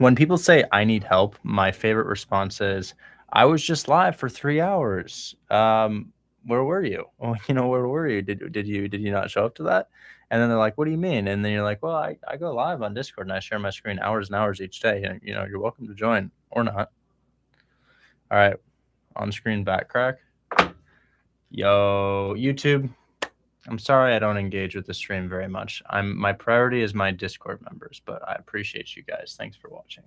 When people say I need help, my favorite response is, I was just live for 3 hours. Where were you? Oh, where were you? Did you not show up to that? And then they're like, what do you mean? And then you're like, well, I go live on Discord and I share my screen hours and hours each day. And you're welcome to join or not. All right, on screen back crack. Yo, YouTube. I'm sorry I don't engage with the stream very much. My priority is my Discord members, but I appreciate you guys. Thanks for watching.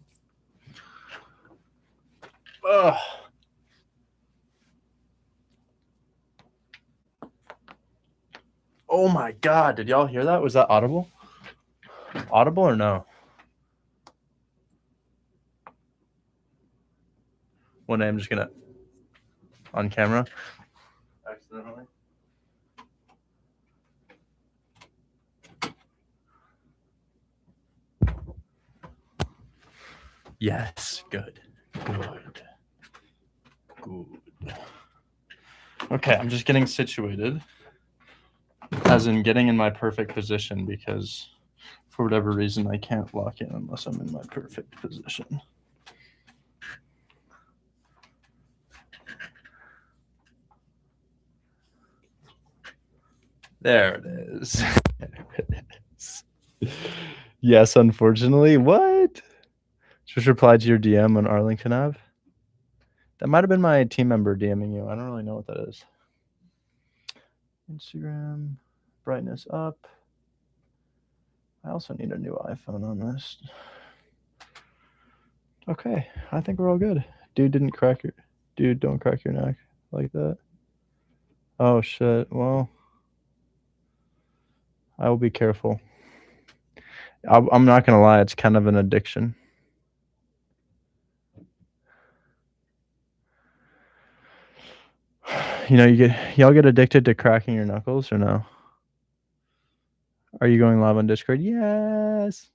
Ugh. Oh my God, did y'all hear that? Was that audible? Audible or no? One day I'm just gonna, on camera, accidentally. Yes, good. Okay, I'm just getting situated, as in getting in my perfect position, because for whatever reason I can't lock in unless I'm in my perfect position. There it is. There it is. Yes, unfortunately. What? Just replied to your DM on Arlington Ave. That might have been my team member DMing you. I don't really know what that is. Instagram, brightness up. I also need a new iPhone on this. Okay, I think we're all good. Dude, don't crack your neck like that. Oh shit. Well, I will be careful. I'm not gonna lie, it's kind of an addiction. Y'all get addicted to cracking your knuckles or no? Are you going live on Discord? Yes.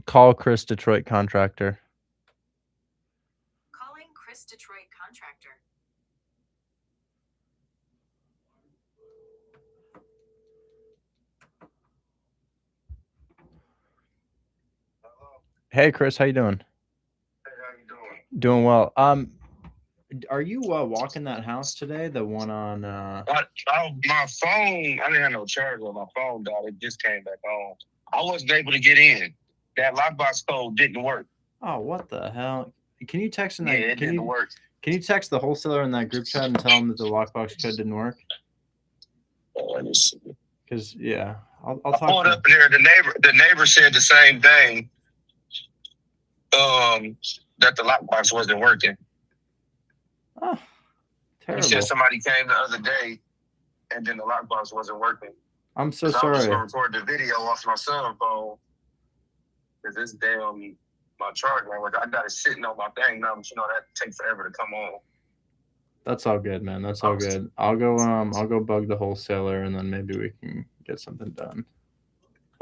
Call Chris Detroit Contractor. Calling Chris Detroit Contractor. Hey Chris, how you doing? Hey, how you doing? Doing well. Are you walking that house today? The one on my phone, I didn't have no charge on my phone, dog. It just came back on. I wasn't able to get in. That lockbox code didn't work. Oh, what the hell? Can you text in that? Yeah, it didn't work. Can you text the wholesaler in that group chat and tell him that the lockbox code didn't work? Let me see. Because yeah, I'll I talk. pulled up there. The neighbor said the same thing. That the lockbox wasn't working. Oh, terrible. He said somebody came the other day, and then the lockbox wasn't working. I'm so sorry. I was going to record the video off my cell phone because this damn my charger. I got it sitting on my thing now, but that takes forever to come on. That's all good, man. That's all good. I'll go bug the wholesaler, and then maybe we can get something done.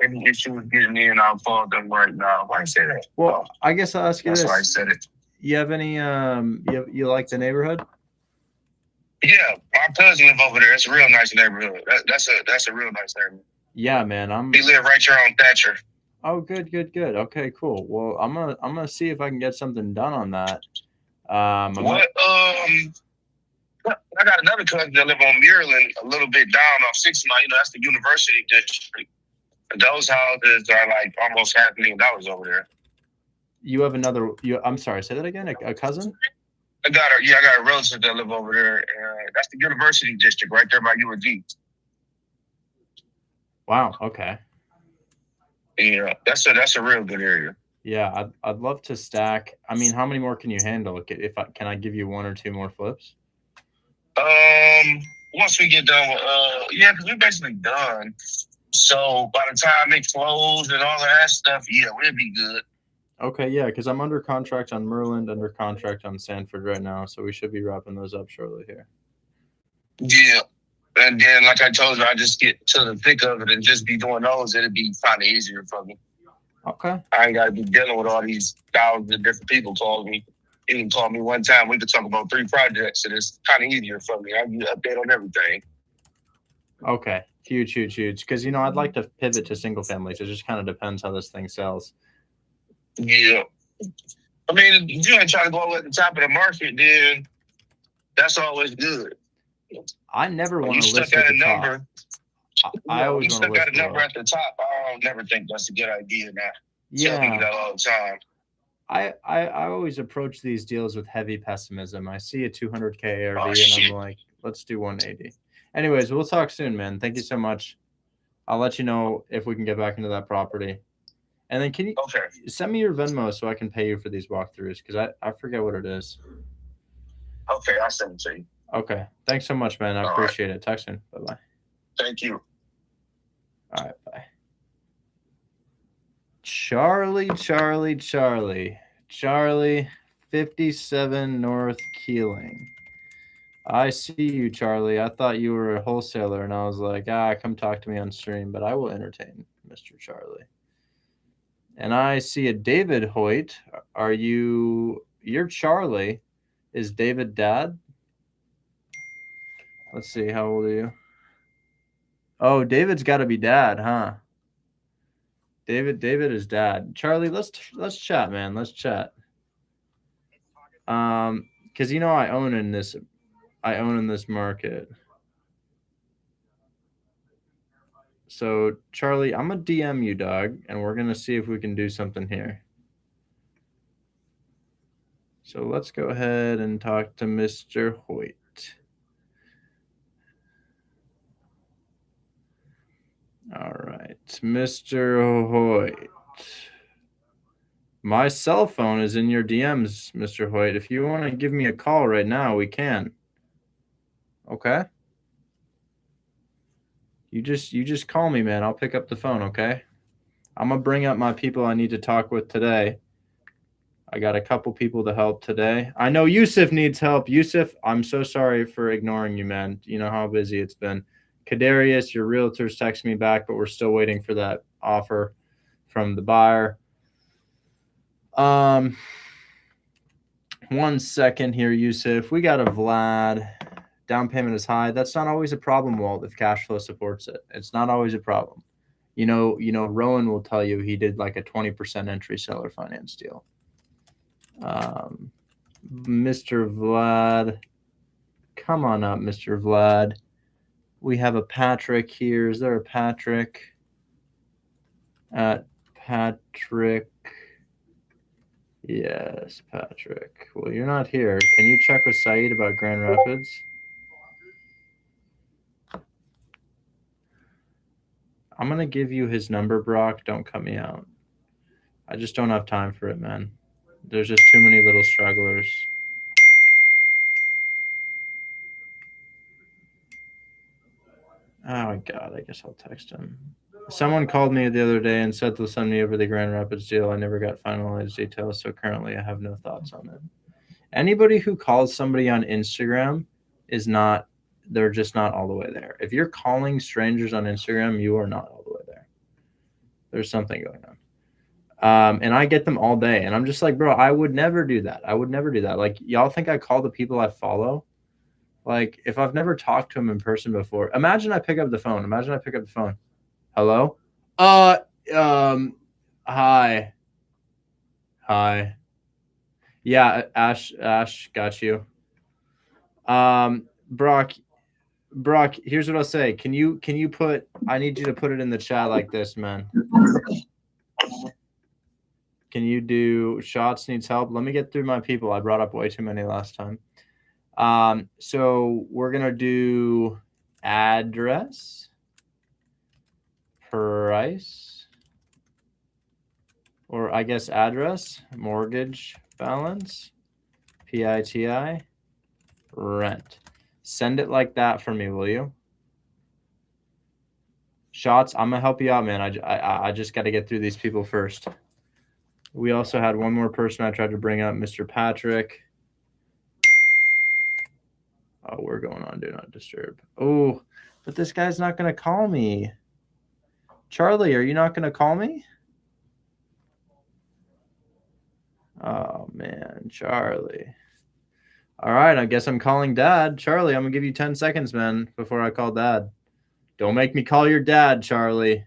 Any issue with getting in, I'll follow them right now. Why I say that? Well, I guess I'll ask you this. That's why I said it. You have any you like the neighborhood? Yeah, my cousin live over there. It's a real nice neighborhood. That's a real nice neighborhood. Yeah, man. He live right here on Thatcher. Oh, good. Okay, cool. Well, I'm gonna see if I can get something done on that. I got another cousin that live on Maryland, a little bit down off 69. That's the University District. Those houses are like almost $500,000 over there. You have another. I'm sorry. Say that again. A cousin? I got a relative that live over there. That's the University District right there by UND. Wow. Okay. Yeah, that's a real good area. Yeah, I'd love to stack. I mean, how many more can you handle? Can I give you one or two more flips? Once we get done with because we're basically done. So by the time it closed and all of that stuff, yeah, we'll be good. Okay, yeah, because I'm under contract on Merlin, under contract on Sanford right now, so we should be wrapping those up shortly here. Yeah, and then like I told you, I just get to the thick of it and just be doing those. It'd be kind of easier for me. Okay. I ain't got to be dealing with all these thousands of different people calling me. He can call me one time. We could talk about 3 projects, and it's kind of easier for me. I get update on everything. Okay. Huge. Because, I'd like to pivot to single families. It just kind of depends how this thing sells. Yeah. I mean, if you ain't trying to go at the top of the market, then that's always good. I never When want you to stuck list at at a the top. number, I when always you want to stuck at list a number below. at the top, I don't never think that's a good idea now. Tell people Yeah. that all the time. I always approach these deals with heavy pessimism. I see a 200K ARV Oh, and shit. I'm like, let's do 180. Anyways, we'll talk soon, man. Thank you so much. I'll let you know if we can get back into that property. And then can you Okay. send me your Venmo so I can pay you for these walkthroughs? Because I forget what it is. Okay, I'll send it to you. Okay. Thanks so much, man. I All right. appreciate it. Talk soon. Bye-bye. Thank you. All right, bye. Charlie, 57 North Keeling. I see you, Charlie. I thought you were a wholesaler, and I was like, come talk to me on stream, but I will entertain Mr. Charlie. And I see a David Hoyt. You're Charlie. Is David dad? Let's see, how old are you? Oh, David's got to be dad, huh? David is dad. Charlie, let's chat, man. Let's chat. Because I own in this market. So Charlie, I'm gonna DM you, dog, and we're gonna see if we can do something here. So let's go ahead and talk to Mr. Hoyt. All right, Mr. Hoyt. My cell phone is in your DMs, Mr. Hoyt. If you want to give me a call right now, we can. Okay? You just call me, man. I'll pick up the phone, okay? I'm going to bring up my people I need to talk with today. I got a couple people to help today. I know Yusuf needs help. Yusuf, I'm so sorry for ignoring you, man. You know how busy it's been. Kadarius, your realtors text me back, but we're still waiting for that offer from the buyer. 1 second here, Yusuf. We got a Vlad. Down payment is high. That's not always a problem, Walt, if cash flow supports it. It's not always a problem. Rowan will tell you he did like a 20% entry seller finance deal. Mr. Vlad. Come on up, Mr. Vlad. We have a Patrick here. Is there a Patrick? Patrick. Yes, Patrick. Well, you're not here. Can you check with Saeed about Grand Rapids? I'm going to give you his number, Brock. Don't cut me out. I just don't have time for it, man. There's just too many little strugglers. Oh, my God. I guess I'll text him. Someone called me the other day and said they'll send me over the Grand Rapids deal. I never got finalized details, so currently I have no thoughts on it. Anybody who calls somebody on Instagram they're just not all the way there. If you're calling strangers on Instagram, you are not all the way there. There's something going on. And I get them all day. And I'm just like, bro, I would never do that. Like, y'all think I call the people I follow? Like, if I've never talked to them in person before, imagine I pick up the phone. Hello? Hi. Yeah, Ash, got you. Brock, here's what I'll say. Can you put, I need you to put it in the chat like this, man. Can you do shots needs help? Let me get through my people. I brought up way too many last time. So we're going to do address, price, or I guess address, mortgage balance, PITI, rent. Send it like that for me, will you? Shots, I'm going to help you out, man. I just got to get through these people first. We also had one more person I tried to bring up, Mr. Patrick. Oh, we're going on Do Not Disturb. Oh, but this guy's not going to call me. Charlie, are you not going to call me? Oh man, Charlie. All right, I guess I'm calling Dad. Charlie, I'm gonna give you 10 seconds, man, before I call Dad. Don't make me call your dad, Charlie.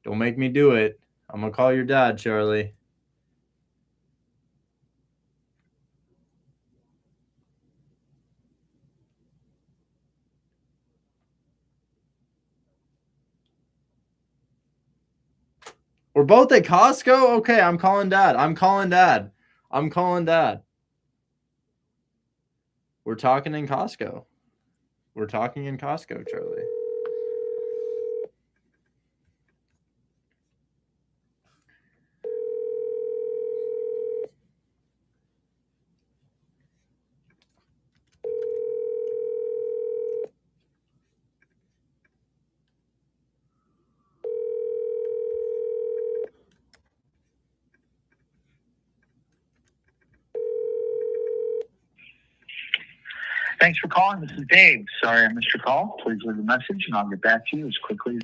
Don't make me do it. I'm gonna call your dad, Charlie. We're both at Costco? Okay, I'm calling Dad. I'm calling Dad. I'm calling Dad. We're talking in Costco. We're talking in Costco, Charlie. Thanks for calling. This is Dave. Sorry I missed your call. Please leave a message and I'll get back to you as quickly as.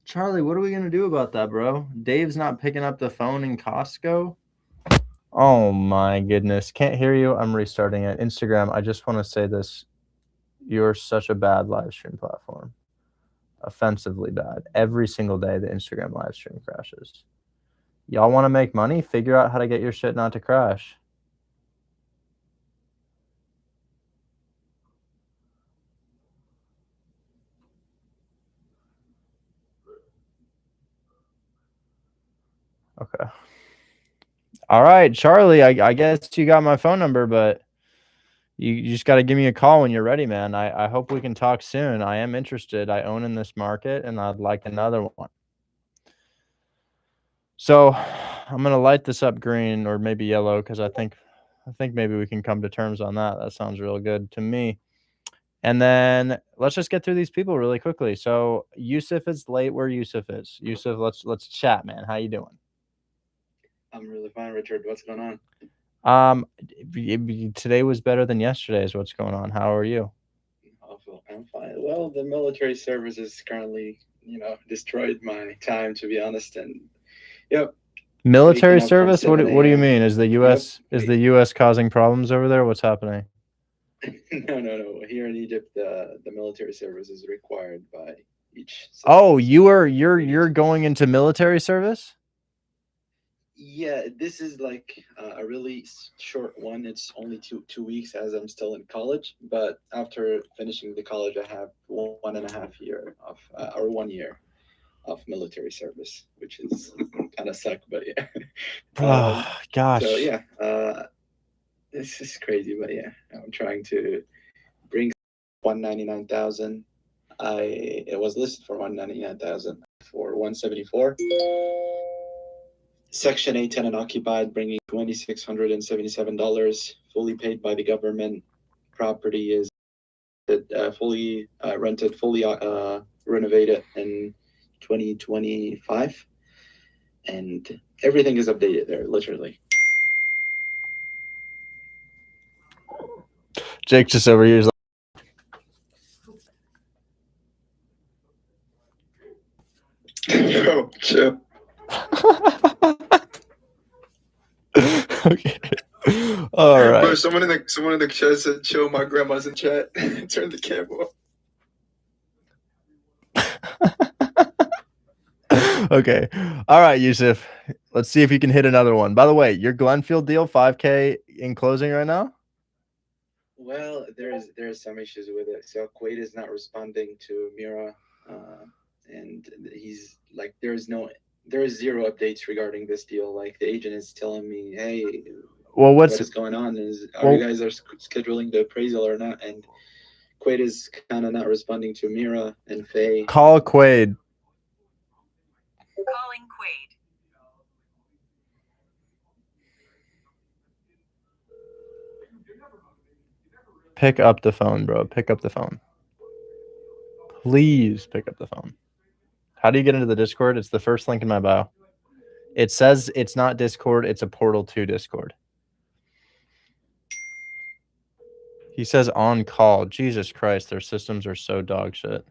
Charlie, what are we gonna do about that, bro? Dave's not picking up the phone in Costco. Oh my goodness. Can't hear you. I'm restarting it. Instagram, I just want to say this. You're such a bad live stream platform. Offensively bad. Every single day the Instagram live stream crashes. Y'all want to make money? Figure out how to get your shit not to crash. Okay. All right, Charlie, I guess you got my phone number, but you just got to give me a call when you're ready, man. I hope we can talk soon. I am interested. I own in this market, and I'd like another one. So I'm going to light this up green or maybe yellow because I think maybe we can come to terms on that. That sounds real good to me. And then let's just get through these people really quickly. So Yusuf is late where Yusuf is. Yusuf, let's chat, man. How you doing? I'm really fine, Richard. What's going on? Today was better than yesterday is what's going on. How are you? I'm fine. Well, the military service is currently, destroyed my time, to be honest. And yep. Military service? What do you mean? Is the US Yep. Is the US causing problems over there? What's happening? No. Here in Egypt, the military service is required by each. Oh, you're going into military service? Yeah, this is like a really short one. It's only two weeks as I'm still in college. But after finishing the college, I have 1.5 year of or 1 year of military service, which is kind of suck, but yeah. Oh gosh. So yeah, this is crazy, but yeah, I'm trying to bring 199,000. It was listed for 199,000 for 174. Section 8 tenant occupied, bringing $2,677, fully paid by the government. Property is fully rented, fully renovated in 2025, and everything is updated there, literally. Jake just over here is like, bro, chill. Okay. All right. Bro, someone in the chat said, "Chill, my grandma's in chat." Turn the camera off. Okay. All right, Yusuf. Let's see if you can hit another one. By the way, your Glenfield deal, 5K in closing right now? Well, there's some issues with it. So Quaid is not responding to Mira, and he's like, there is zero updates regarding this deal. Like the agent is telling me, hey, well, what is going on? You guys are scheduling the appraisal or not? And Quaid is kind of not responding to Mira and Faye. Call Quaid. Calling Quaid. Pick up the phone, bro. Pick up the phone. Please pick up the phone. How do you get into the Discord? It's the first link in my bio. It says it's not Discord. It's a portal to Discord. He says on call. Jesus Christ, their systems are so dog shit.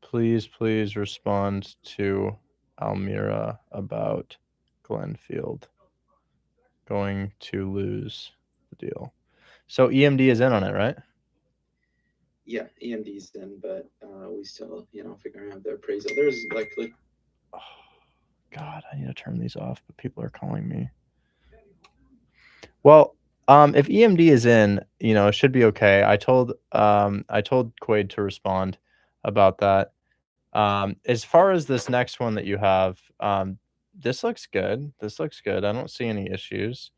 Please respond to Almira about Glenfield going to lose the deal. So EMD is in on it, right? Yeah, EMD's in, but we still, figuring out the appraisal. There's like Oh, God, I need to turn these off, but people are calling me. Well, if EMD is in, it should be okay. I told Quaid to respond about that. As far as this next one that you have, this looks good. This looks good. I don't see any issues.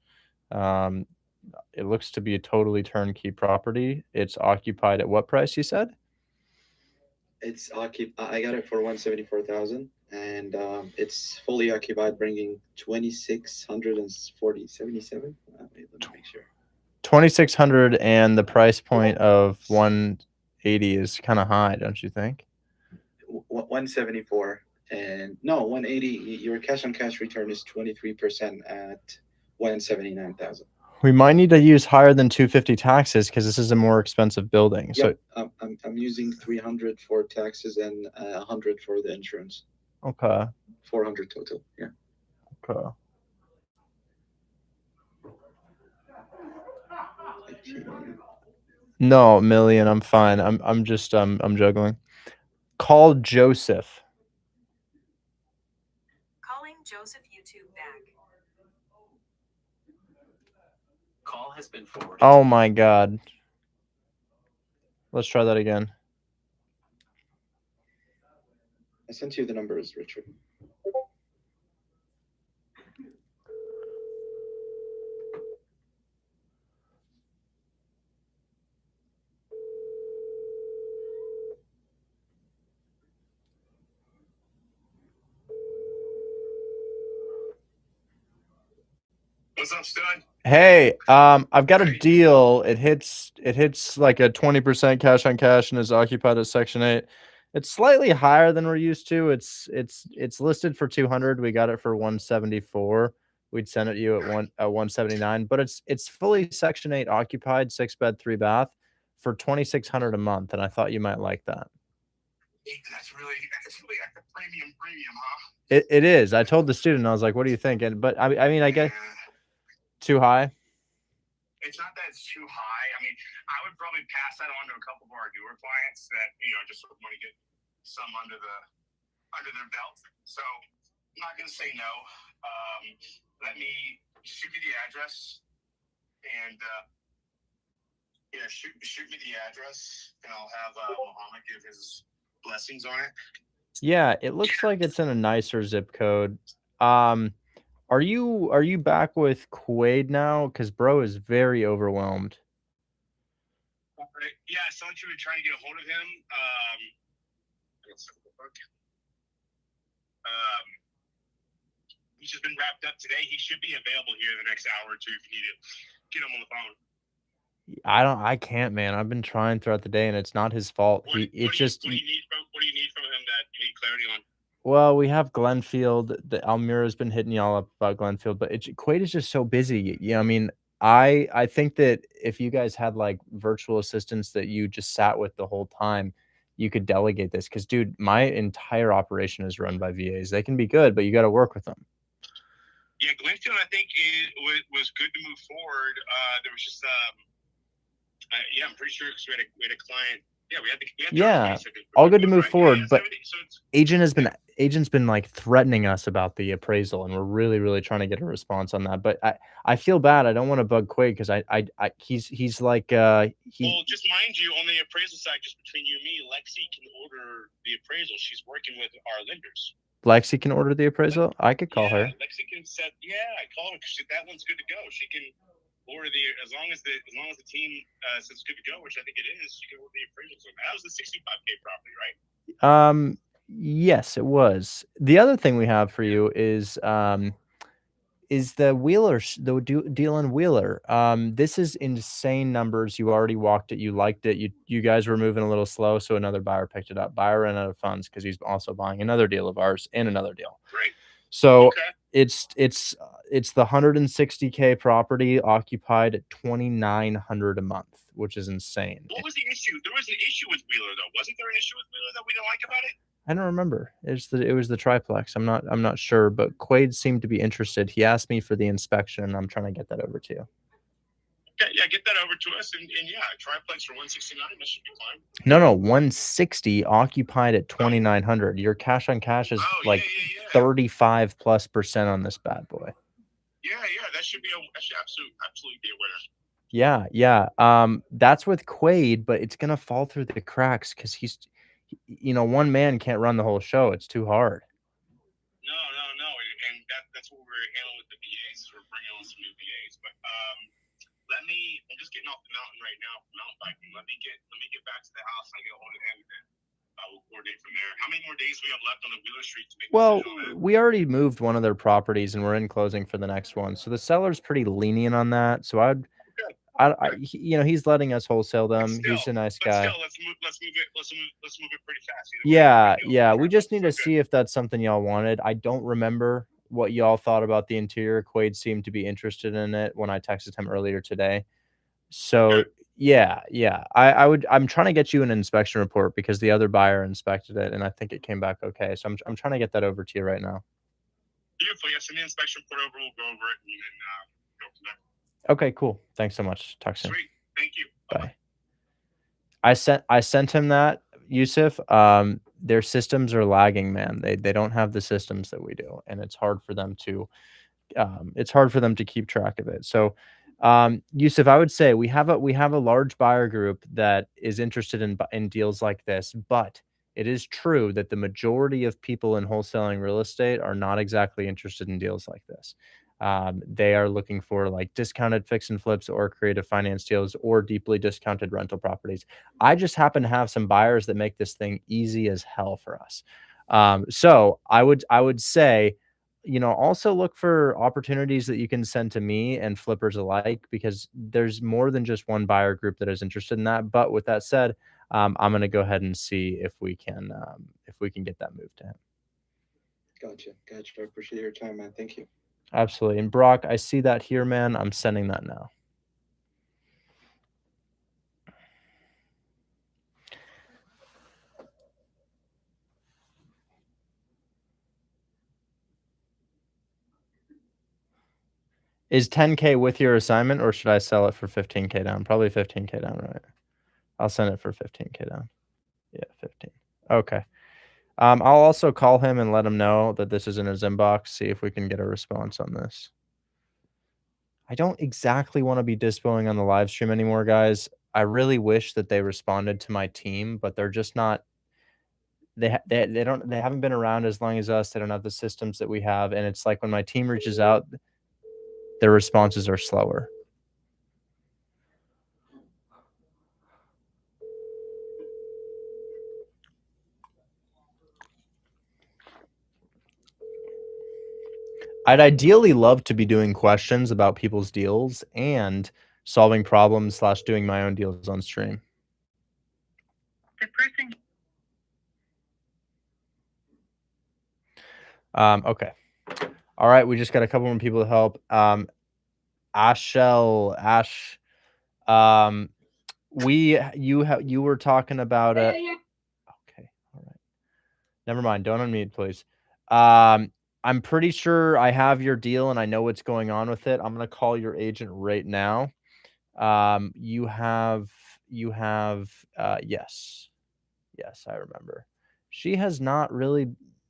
It looks to be a totally turnkey property. It's occupied at what price you said? it's I got it for 174,000, and it's fully occupied, bringing 2,677. Wait, let me make sure. 2,600 and the price point of 180 is kind of high, don't you think? 174 and no 180. Your cash on cash return is 23% at 179,000. We might need to use higher than 250 taxes because this is a more expensive building. Yep. So I'm using 300 for taxes and 100 for the insurance. Okay. 400 total. Yeah. Okay. No, million. I'm fine. I'm just I'm juggling. Call Joseph. Calling Joseph YouTube back. Call has been forwarded. Oh my God. Let's try that again. I sent you the numbers, Richard. What's up, stud? Hey, I've got a deal. It hits like a 20% cash on cash and is occupied at Section 8. It's slightly higher than we're used to. It's listed for 200. We got it for 174. We'd send it to you at 179, but it's fully Section 8 occupied, 6-bed, 3-bath for 2,600 a month, and I thought you might like that. That's really like the premium, huh? It is. I told the student, I was like, "What do you think?" But I mean, I guess too high. It's not that it's too high. I mean, I would probably pass that on to a couple of our newer clients that just want to get some under their belt. So I'm not gonna say no. Let me shoot me the address, and shoot me the address, and I'll have Muhammad give his blessings on it. Yeah, it looks like it's in a nicer zip code. Are you back with Quaid now? Because bro is very overwhelmed. Yeah, I saw that you were trying to get a hold of him. He's just been wrapped up today. He should be available here in the next hour or two if you need to get him on the phone. I can't, man. I've been trying throughout the day and it's not his fault. What do you need from him that you need clarity on? Well, we have Glenfield. The Almira's been hitting y'all up about Glenfield, but Quaid is just so busy. I mean, I think that if you guys had like virtual assistants that you just sat with the whole time, you could delegate this. Because, dude, my entire operation is run by VAs. They can be good, but you got to work with them. Yeah, Glenfield, I think was good to move forward. There was just I'm pretty sure because we had a client. Yeah, we had all good to move forward, yeah, but so agent's been like threatening us about the appraisal, and we're really, really trying to get a response on that. But I feel bad. I don't want to bug Quaid because he's like well, just mind you, on the appraisal side, just between you and me, Lexi can order the appraisal. She's working with our lenders. Lexi can order the appraisal. I could call her. Lexi can set. Yeah, I call her because that one's good to go. She can order as long as the team says it's good to go, which I think it is. She can order the appraisal. So that was the 65K property, right? Yes, it was. The other thing we have for you is the Wheeler, the deal in Wheeler. This is insane numbers. You already walked it. You liked it. You guys were moving a little slow, so another buyer picked it up. Buyer ran out of funds because he's also buying another deal of ours and another deal. Great. So okay. It's the 160K property occupied at $2,900 a month, which is insane. What was the issue? There was an issue with Wheeler, though. Wasn't there an issue with Wheeler that we didn't like about it? I don't remember. It was the triplex. I'm not sure, but Quaid seemed to be interested. He asked me for the inspection, and I'm trying to get that over to you. Okay, yeah, get that over to us, and yeah, triplex for 169. That should be fine. No, 160 occupied at 2,900. Your cash on cash is like 35+% on this bad boy. Yeah, that should absolutely be a winner. Yeah. That's with Quaid, but it's gonna fall through the cracks because he's, one man can't run the whole show. It's too hard. No, and that's what we're handling with the VAs. We're bringing on some new VAs, but I'm just getting off the mountain right now from mountain biking. Let me get back to the house and I get a hold of him, and then we'll coordinate from there. How many more days do we have left on the Wheeler Street to make? Well, we already moved one of their properties and we're in closing for the next one. So the seller's pretty lenient on that. So he's letting us wholesale them. He's a nice guy. Let's move it pretty fast. Yeah. We just need to see if that's something y'all wanted. I don't remember what y'all thought about the interior. Quaid seemed to be interested in it when I texted him earlier today. So yeah. I'm trying to get you an inspection report because the other buyer inspected it and I think it came back okay. So I'm trying to get that over to you right now. Beautiful. Yes, send the inspection report over. We'll go over it and then go from there. Okay, cool. Thanks so much. Talk soon. Sweet. Thank you. Bye. I sent him that, Yusuf. Their systems are lagging, man. They don't have the systems that we do, and it's hard for them to keep track of it. So, Yusuf, I would say we have a large buyer group that is interested in deals like this, but it is true that the majority of people in wholesaling real estate are not exactly interested in deals like this. They are looking for like discounted fix and flips or creative finance deals or deeply discounted rental properties. I just happen to have some buyers that make this thing easy as hell for us. So I would say, also look for opportunities that you can send to me and flippers alike, because there's more than just one buyer group that is interested in that. But with that said, I'm going to go ahead and see if we can get that moved to him. Gotcha. I appreciate your time, man. Thank you. Absolutely. And Brock, I see that here, man. I'm sending that now. Is 10K with your assignment, or should I sell it for 15K down? Probably 15K down, right? I'll send it for 15K down. Yeah, 15. Okay. I'll also call him and let him know that this is in his inbox, see if we can get a response on this. I don't exactly want to be dispoing on the live stream anymore, guys. I really wish that they responded to my team, but they're just not. They haven't been around as long as us. They don't have the systems that we have, and it's like when my team reaches out, their responses are slower. I'd ideally love to be doing questions about people's deals and solving problems / doing my own deals on stream. The person. Okay. All right. We just got a couple more people to help. Ash, you were talking about it. Okay. All right. Never mind. Don't unmute, please. I'm pretty sure I have your deal and I know what's going on with it. I'm going to call your agent right now. You have, yes, I remember. She has not really,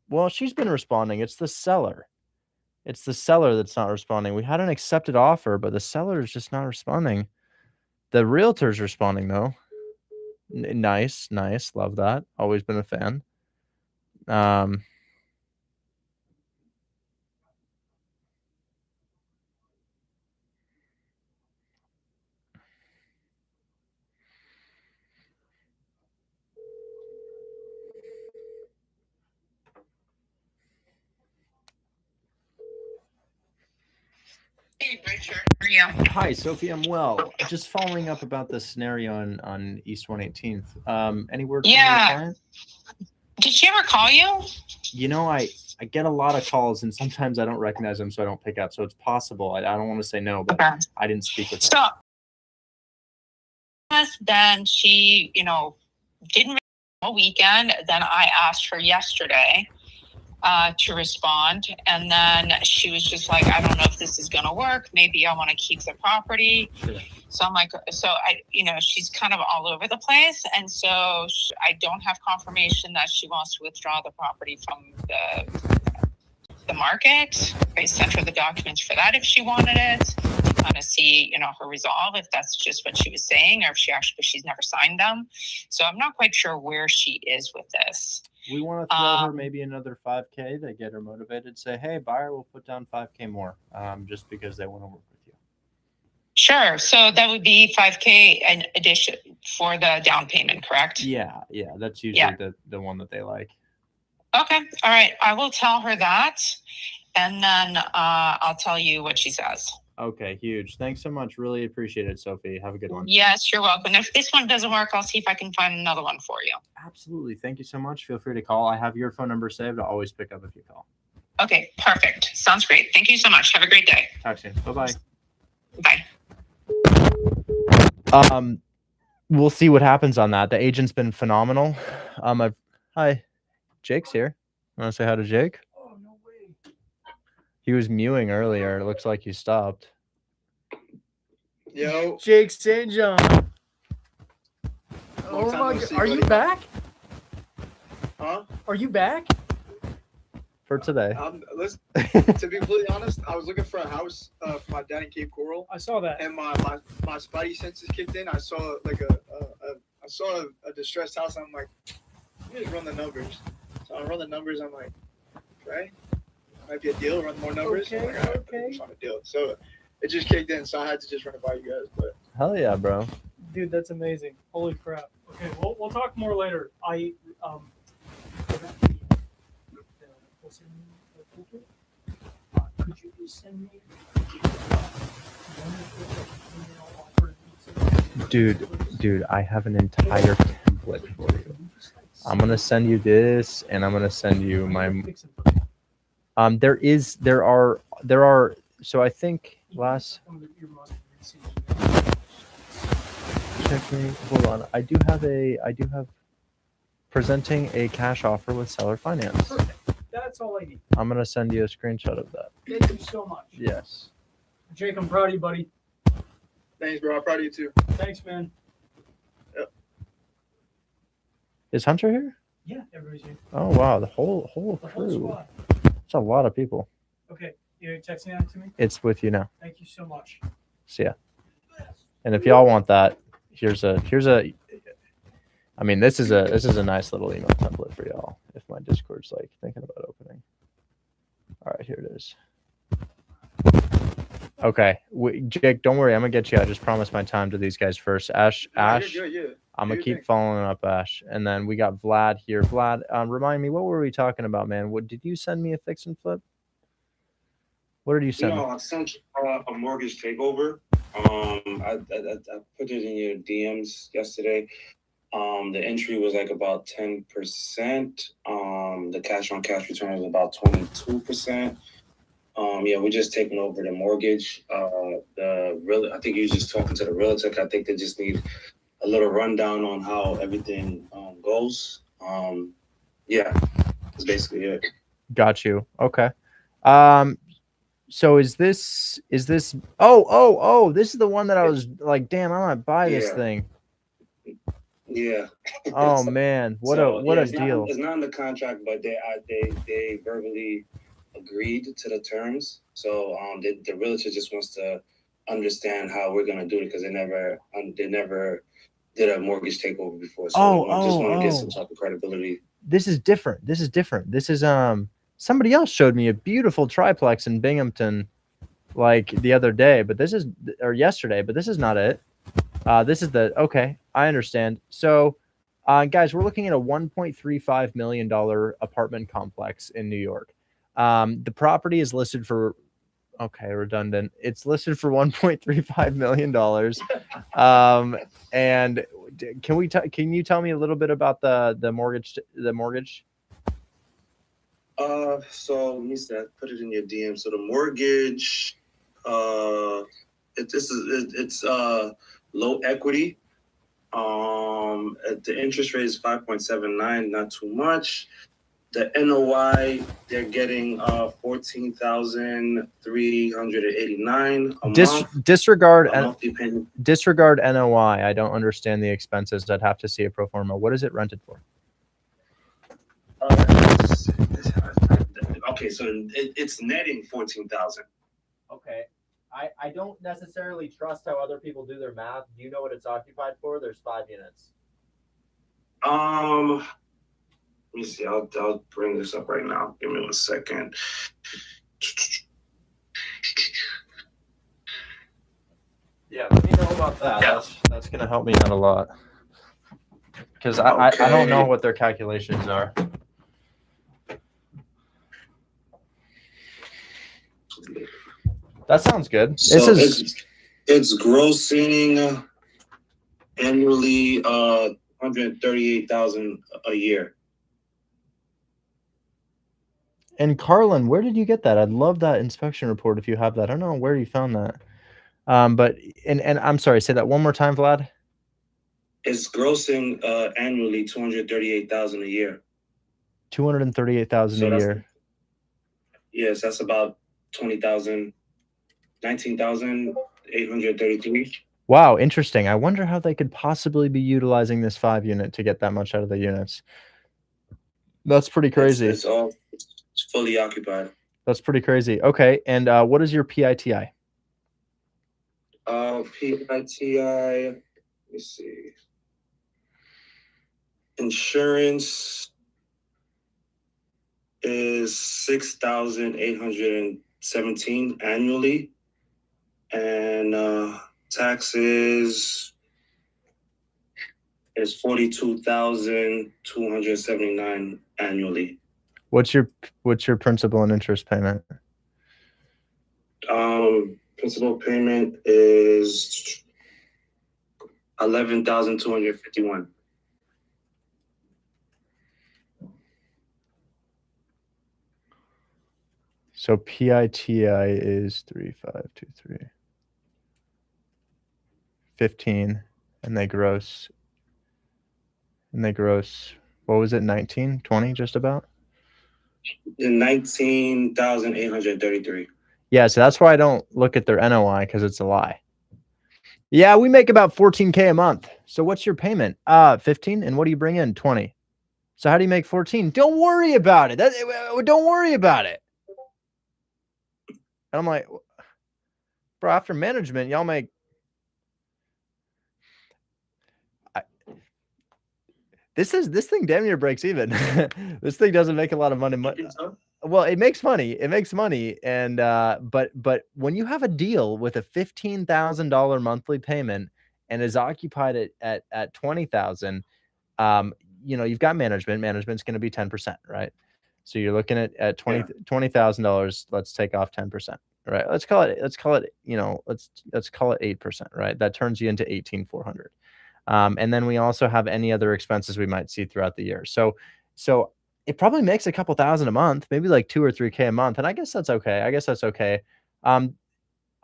well, she's been responding. It's the seller. It's the seller that's not responding. We had an accepted offer, but the seller is just not responding. The realtor's responding though. Nice. Love that. Always been a fan. Hey, Richard. How are you? Hi, Sophie. I'm well. Just following up about the scenario on East 118th. Any word from your client? Did she ever call you? I get a lot of calls and sometimes I don't recognize them, so I don't pick up. So it's possible. I don't want to say no, but Okay. I didn't speak with her. So then she, didn't weekend. Then I asked her yesterday to respond, and then she was just like, I don't know if this is going to work. Maybe I want to keep the property. Sure. So I'm like, she's kind of all over the place, and so I don't have confirmation that she wants to withdraw the property from the market. I sent her the documents for that if she wanted it, to kind of see, her resolve, if that's just what she was saying, or if she's never signed them. So I'm not quite sure where she is with this. We want to throw her maybe another 5K to get her motivated. Say, hey, buyer will put down 5K more, just because they want to work with you. Sure. So that would be 5K in addition for the down payment, correct? Yeah. That's usually the one that they like. Okay. All right. I will tell her that, and then I'll tell you what she says. Okay, huge. Thanks so much. Really appreciate it, Sophie. Have a good one. Yes, you're welcome. If this one doesn't work, I'll see if I can find another one for you. Absolutely. Thank you so much. Feel free to call. I have your phone number saved. I'll always pick up if you call. Okay, perfect. Sounds great. Thank you so much. Have a great day. Talk soon. Bye-bye. Bye. We'll see what happens on that. The agent's been phenomenal. Hi, Jake's here. Want to say hi to Jake? Oh, no way. He was mewing earlier. It looks like he stopped. Yo, Jake St. John. Oh time my no God. see, Are you buddy. back? huh? Are you back? For today. Listen, to be completely honest, I was looking for a house for my dad in Cape Coral, I saw that. and my spidey senses kicked in. I saw a distressed house. And I'm like, let me just run the numbers. So I run the numbers. I'm like, right, might be a deal. Run more numbers. Okay, I'm like, all right, okay. just on a deal. So it just kicked in. So I had to just run it by you guys. But Hell yeah, bro. Dude, that's amazing. Holy crap. Okay, we'll talk more later. Could you please send me Dude, I have an entire template for you. I'm gonna send you this, and I'm gonna send you my. There are. So I think last. Check me. Hold on. I do have presenting a cash offer with seller finance. Perfect. That's all I need. I'm gonna send you a screenshot of that. Thank you so much. Yes. Jake, I'm proud of you, buddy. thanks, bro. I'm proud of you too. Thanks, man. Is Hunter here? Yeah, everybody's here. Oh wow, the whole The whole crew. squad. It's a lot of people. Okay, you're texting that to me? It's with you now. Thank you so much. See ya. And if y'all want that, here's a. I mean, this is a nice little email template for y'all. If my Discord's like thinking about opening. All right, here it is. Okay, Jake, don't worry. I'm gonna get you. I just promised my time to these guys first. Ash. You're good, yeah. I'm gonna Do your keep thing. following up, Ash. And then we got Vlad here. Vlad, remind me, what were we talking about, man? What did you send me a fix and flip? What did you send me? I sent you a mortgage takeover. I put it in your DMs yesterday. The entry was like about 10%. The cash on cash return was about 22%. Yeah, we're just taking over the mortgage. I think you're just talking to the realtor. I think they just need a little rundown on how everything goes. Yeah, that's basically it. Got you. Okay. So is this oh this is the one that I was like, damn, I want to buy this thing. Yeah. Oh man, what a deal. It's not in the contract, but they verbally agreed to the terms. So the realtor just wants to understand how we're gonna do it because they never did a mortgage takeover before. So just want to get some type of credibility. This is different. This is somebody else showed me a beautiful triplex in Binghamton like the other day, but yesterday, but this is not it. This is okay, I understand. So guys, we're looking at a $1.35 million apartment complex in New York. The property is listed for redundant. It's listed for $1.35 million. And can you tell me a little bit about the mortgage? So let me see, I put it in your DM. So the mortgage, it's low equity. The interest rate is 5.79, not too much. The NOI, they're getting 14,389 a month. Disregard A monthly payment. disregard NOI. I don't understand the expenses. I'd have to see a pro forma. What is it rented for? Okay, so it's netting 14,000. Okay. I don't necessarily trust how other people do their math. Do you know what it's occupied for? There's 5 units. Let me see. I'll bring this up right now. Give me 1 second. Yeah, let me know about that. Yeah. That's gonna help me out a lot. Because I don't know what their calculations are. That sounds good. So This is it's grossing annually 138,000 a year. And Carlin, where did you get that? I'd love that inspection report if you have that. I don't know where you found that. But I'm sorry, say that one more time, Vlad. It's grossing annually 238,000 a year. 238,000 a year. Yes, that's about 20,000, 19,833. Wow, interesting. I wonder how they could possibly be utilizing this 5 unit to get that much out of the units. That's pretty crazy. It's fully occupied. That's pretty crazy. Okay, and what is your PITI? PITI, let me see. Insurance is 6,817 annually, and taxes is 42,279 annually. What's your principal and interest payment? Principal payment is 11,251. So PITI is 3,523. 15, and they gross. What was it? 19, 20, just about. 19,833. Yeah, so that's why I don't look at their NOI, because it's a lie. Yeah, we make about 14K a month. So what's your payment? 15, and what do you bring in? 20. So how do you make 14? Don't worry about it. Don't worry about it. And I'm like, bro, after management, y'all make. This thing damn near breaks even. This thing doesn't make a lot of money. Well, it makes money. It makes money, and but when you have a deal with a $15,000 monthly payment and is occupied at 20,000, you've got management. Management's going to be 10%, right? So you're looking at $20,000. Let's take off 10%, right? Let's call it 8%, right? That turns you into 18,400. And then we also have any other expenses we might see throughout the year. So it probably makes a couple thousand a month, maybe like 2 or 3K a month. And I guess that's okay.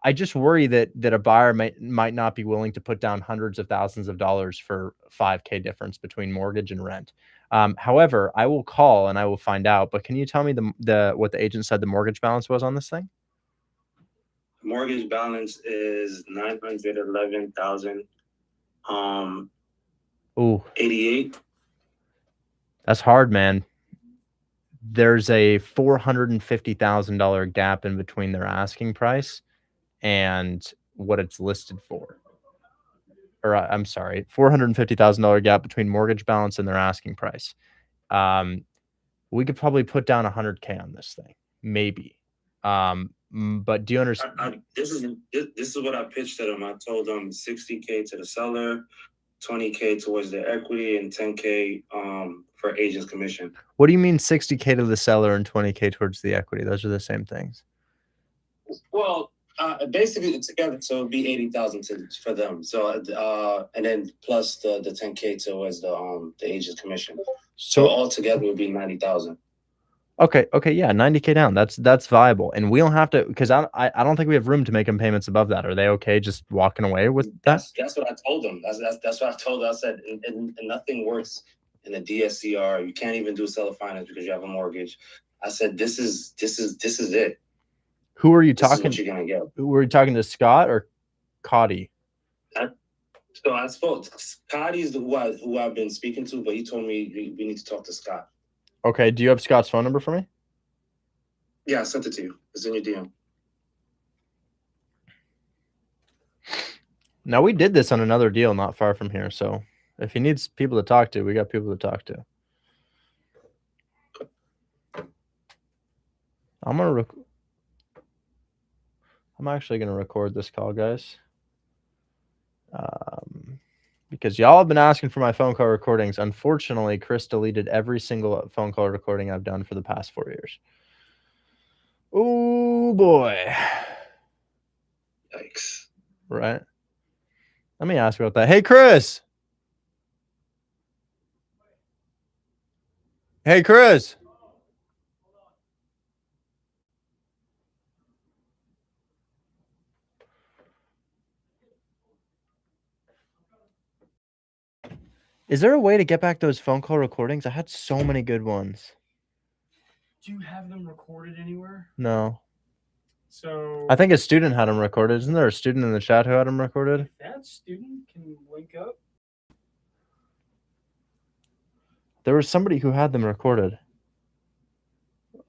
I just worry that a buyer might not be willing to put down hundreds of thousands of dollars for 5K difference between mortgage and rent. However, I will call and I will find out. But can you tell me what the agent said the mortgage balance was on this thing? Mortgage balance is 911,000. 88. That's hard, man. There's a $450,000 gap in between their asking price and what it's listed for. Or I'm sorry, $450,000 gap between mortgage balance and their asking price. We could probably put down 100K on this thing, maybe. But do you understand? This is what I pitched to them. I told them 60K to the seller, 20K towards their equity, and 10K for agent's commission. What do you mean 60K to the seller and 20K towards the equity? Those are the same things. Well, basically together, so it'd be 80,000 for them. So and then plus the 10K towards the agent's commission. So altogether would be 90,000. Okay, yeah, 90K down. That's viable, and we don't have to because I don't think we have room to make them payments above that. Are they okay just walking away with that? That's what I told them. That's what I told them. I said, and nothing works in the DSCR. You can't even do seller finance because you have a mortgage. I said, this is it. Who are you This is talking? what you're gonna get. Who were you talking to, Scott or Cotty? So I spoke. Scotty's who I've been speaking to, but he told me we need to talk to Scott. Okay, do you have Scott's phone number for me? Yeah, I sent it to you. It's in your DM. Now we did this on another deal not far from here, so if he needs people to talk to, we got people to talk to. I'm actually gonna record this call, guys, because y'all have been asking for my phone call recordings. Unfortunately, Chris deleted every single phone call recording I've done for the past 4 years. Oh boy! Yikes! Right? Let me ask about that. Hey, Chris. Hey, Chris. Is there a way to get back those phone call recordings? I had so many good ones. Do you have them recorded anywhere? No. So I think a student had them recorded. Isn't there a student in the chat who had them recorded? if that student can link up. There was somebody who had them recorded.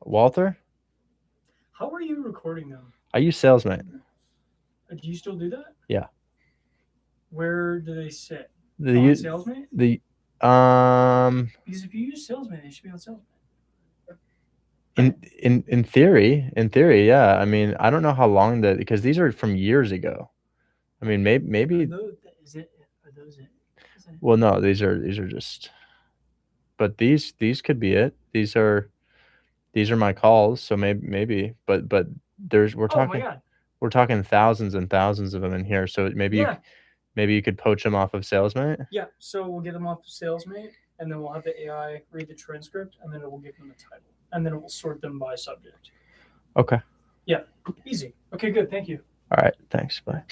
Walter? How are you recording them? I use SalesMate. Do you still do that? Yeah. Where do they sit? On SalesMate? Because if you use SalesMate, they should be on SalesMate. In theory, yeah. I mean, I don't know how long that because these are from years ago. I mean, maybe. Are those it? Well, no, these are just. But these could be it. These are my calls. So maybe. But we're talking thousands and thousands of them in here. So maybe you could poach them off of SalesMate. Yeah. So we'll get them off of SalesMate, and then we'll have the AI read the transcript, and then it will give them the title, and then it will sort them by subject. Okay. Yeah. Easy. Okay. Good. Thank you. All right. Thanks. Bye.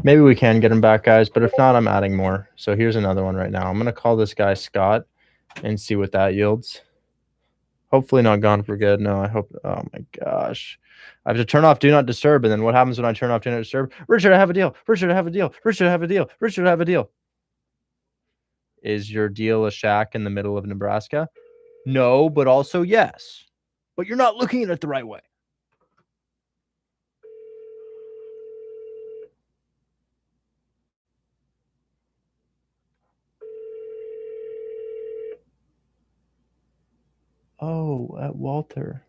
Maybe we can get them back, guys. But if not, I'm adding more. So here's another one right now. I'm gonna call this guy Scott and see what that yields. Hopefully not gone for good. No, I hope. Oh my gosh. I have to turn off Do Not Disturb. And then what happens when I turn off Do Not Disturb? Richard, I have a deal. Richard, I have a deal. Richard, I have a deal. Richard, I have a deal. Is your deal a shack in the middle of Nebraska? No, but also yes. But you're not looking at it the right way. Oh, at Walter.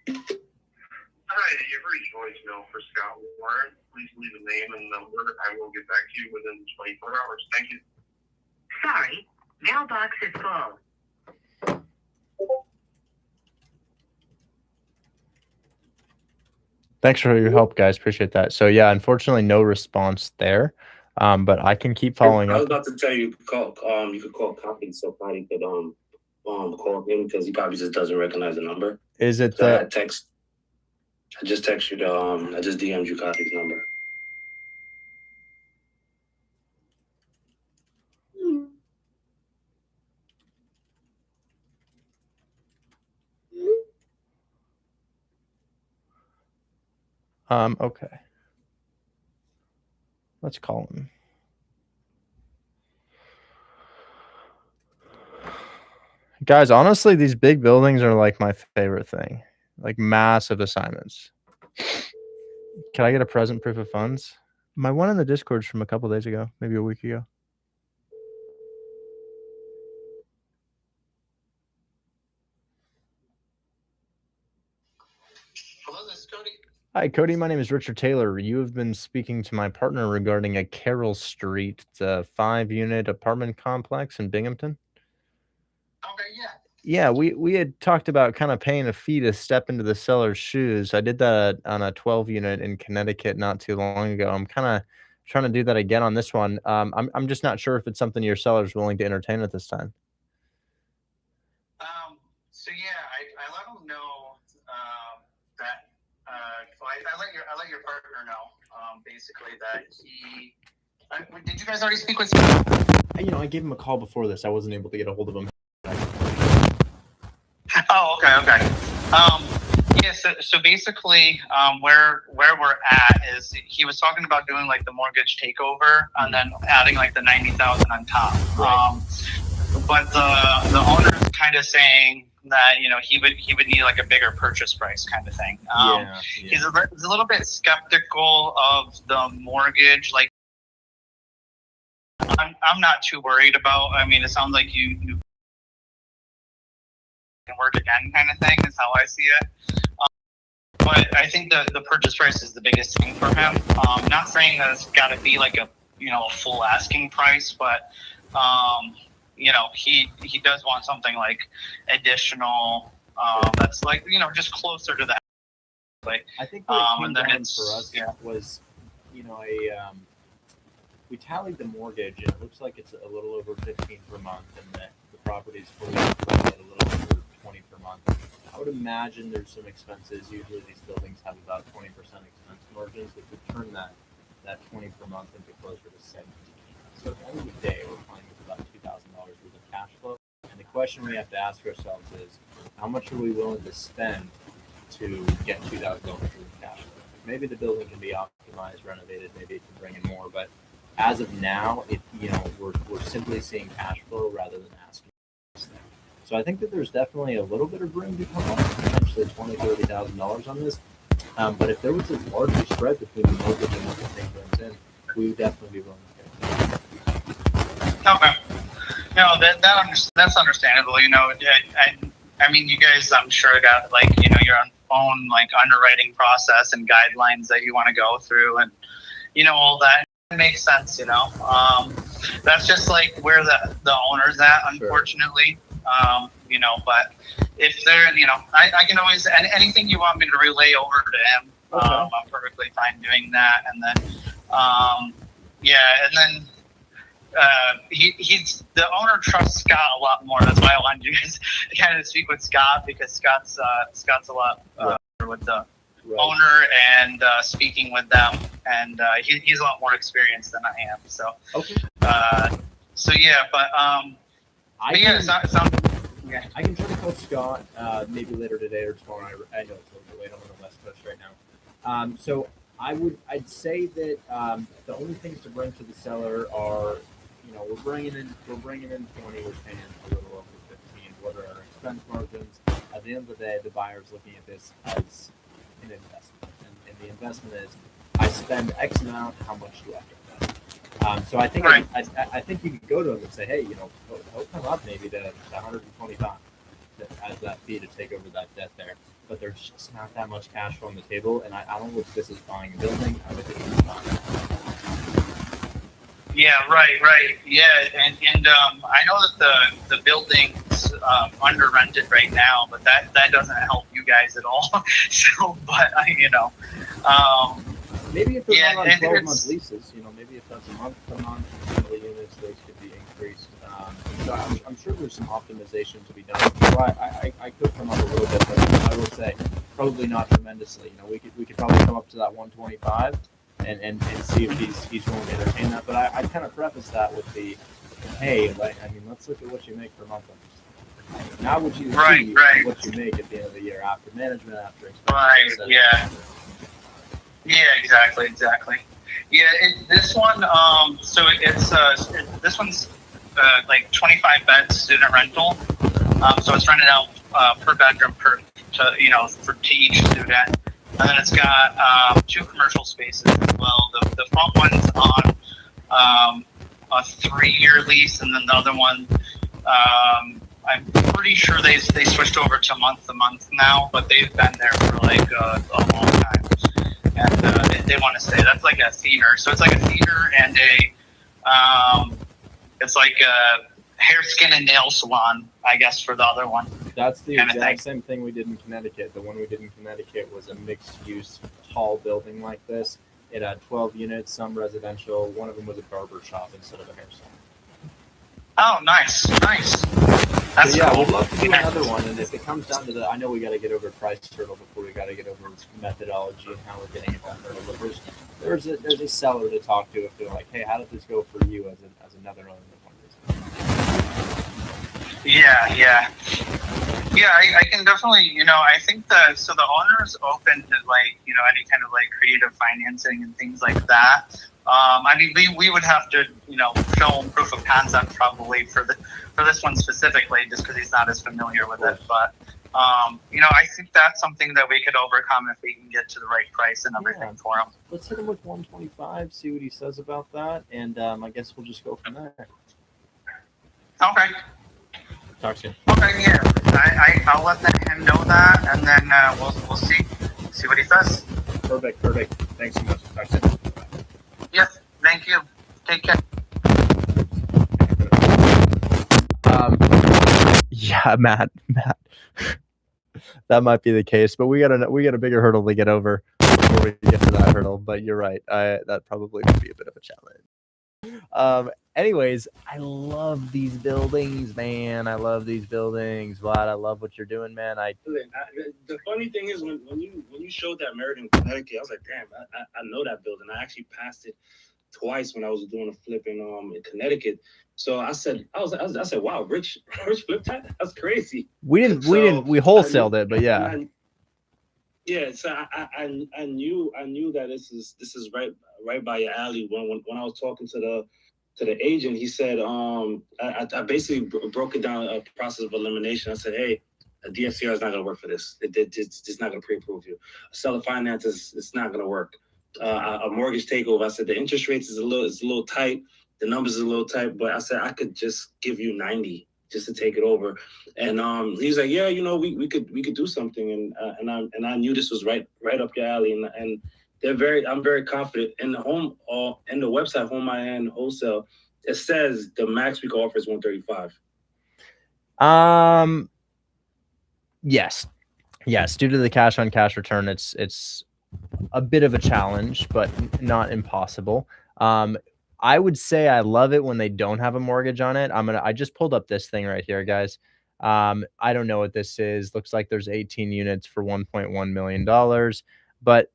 Hi, you've reached voicemail for Scott Warren. Please leave a name and number. I will get back to you within 24 hours. Thank you. Sorry, mailbox is full. Thanks for your help, guys. Appreciate that. So yeah, unfortunately, no response there. But I can keep following up. I was about to tell you, you could call Copy so Copy could call him because he probably just doesn't recognize the number. Is it so I just text you I just DM'd you Copy's number. Okay. Let's call him. Guys, honestly, these big buildings are like my favorite thing. Like massive assignments. Can I get a present proof of funds? My one in the Discord's from a couple days ago, maybe a week ago. Hello, this is Cody. Hi, Cody. My name is Richard Taylor. You have been speaking to my partner regarding a Carroll Street. It's a 5-unit apartment complex in Binghamton. Okay, yeah. Yeah, we had talked about kind of paying a fee to step into the seller's shoes. I did that on a 12-unit in Connecticut not too long ago. I'm kind of trying to do that again on this one. I'm just not sure if it's something your seller's willing to entertain at this time. partner know, basically that he. Did you guys already speak with? I gave him a call before this. I wasn't able to get a hold of him. Oh, okay. Yeah, so basically, where we're at is he was talking about doing like the mortgage takeover and then adding like the 90,000 on top. Right. But the owner's kind of saying that he would need like a bigger purchase price kind of thing. He's a little bit skeptical of the mortgage. Like, I'm not too worried about. I mean, it sounds like you can work again kind of thing is how I see it. But I think the purchase price is the biggest thing for him. Not saying that it's got to be like a full asking price, but he does want something like additional that's like just closer to that. Like I think what came and then down it's for us was we tallied the mortgage and it looks like it's a little over 15 per month, and that the property's fully rented at a little over 20 per month. I would imagine there's some expenses. Usually these buildings have about 20% expense margins that could turn that 20 per month into closer to 70. So at the end of the day, we're playing with about $2,000 worth of cash flow. And the question we have to ask ourselves is, how much are we willing to spend to get $2,000 worth of cash flow? Maybe the building can be optimized, renovated, maybe it can bring in more, but as of now, we're simply seeing cash flow rather than asking. So I think that there's definitely a little bit of room to come up, potentially $20,000-$30,000 on this. But if there was a larger spread between the mortgage and what the thing brings in, we would definitely be willing to get it. Okay. No, that's understandable. I mean, you guys, I'm sure got like your own like underwriting process and guidelines that you want to go through, and all that. It makes sense. That's just like where the owner's at, unfortunately. Sure. But if they're, I can always anything you want me to relay over to him. Okay. I'm perfectly fine doing that, and then, he's the owner trusts Scott a lot more. That's why I wanted you guys to kind of speak with Scott, because Scott's a lot with the owner and speaking with them, and he's a lot more experienced than I am. So okay. I can try to call Scott maybe later today or tomorrow. I know it's a little bit late. I'm on the West Coast right now. So I'd say that the only things to bring to the seller are, we're bringing in 20, we're paying a little over 15. What are our expense margins? At the end of the day, the buyer's looking at this as an investment, and the investment is, I spend X amount, how much do I get? So I think I think you could go to them and say, hey, he'll come up maybe to 125 as that fee to take over that debt there. But there's just not that much cash flow on the table, and I don't know if this is buying a building. I would think it's buying. Yeah, right. Yeah, and I know that the building's under rented right now, but that doesn't help you guys at all. So, but maybe if they're not on 12-month leases, maybe if that's a month-to-month, the units, those could be increased. So I'm sure there's some optimization to be done. So I could come up a little bit, but I will say probably not tremendously. We could probably come up to that 125 and see if he's willing to entertain that. But I kind of preface that with the, hey, let's look at what you make per month. Now would you see what you make at the end of the year after management, after expenses? Right. Yeah. Yeah. Exactly. Yeah. This one. So it's this one's like 25 beds student rental. So it's rented out per bedroom to each student. And then it's got 2 commercial spaces as well. The front one's on a 3-year lease, and then the other one, I'm pretty sure they switched over to month to month now, but they've been there for like a long time, and they want to stay. That's like a theater, so it's like a theater and it's like a hair, skin, and nail salon, I guess, for the other one. That's the exact same thing we did in Connecticut. The one we did in Connecticut was a mixed-use tall building like this. It had 12 units, some residential. One of them was a barber shop instead of a hair salon. Oh, nice. That's yeah, cool. we'd love to do Yeah. another one. And if it comes down to the, I know we got to get over price hurdle before we got to get over methodology and how we're getting at that hurdle. But there's a seller to talk to if they're like, hey, how did this go for you as another owner of one business? Yeah. I can definitely, I think so the owner is open to like, any kind of like creative financing and things like that. I mean, we would have to, show him proof of concept probably for this one specifically, just because he's not as familiar with it. But, I think that's something that we could overcome if we can get to the right price and everything for him. Let's hit him with 125, see what he says about that. And I guess we'll just go from there. Okay. Talk soon. Okay, yeah. I'll let him know that, and then we'll see what he says. Perfect. Thanks so much. Talk soon. Yes, thank you. Take care. Yeah, Matt. That might be the case, but we got a bigger hurdle to get over before we get to that hurdle. But you're right. That probably would be a bit of a challenge. Anyways, I love these buildings, man. I love these buildings. Vlad, I love what you're doing, man. The funny thing is when you showed that Meriden, Connecticut, I was like, damn, I know that building. I actually passed it twice when I was doing a flip in Connecticut. So I said, wow, Rich flipped that? That's crazy. We wholesaled it, but yeah. So I knew that this is right by your alley. When I was talking to the agent, he said, I basically broke it down, a process of elimination. I said, hey, a DSCR is not going to work for this. It's not going to pre-approve you. A seller finance it's not going to work. A mortgage takeover, I said the interest rates is a little tight. The numbers is a little tight, but I said I could just give you 90 just to take it over. And he's like, yeah, we could do something. And I knew this was right up your alley. And I'm very confident in the website Home and Wholesale. It says the max we can offer is 135. Yes. Due to the cash on cash return, it's a bit of a challenge, but not impossible. I would say I love it when they don't have a mortgage on it. I just pulled up this thing right here, guys. I don't know what this is. Looks like there's 18 units for $1.1 million. But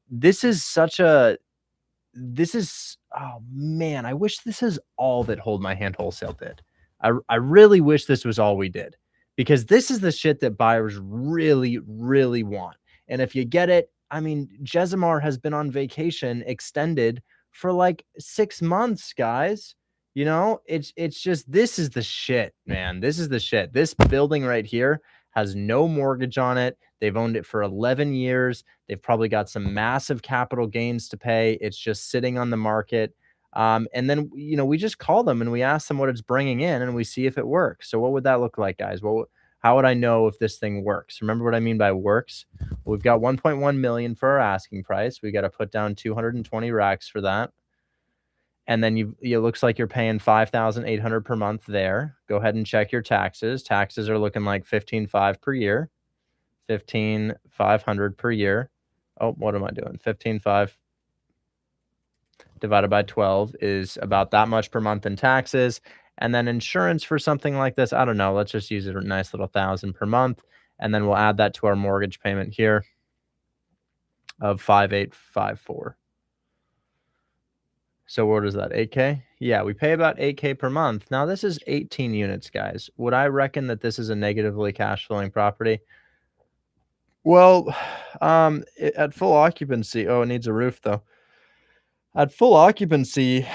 oh man, I wish this is all that Hold My Hand Wholesale did. I really wish this was all we did, because this is the shit that buyers really, really want. And if you get it, I mean, Jesimar has been on vacation extended for like 6 months, guys. It's just, this is the shit, man. This is the shit. This building right here has no mortgage on it. They've owned it for 11 years. They've probably got some massive capital gains to pay. It's just sitting on the market. And then, we just call them and we ask them what it's bringing in and we see if it works. So what would that look like, guys? How would I know if this thing works? Remember what I mean by works? We've got 1.1 million for our asking price. We got to put down 220 racks for that. And then it looks like you're paying $5,800 per month there. Go ahead and check your taxes. Taxes are looking like $15,500 per year. $15,500 per year. Oh, what am I doing? 15,500 divided by 12 is about that much per month in taxes. And then insurance for something like this, I don't know. Let's just use a nice little $1,000 per month. And then we'll add that to our mortgage payment here of 5,854. So what is that, 8K? Yeah, we pay about 8K per month. Now this is 18 units, guys. Would I reckon that this is a negatively cash flowing property? Well, at full occupancy, it needs a roof though. At full occupancy,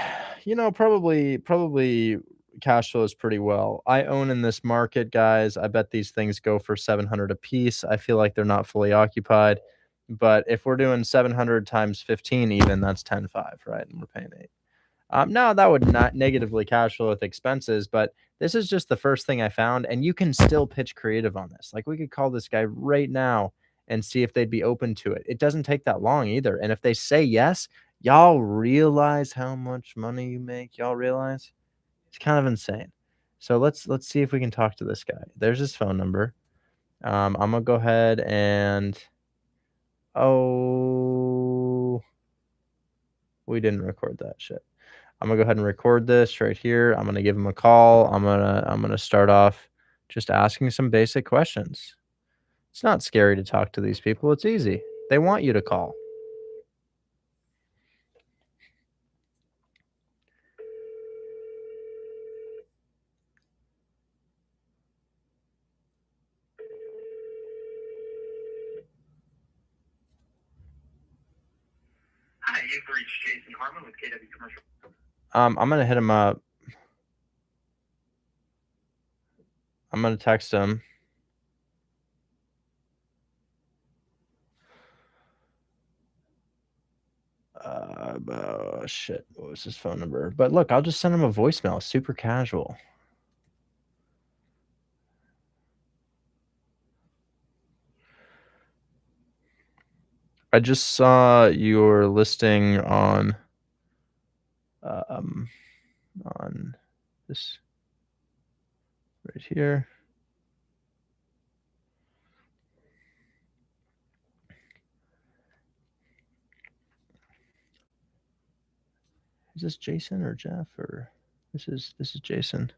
probably cash flows pretty well. I own in this market, guys. I bet these things go for 700 a piece. I feel like they're not fully occupied, but if we're doing 700 times 15, even that's 10.5, right? And we're paying 8. Now that would not negatively cash flow with expenses, but this is just the first thing I found, and you can still pitch creative on this. Like we could call this guy right now and see if they'd be open to it. It doesn't take that long either. And if they say yes, y'all realize how much money you make? Y'all realize? It's kind of insane. So let's see if we can talk to this guy. There's his phone number. I'm gonna go ahead and we didn't record that shit. I'm gonna go ahead and record this right here. I'm gonna give him a call. I'm gonna start off just asking some basic questions. It's not scary to talk to these people. It's easy. They want you to call. Hi, you've reached Jason Harmon with KW Commercial. I'm gonna hit him up. I'm gonna text him. Shit. What was his phone number? But look, I'll just send him a voicemail. Super casual. I just saw your listing on this right here. Is this Jason or Jeff or this is Jason?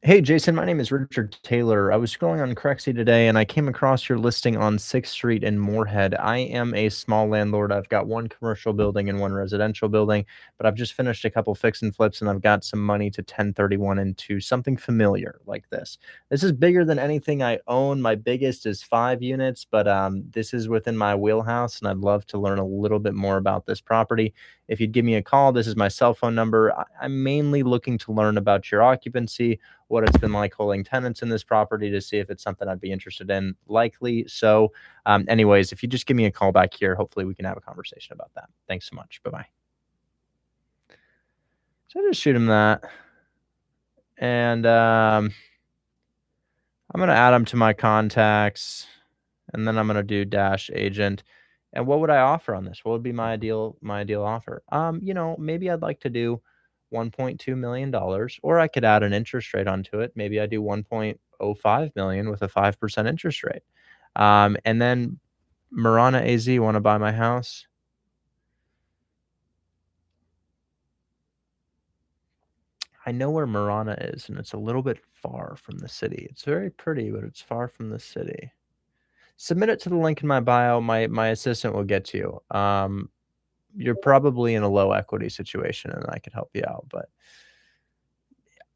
Hey, Jason, my name is Richard Taylor. I was scrolling on Crexy today and I came across your listing on 6th Street in Moorhead. I am a small landlord. I've got one commercial building and one residential building, but I've just finished a couple fix and flips and I've got some money to 1031 into something familiar like this. This is bigger than anything I own. My biggest is 5 units, but this is within my wheelhouse and I'd love to learn a little bit more about this property. If you'd give me a call, this is my cell phone number. I'm mainly looking to learn about your occupancy, what it's been like holding tenants in this property to see if it's something I'd be interested in. Likely. So anyways, if you just give me a call back here, hopefully we can have a conversation about that. Thanks so much. Bye-bye. So I just shoot him that. And I'm going to add him to my contacts. And then I'm going to do dash agent. And what would I offer on this? What would be my ideal offer? You know, maybe I'd like to do $1.2 million, or I could add an interest rate onto it. Maybe I do 1.05 million with a 5% interest rate. And then Marana AZ, want to buy my house? I know where Marana is, and it's a little bit far from the city. It's very pretty, but it's far from the city. Submit it to the link in my bio. My assistant will get to you. You're probably in a low equity situation and I could help you out, but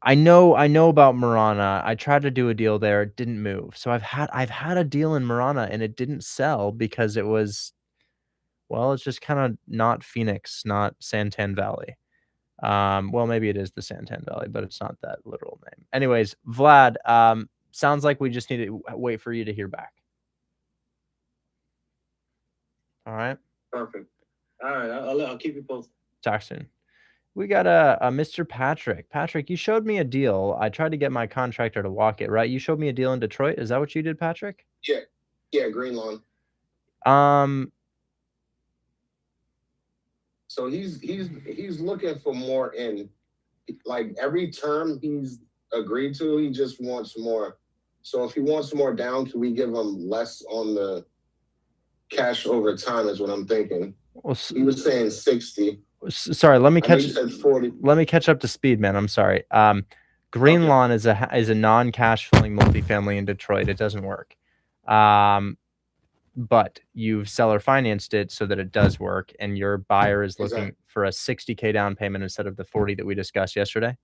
I know about Marana. I tried to do a deal there. It didn't move. So I've had a deal in Marana and it didn't sell because it was, well, it's just kind of not Phoenix, not Santan Valley. Well, maybe it is the Santan Valley, but it's not that literal name. Anyways, Vlad, sounds like we just need to wait for you to hear back. All right. Perfect. All right, I'll keep you posted. Talk soon. We got a Mr. Patrick. Patrick, you showed me a deal. I tried to get my contractor to walk it, right? You showed me a deal in Detroit. Is that what you did, Patrick? Yeah, Green Lawn. So he's looking for more in, like, every term he's agreed to, he just wants more. So if he wants more down, can we give him less on the cash over time is what I'm thinking. Well, he was saying 60. Sorry, let me catch. You said 40. Let me catch up to speed, man. I'm sorry. Green Lawn is a non-cash flowing multifamily in Detroit. It doesn't work. But you've seller financed it so that it does work, and your buyer is looking for a $60K down payment instead of the 40 that we discussed yesterday.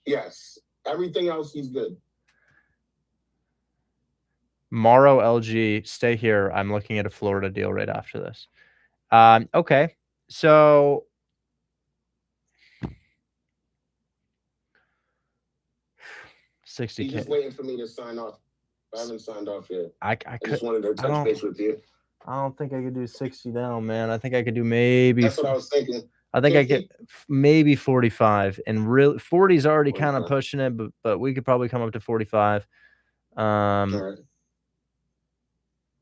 Yes, everything else he's good. Morrow LG, stay here. I'm looking at a Florida deal right after this. Okay, so $60K. He's just waiting for me to sign off. I haven't signed off yet. I just wanted to touch base with you. I don't think I could do 60 down, man. I think I could do maybe. That's what I was thinking. I think 50? I could maybe 45, and real 40 is already kind of pushing it, but we could probably come up to 45. Right.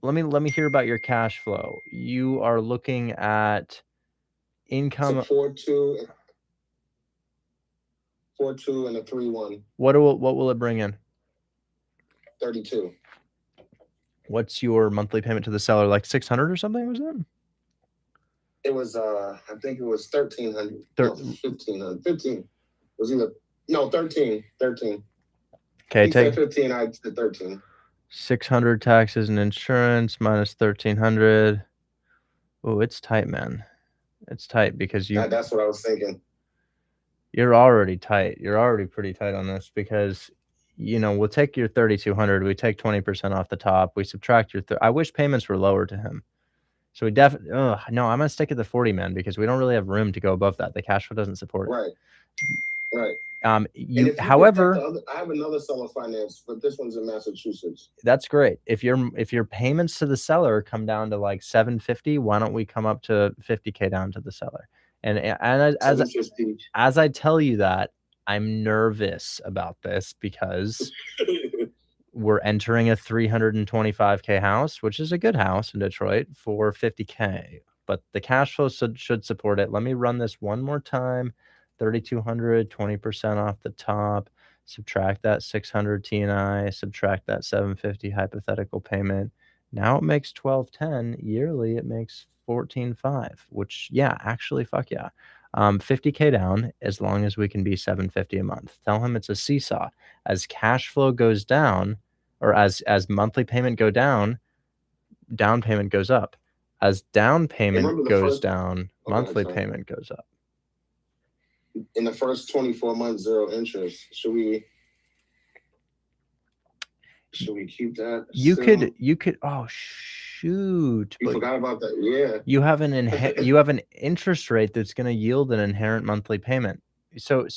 Let me hear about your cash flow. You are looking at income. 4.2 and a 3.1. What will it bring in? 32. What's your monthly payment to the seller? Like 600 or something, was it? It was I think it was 1,300. 1500. 15 was either 13. Okay, He said 15, I said 13. 600 taxes and insurance minus 1,300. Oh, it's tight, man. It's tight because That's what I was thinking. you're already tight. You're already pretty tight on this because, we'll take your 3,200. We take 20% off the top. We subtract your. I wish payments were lower to him. So we definitely. No, I'm gonna stick at the 40, man, because we don't really have room to go above that. The cash flow doesn't support it. Right. Right. However, I have another seller finance, but this one's in Massachusetts. that's great. If your payments to the seller come down to like 750, why don't we come up to 50K down to the seller? And as I tell you that, I'm nervous about this because we're entering a 325K house, which is a good house in Detroit, for 50K. But the cash flow should support it. Let me run this one more time. 3,200, 20% off the top. Subtract that 600 T&I, subtract that 750 hypothetical payment. Now it makes 1,210 yearly. It makes 14.5, which actually, fuck yeah. 50K down as long as we can be 750 a month. Tell him it's a seesaw. As cash flow goes down, or as monthly payment go down, down payment goes up. As down payment goes down, monthly payment goes up. In the first 24 months, 0 interest. Should we keep that? You could. Oh shoot! You forgot about that. Yeah. You have an interest rate that's going to yield an inherent monthly payment. So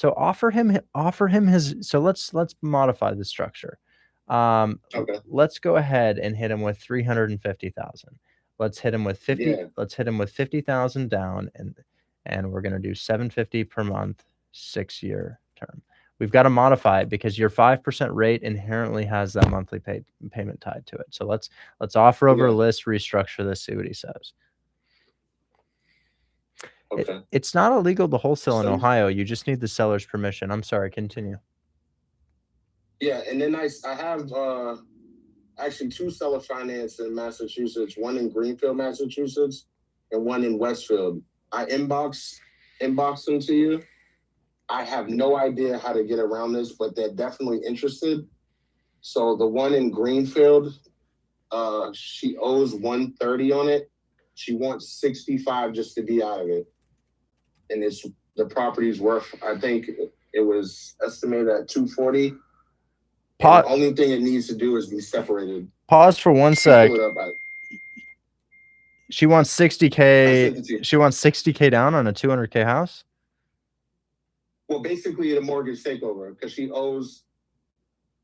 offer him his. So let's modify the structure. Okay. Let's go ahead and hit him with 350,000. Let's hit him with 50. Yeah. Let's hit him with 50,000 down, and we're going to do 750 per month, 6-year term. We've got to modify it because your 5% rate inherently has that monthly payment tied to it. So let's offer over a list, restructure this, see what he says. Okay. It's not illegal to wholesale in Ohio. You just need the seller's permission. I'm sorry. Continue. Yeah, and then I have actually 2 seller finance in Massachusetts, one in Greenfield, Massachusetts, and one in Westfield. I inbox them to you. I have no idea how to get around this, but they're definitely interested. So the one in Greenfield, she owes 130 on it. She wants 65 just to be out of it. And the property's worth, I think it was estimated at 240. The only thing it needs to do is be separated. Pause for one sec. She wants 60K. She wants 60K down on a 200K house. Well, basically a mortgage takeover because she owes.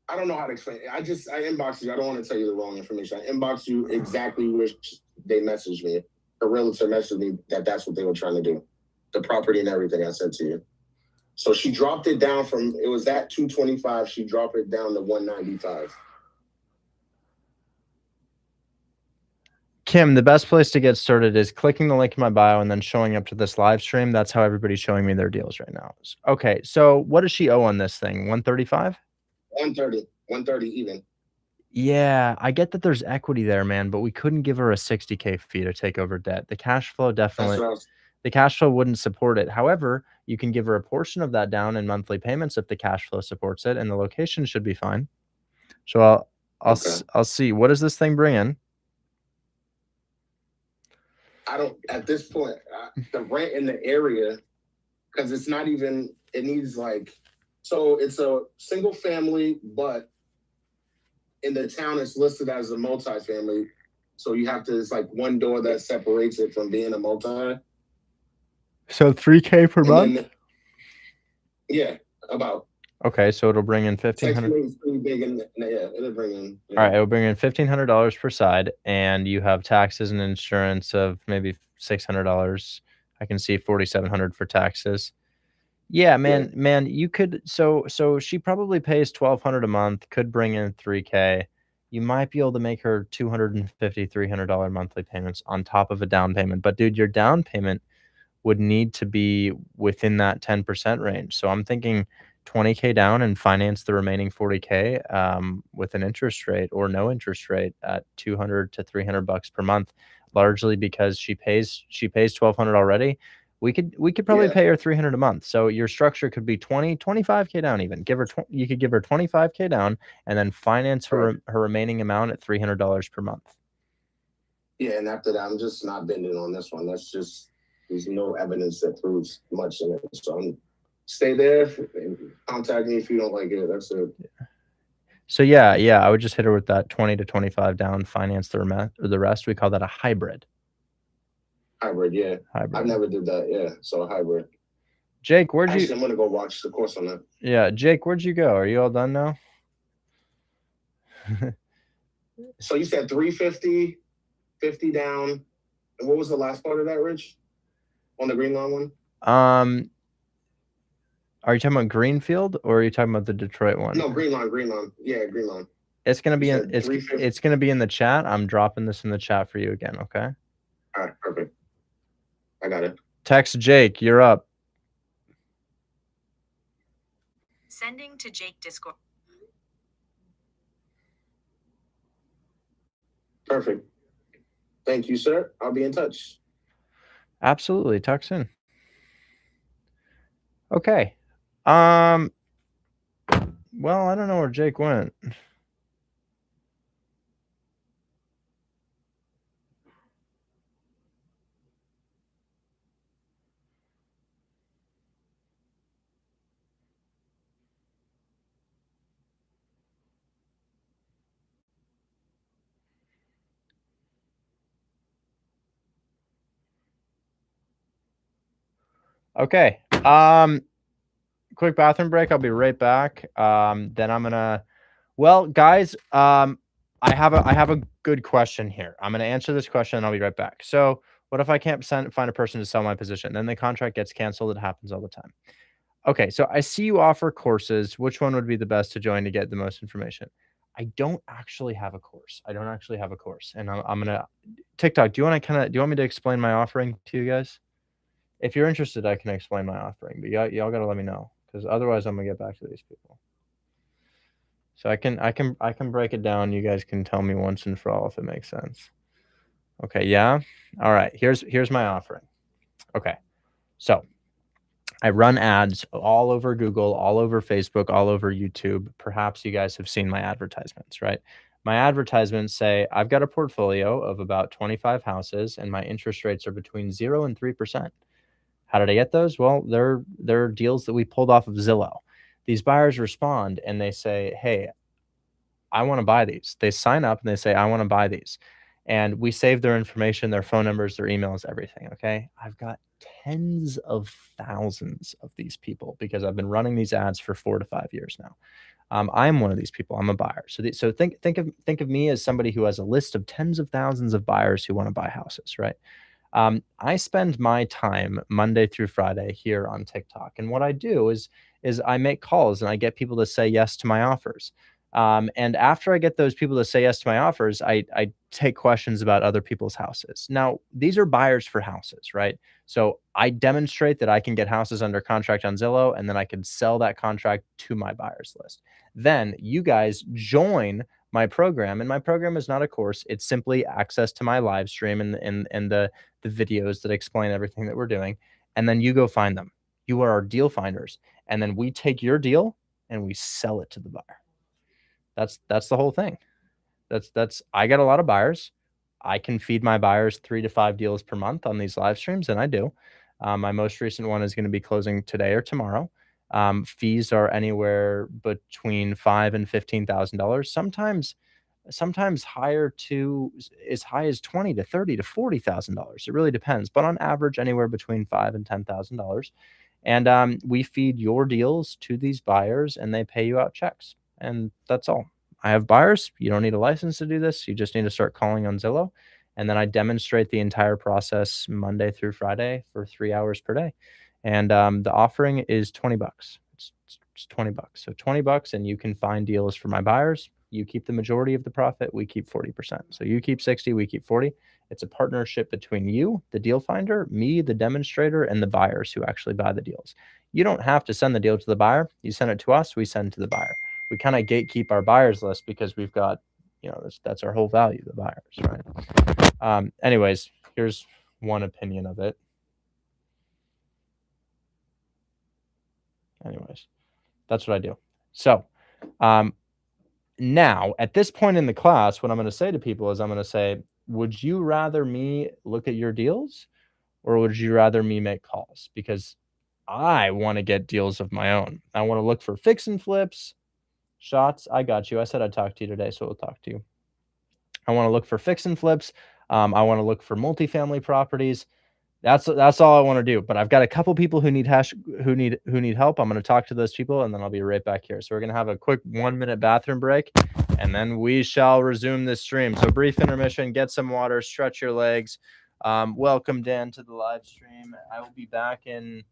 I don't know how to explain it. I inboxed you. I don't want to tell you the wrong information. I inboxed you exactly which they messaged me. A realtor messaged me that's what they were trying to do. The property and everything I sent to you. So she dropped it down from, it was at 225. She dropped it down to 195. Kim, the best place to get started is clicking the link in my bio and then showing up to this live stream. That's how everybody's showing me their deals right now. Okay, so what does she owe on this thing? 135? 130 even. Yeah, I get that there's equity there, man, but we couldn't give her a 60K fee to take over debt. The cash flow the cash flow wouldn't support it. However, you can give her a portion of that down in monthly payments if the cash flow supports it, and the location should be fine. So I'll see. What does this thing bring in? I don't, at this point, the rent in the area, because it's not even, it needs so it's a single family, but in the town it's listed as a multi-family. So you have to, it's like one door that separates it from being a multi. So 3K per month? Yeah, about. Okay, so it'll bring in $1,500. It's pretty big, and it'll bring in. All right, it'll bring in $1,500 per side, and you have taxes and insurance of maybe $600. I can see $4,700 for taxes. Yeah, man, you could. So she probably pays $1,200 a month. Could bring in 3K. You might be able to make her $250, $300 monthly payments on top of a down payment. But dude, your down payment would need to be within that 10% range. So I'm thinking 20K down and finance the remaining 40K with an interest rate or no interest rate at $200 to $300 per month, largely because she pays $1,200 already. We could probably pay her $300 a month. So your structure could be 25K down even. You could give her 25K down and then finance her remaining amount at $300 per month. Yeah, and after that, I'm just not bending on this one. That's just, there's no evidence that proves much in it. So stay there and contact me if you don't like it. That's it. So yeah, I would just hit her with that 20 to 25 down, finance the rest. We call that a hybrid. Hybrid, yeah. Hybrid. I've never did that, yeah. So hybrid. Jake, I'm gonna go watch the course on that. Yeah, Jake, where'd you go? Are you all done now? So you said 350, 50 down. And what was the last part of that, Rich? On the green lawn one? Are you talking about Greenfield or are you talking about the Detroit one? No, green lawn. Yeah, green lawn. It's gonna be it's gonna be in the chat. I'm dropping this in the chat for you again, okay? All right, perfect. I got it. Text Jake, you're up. Sending to Jake Discord. Perfect. Thank you, sir. I'll be in touch. Absolutely. Talk soon. Okay. Well, I don't know where Jake went. Okay. Quick bathroom break. I'll be right back. Then I'm gonna. Well, guys, I have a good question here. I'm gonna answer this question and I'll be right back. So, what if I can't find a person to sell my position? Then the contract gets canceled. It happens all the time. Okay, so I see you offer courses. Which one would be the best to join to get the most information? I don't actually have a course. And I'm gonna TikTok. Do you want me to explain my offering to you guys? If you're interested, I can explain my offering, but y'all gotta let me know because otherwise I'm gonna get back to these people. So I can break it down. You guys can tell me once and for all if it makes sense. Okay, yeah. All right. Here's my offering. Okay, so I run ads all over Google, all over Facebook, all over YouTube. Perhaps you guys have seen my advertisements, right? My advertisements say I've got a portfolio of about 25 houses and my interest rates are between 0 and 3%. How did I get those? Well, they're deals that we pulled off of Zillow. These buyers respond and they say, hey, I want to buy these. They sign up and they say, I want to buy these. And we save their information, their phone numbers, their emails, everything. Okay. I've got tens of thousands of these people because I've been running these ads for 4 to 5 years now. I'm one of these people. I'm a buyer. So think of me as somebody who has a list of tens of thousands of buyers who want to buy houses, right? I spend my time Monday through Friday here on TikTok. And what I do is I make calls and I get people to say yes to my offers. And after I get those people to say yes to my offers, I take questions about other people's houses. Now, these are buyers for houses, right? So I demonstrate that I can get houses under contract on Zillow, and then I can sell that contract to my buyers list. Then you guys join my program, and my program is not a course. It's simply access to my live stream and the videos that explain everything that we're doing. And then you go find them. You are our deal finders. And then we take your deal and we sell it to the buyer. That's the whole thing. I got a lot of buyers. I can feed my buyers 3 to 5 deals per month on these live streams, and I do. My most recent one is going to be closing today or tomorrow. Fees are anywhere between $5,000 and $15,000. Sometimes higher to as high as $20,000 to $30,000 to $40,000. It really depends, but on average, anywhere between $5,000 and $10,000. And we feed your deals to these buyers, and they pay you out checks. And that's all. I have buyers. You don't need a license to do this. You just need to start calling on Zillow. And then I demonstrate the entire process Monday through Friday for 3 hours per day. And the offering is $20. It's $20. So $20, and you can find deals for my buyers. You keep the majority of the profit. We keep 40%. So you keep 60, we keep 40. It's a partnership between you, the deal finder, me, the demonstrator, and the buyers who actually buy the deals. You don't have to send the deal to the buyer. You send it to us. We send it to the buyer. We kind of gatekeep our buyers list because we've got, that's our whole value, the buyers, right? Anyways, here's one opinion of it. Anyways, that's what I do. So now at this point in the class, what I'm going to say to people is I'm going to say, would you rather me look at your deals or would you rather me make calls? Because I want to get deals of my own. I want to look for fix and flips, shots. I got you. I said I'd talk to you today, so we'll talk to you. I want to look for fix and flips. I want to look for multifamily properties. That's all I want to do. But I've got a couple people who need who need help. I'm going to talk to those people, and then I'll be right back here. So we're going to have a quick 1-minute bathroom break, and then we shall resume this stream. So brief intermission, get some water, stretch your legs. Welcome, Dan, to the live stream. I will be back in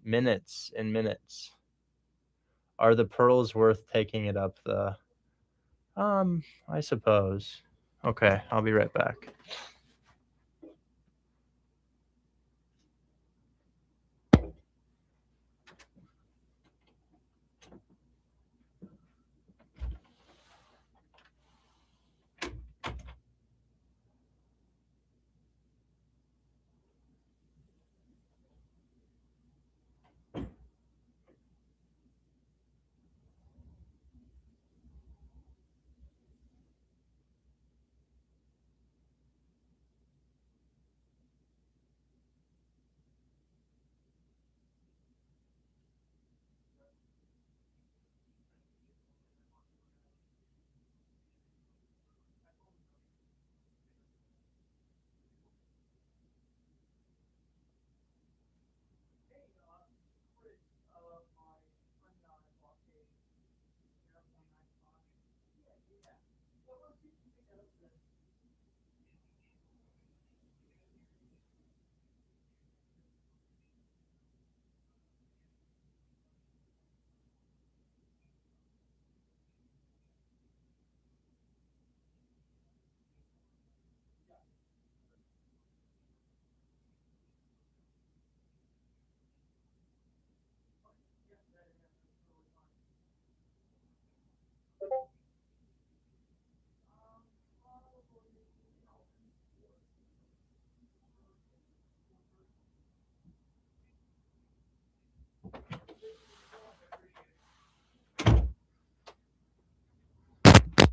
minutes. Are the pearls worth taking it up the? I suppose. Okay, I'll be right back.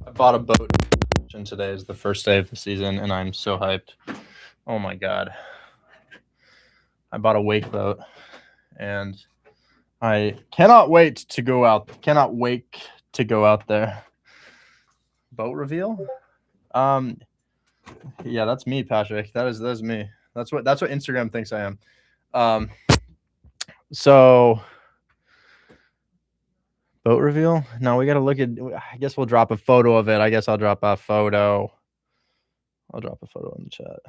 I bought a boat, and today is the first day of the season, and I'm so hyped. Oh my god. I bought a wake boat, and I cannot wait to go out there. Boat reveal? Yeah, that's me, Patrick. That is me. That's what Instagram thinks I am. So boat reveal? No, we got to look at, I guess we'll drop a photo of it. I guess I'll drop a photo. I'll drop a photo in the chat.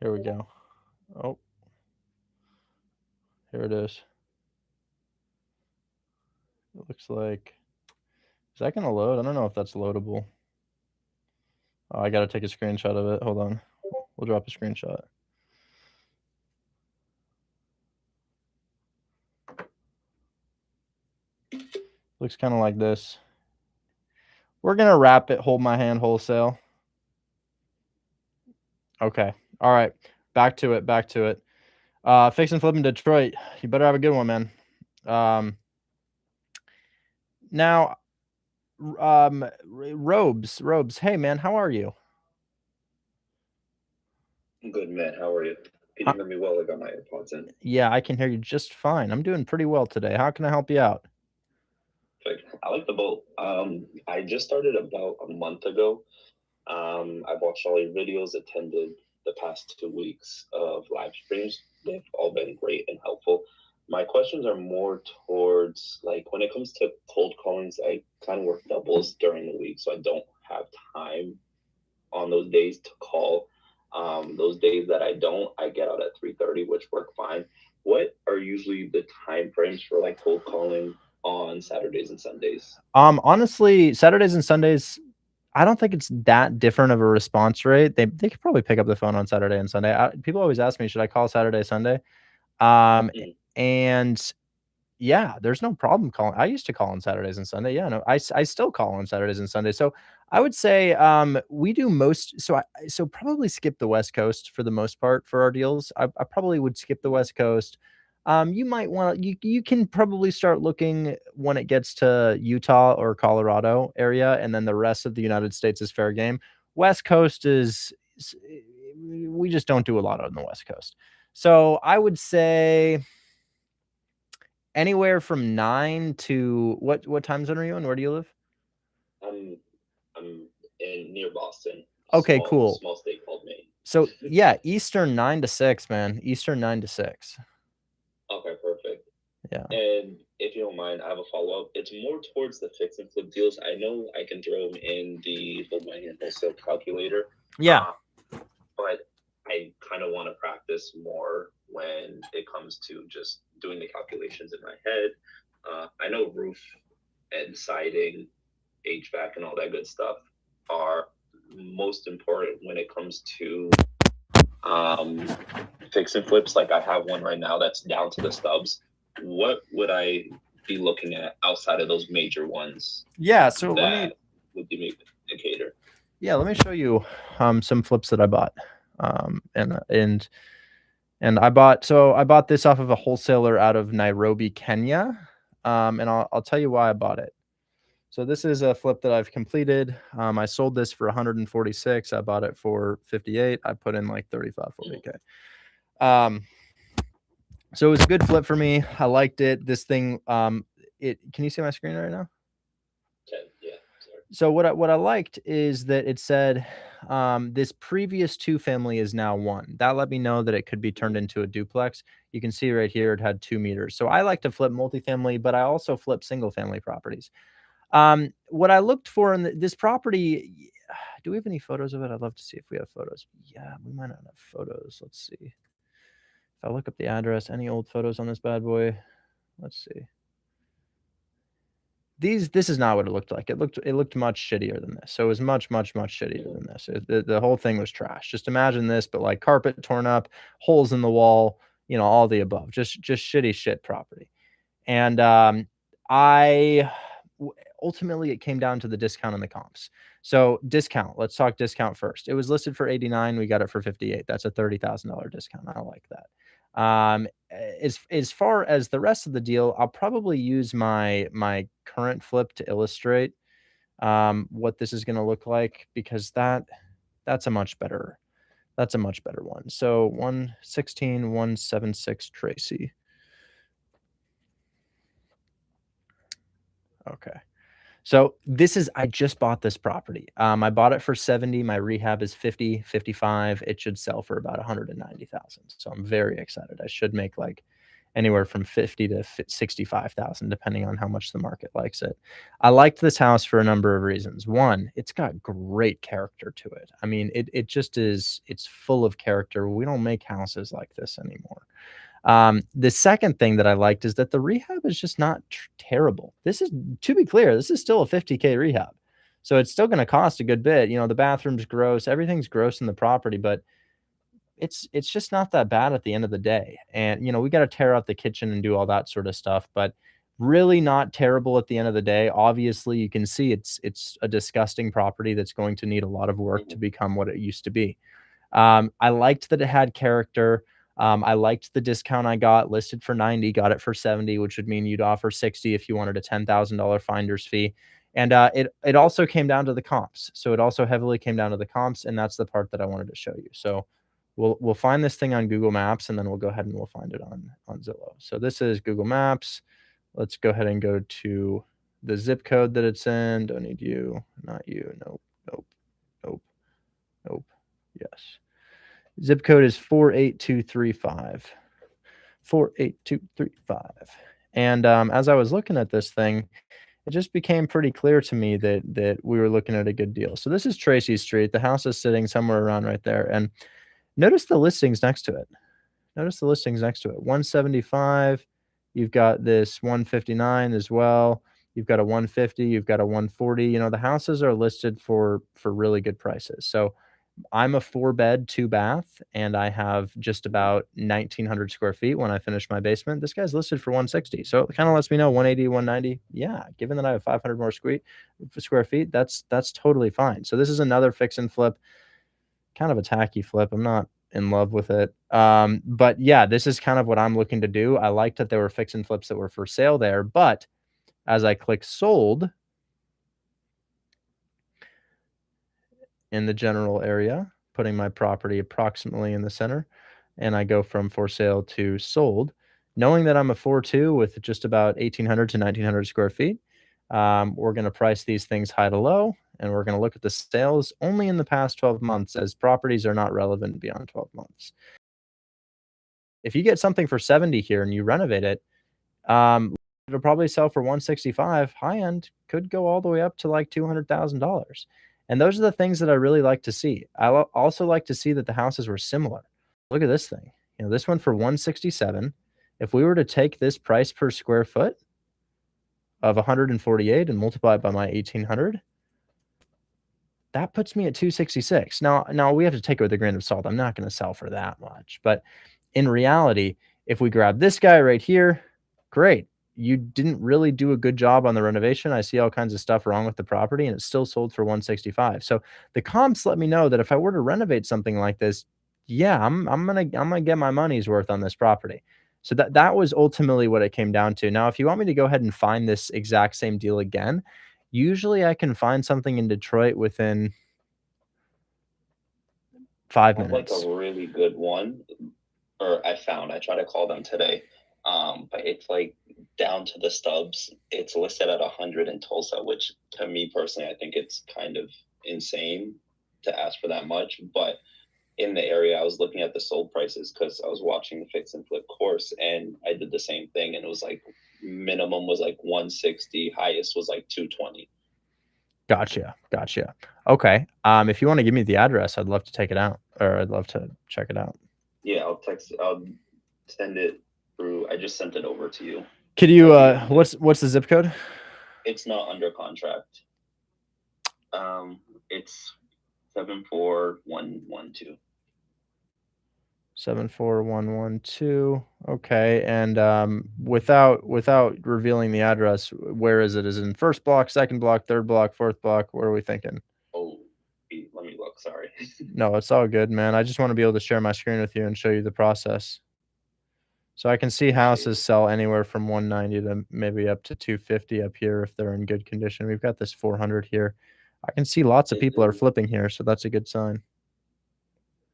Here we go. Oh, here it is. It looks like, is that going to load? I don't know if that's loadable. Oh, I got to take a screenshot of it. Hold on. We'll drop a screenshot. Looks kind of like this. We're going to wrap it, hold my hand wholesale. Okay. All right. Back to it. Fix and flip in Detroit. You better have a good one, man. Now, Robes. Hey, man, how are you? I'm good, man. How are you? Can you hear me well? I got my AirPods in. Yeah, I can hear you just fine. I'm doing pretty well today. How can I help you out? I like the boat. I just started about a month ago. I've watched all your videos, attended the past 2 weeks of live streams. They've all been great and helpful. My questions are more towards, like, when it comes to cold callings, I kind of work doubles during the week, so I don't have time on those days to call. Those days that I don't, I get out at 3:30, which work fine. What are usually the time frames for like cold calling on Saturdays and Sundays? Honestly, Saturdays and Sundays, I don't think it's that different of a response rate. They could probably pick up the phone on Saturday and Sunday. People always ask me, should I call Saturday, Sunday? And Yeah, there's no problem calling. I used to call on Saturdays and Sunday. Yeah, no, I still call on Saturdays and Sundays. So I would say we do most. So probably skip the West Coast for the most part for our deals. I probably would skip the West Coast. You might want to. You can probably start looking when it gets to Utah or Colorado area, and then the rest of the United States is fair game. West Coast we just don't do a lot on the West Coast. So I would say anywhere from 9 to what time zone are you in? Where do you live? I'm in near Boston. Okay, cool. Small state called Maine. So yeah, Eastern 9 to 6, man. Eastern 9 to 6. Okay, perfect. Yeah. And if you don't mind, I have a follow-up. It's more towards the fix and flip deals. I know I can throw them in the hold my hand wholesale calculator. Yeah. But I kind of want to practice more when it comes to just doing the calculations in my head. I know roof and siding, HVAC, and all that good stuff are most important when it comes to fix and flips. Like I have one right now that's down to the stubs. What would I be looking at outside of those major ones? Yeah, so that would be an indicator. Yeah, let me show you some flips that I bought. And I bought this off of a wholesaler out of Nairobi, Kenya. And I'll tell you why I bought it. So this is a flip that I've completed. I sold this for 146. I bought it for 58. I put in like 35, 40K. So it was a good flip for me. I liked it. This thing, can you see my screen right now? Okay, yeah. Sorry. So what I liked is that it said this previous 2-family is now 1. That let me know that it could be turned into a duplex. You can see right here it had 2 meters. So I like to flip multifamily, but I also flip single family properties. What I looked for in this property, do we have any photos of it? I'd love to see if we have photos. Yeah, we might not have photos. Let's see. If I look up the address, any old photos on this bad boy? Let's see. This is not what it looked like. It looked much shittier than this. So it was much shittier than this. The whole thing was trash. Just imagine this, but like carpet torn up, holes in the wall, all the above. Just shitty shit property. And ultimately it came down to the discount and the comps. So discount, let's talk discount first. It was listed for 89. We got it for 58. That's a $30,000 discount. I like that. As far as the rest of the deal, I'll probably use my current flip to illustrate what this is going to look like, because that's a much better one. So 116,176 Tracy. Okay. So I just bought this property. I bought it for 70. My rehab is 50, 55. It should sell for about 190,000. So I'm very excited. I should make like anywhere from 50 to 65,000, depending on how much the market likes it. I liked this house for a number of reasons. One, it's got great character to it. I mean, it just is, it's full of character. We don't make houses like this anymore. The second thing that I liked is that the rehab is just not terrible. This is, to be clear, this is still a 50K rehab. So it's still going to cost a good bit. The bathroom's gross, everything's gross in the property, but it's just not that bad at the end of the day. And, we got to tear out the kitchen and do all that sort of stuff, but really not terrible at the end of the day. Obviously you can see it's a disgusting property that's going to need a lot of work to become what it used to be. I liked that it had character. I liked the discount I got, listed for 90, got it for 70, which would mean you'd offer 60 if you wanted a $10,000 finder's fee. And it also came down to the comps. So it also heavily came down to the comps, and that's the part that I wanted to show you. So we'll find this thing on Google Maps, and then we'll go ahead and we'll find it on Zillow. So this is Google Maps. Let's go ahead and go to the zip code that it's in. Don't need you, not you. Nope. Yes. Zip code is 48235. 48235. And as I was looking at this thing, it just became pretty clear to me that we were looking at a good deal. So this is Tracy Street. The house is sitting somewhere around right there. And notice the listings next to it. 175. You've got this 159 as well. You've got a 150. You've got a 140. The houses are listed for really good prices. So I'm a 4-bed, 2-bath, and I have just about 1,900 square feet when I finish my basement. This guy's listed for 160. So it kind of lets me know 180, 190. Yeah, given that I have 500 more square feet, that's totally fine. So this is another fix and flip, kind of a tacky flip. I'm not in love with it. But yeah, this is kind of what I'm looking to do. I liked that there were fix and flips that were for sale there, but as I click sold in the general area, putting my property approximately in the center, and I go from for sale to sold, knowing that I'm a 4.2 with just about 1,800 to 1,900 square feet. We're going to price these things high to low, and we're going to look at the sales only in the past 12 months, as properties are not relevant beyond 12 months. If you get something for 70 here and you renovate it, it'll probably sell for 165. High end could go all the way up to like $200,000. And those are the things that I really like to see. I also like to see that the houses were similar. Look at this thing. You know, this one for 167. If we were to take this price per square foot of 148 and multiply it by my 1,800, that puts me at 266. Now we have to take it with a grain of salt. I'm not going to sell for that much. But in reality, if we grab this guy right here, great. You didn't really do a good job on the renovation. I see all kinds of stuff wrong with the property, and it's still sold for 165. So the comps let me know that if I were to renovate something like this, yeah, I'm gonna get my money's worth on this property. So that was ultimately what it came down to. Now, if you want me to go ahead and find this exact same deal again, usually I can find something in Detroit within 5 minutes. Like a really good one, or I tried to call them today. But it's like down to the stubs. It's listed at 100 in Tulsa, which to me personally, I think it's kind of insane to ask for that much. But in the area, I was looking at the sold prices because I was watching the fix and flip course, and I did the same thing. And it was like minimum was like 160, highest was like 220. Gotcha. Okay. If you want to give me the address, I'd love to take it out, or I'd love to check it out. Yeah, I'll send it through. I just sent it over to you. Could you what's the zip code? It's not under contract. It's 74112. 74112. Okay. And without revealing the address, where is it? Is it in first block, second block, third block, fourth block? What are we thinking? Oh, let me look. Sorry. No, it's all good, man. I just want to be able to share my screen with you and show you the process. So I can see houses sell anywhere from 190 to maybe up to 250 up here if they're in good condition. We've got this 400 here. I can see lots of people are flipping here, so that's a good sign.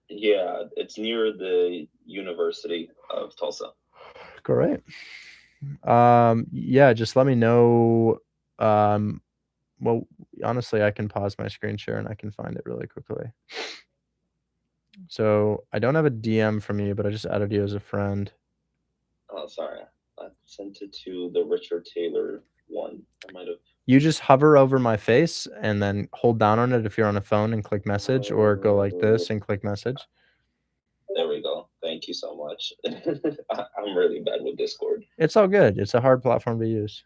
Yeah, it's near the University of Tulsa. Great. Yeah, just let me know. Well, honestly, I can pause my screen share and I can find it really quickly. So I don't have a DM from you, but I just added you as a friend. Oh, sorry. I sent it to the Richard Taylor one. I might have. You just hover over my face and then hold down on it if you're on a phone and click message, or go like this and click message. There we go. Thank you so much. I'm really bad with Discord. It's all good. It's a hard platform to use.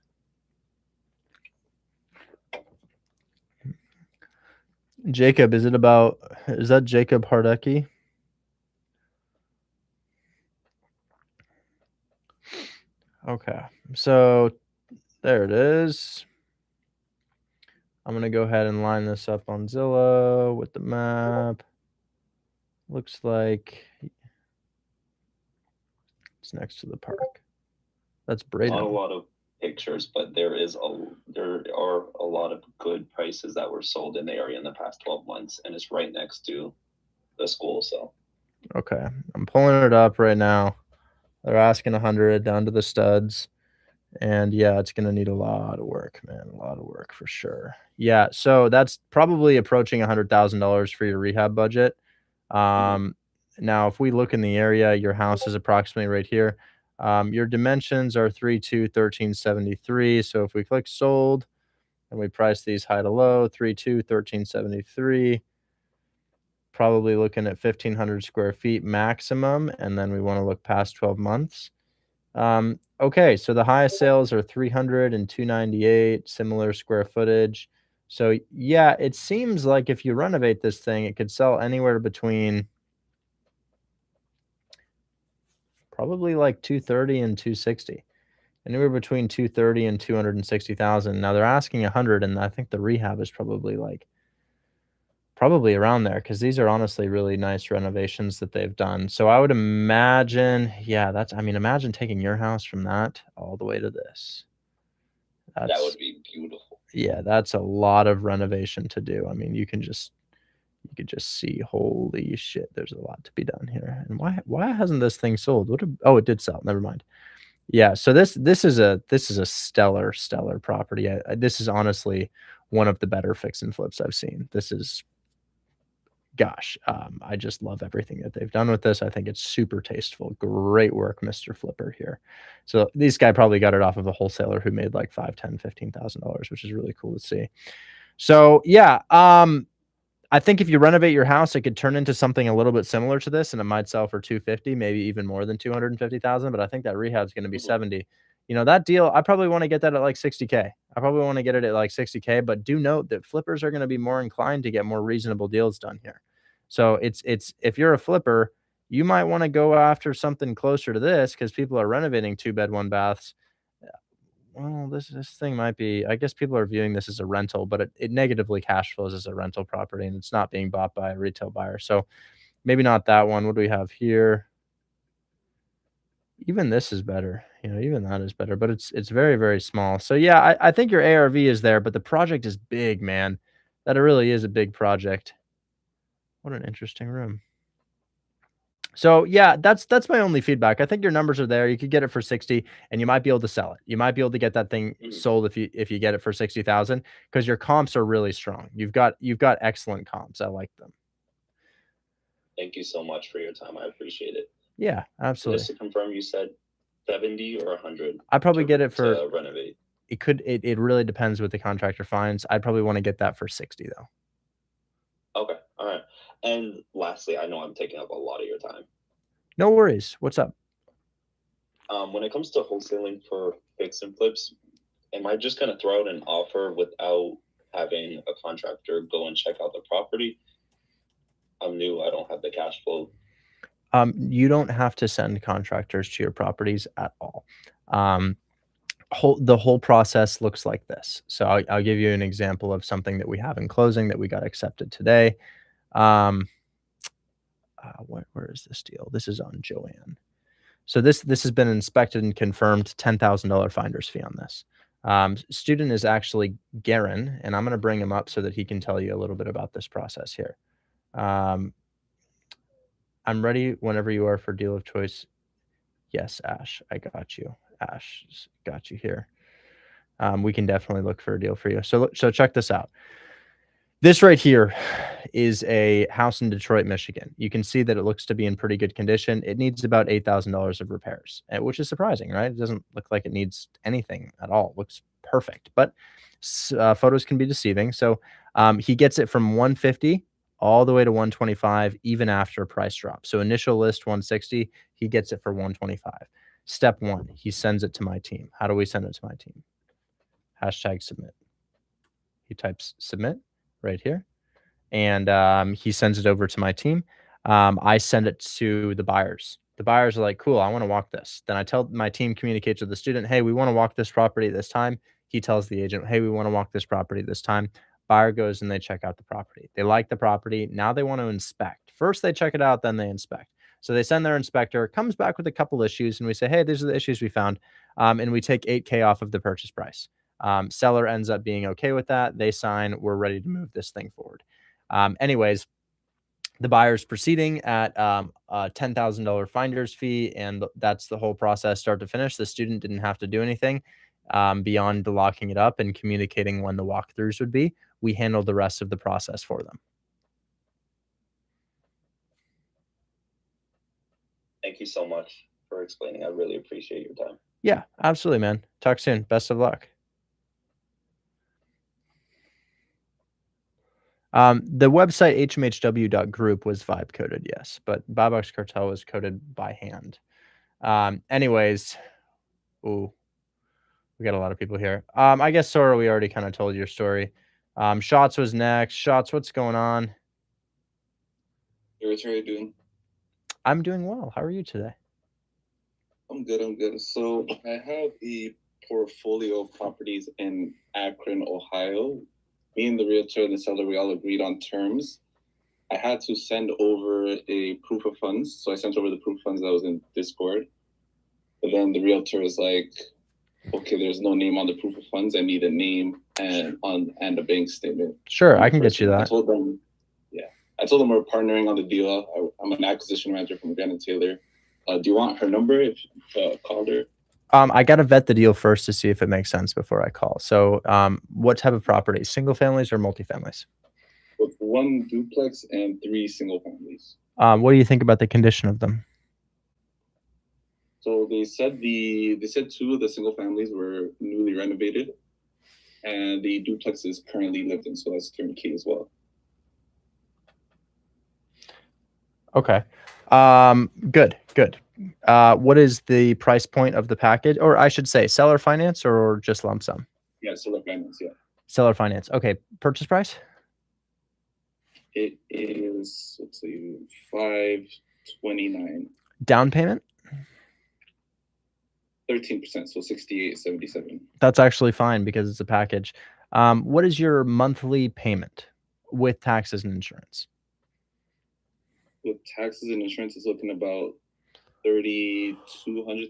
Jacob, is that Jacob Hardecki? Okay, so there it is. I'm going to go ahead and line this up on Zillow with the map. Looks like it's next to the park. That's Braden. Not a lot of pictures, but there are a lot of good prices that were sold in the area in the past 12 months, and it's right next to the school. So okay, I'm pulling it up right now. They're asking 100 down to the studs. And yeah, it's going to need a lot of work, man. A lot of work for sure. Yeah, so that's probably approaching $100,000 for your rehab budget. Now, if we look in the area, your house is approximately right here. Your dimensions are 3.2, 1373. So if we click sold and we price these high to low, 3.2, 1373, probably looking at 1,500 square feet maximum. And then we want to look past 12 months. Okay, so the highest sales are 300 and 298, similar square footage. So yeah, it seems like if you renovate this thing, it could sell anywhere between probably like 230 and 260. Anywhere between 230 and 260,000. Now they're asking 100, and I think the rehab is probably around there because these are honestly really nice renovations that they've done. So I would imagine, yeah, imagine taking your house from that all the way to this. That would be beautiful. Yeah, that's a lot of renovation to do. I mean, you could just see, holy shit, there's a lot to be done here. And why hasn't this thing sold? Oh, it did sell. Never mind. Yeah, so this is a stellar property. This is honestly one of the better fix and flips I've seen. This is, gosh, I just love everything that they've done with this. I think it's super tasteful. Great work, Mr. Flipper here. So this guy probably got it off of a wholesaler who made like $5,000, $10,000, $15,000, which is really cool to see. So yeah, I think if you renovate your house, it could turn into something a little bit similar to this, and it might sell for 250, maybe even more than 250,000. But I think that rehab's going to be 70. You know, that deal, I probably want to get that at like 60K. I probably want to get it at like 60K. But do note that flippers are going to be more inclined to get more reasonable deals done here. So it's if you're a flipper, you might want to go after something closer to this because people are renovating 2-bed, 1-baths. Well, this thing might be, I guess people are viewing this as a rental, but it negatively cash flows as a rental property, and it's not being bought by a retail buyer. So maybe not that one. What do we have here? Even this is better. You know, even that is better, but it's very, very small. So yeah, I think your ARV is there, but the project is big, man. That really is a big project. What an interesting room. So yeah, that's my only feedback. I think your numbers are there. You could get it for 60 and you might be able to sell it. You might be able to get that thing sold if you get it for 60,000 because your comps are really strong. You've got excellent comps. I like them. Thank you so much for your time. I appreciate it. Yeah, absolutely. Just to confirm, you said 70 or 100? I'd probably get it for renovate. It really depends what the contractor finds. I'd probably want to get that for 60 though. Okay. All right. And lastly, I know I'm taking up a lot of your time. No worries. What's up? When it comes to wholesaling for fix and flips, am I just going to throw out an offer without having a contractor go and check out the property? I'm new. I don't have the cash flow. You don't have to send contractors to your properties at all. The whole process looks like this. So I'll give you an example of something that we have in closing that we got accepted today. Where is this deal? This is on Joanne. So this has been inspected and confirmed. $10,000 finder's fee on this. Student is actually Garen, and I'm going to bring him up so that he can tell you a little bit about this process here. I'm ready whenever you are for deal of choice. Yes, Ash, I got you. Ash, got you here. We can definitely look for a deal for you. So check this out. This right here is a house in Detroit, Michigan. You can see that it looks to be in pretty good condition. It needs about $8,000 of repairs, which is surprising, right? It doesn't look like it needs anything at all. It looks perfect, but photos can be deceiving. So he gets it from 150 all the way to 125, even after a price drop. So initial list 160, he gets it for 125. Step one, he sends it to my team. How do we send it to my team? Hashtag submit. He types submit right here, and he sends it over to my team. I send it to the buyers. The buyers are like, cool, I want to walk this. Then I tell my team, communicates with the student, hey, we want to walk this property this time. He tells the agent, hey, we want to walk this property this time. Buyer goes and they check out the property. They like the property. Now they want to inspect. First they check it out, then they inspect. So they send their inspector, comes back with a couple issues, and we say, hey, these are the issues we found. And we take $8K off of the purchase price. Seller ends up being okay with that. They sign. We're ready to move this thing forward. Anyways, the buyer's proceeding at a $10,000 finder's fee, and that's the whole process start to finish. The student didn't have to do anything beyond the locking it up and communicating when the walkthroughs would be. We handled the rest of the process for them. Thank you so much for explaining. I really appreciate your time. Yeah, absolutely, man. Talk soon. Best of luck. The website hmhw.group was vibe coded, yes, but Buybox Cartel was coded by hand. Anyways, ooh, we got a lot of people here. I guess, Sora, we already kind of told your story. Shots was next. Shots, what's going on? What are you doing? I'm doing well. How are you today? I'm good. I'm good. So I have a portfolio of properties in Akron, Ohio. Me and the realtor and the seller, we all agreed on terms. I had to send over a proof of funds. So I sent over the proof of funds that was in Discord. But then the realtor is like, okay, there's no name on the proof of funds. I need a name and a bank statement. Sure, I can get you that. I told them we're partnering on the deal. I'm an acquisition manager from Grant and Taylor. Do you want her number if you called her? I got to vet the deal first to see if it makes sense before I call. So what type of properties? Single families or multifamilies? With 1 duplex and 3 single families. What do you think about the condition of them? So they said 2 of the single families were newly renovated, and the duplex is currently lived in, so that's turnkey as well. Okay. Good. What is the price point of the package? Or I should say seller finance or just lump sum? Yeah, seller finance, yeah. Seller finance. Okay. Purchase price? It is, let's see, $529. Down payment? 13%, so $68.77. That's actually fine because it's a package. What is your monthly payment with taxes and insurance? With taxes and insurance, it's looking about $3,200,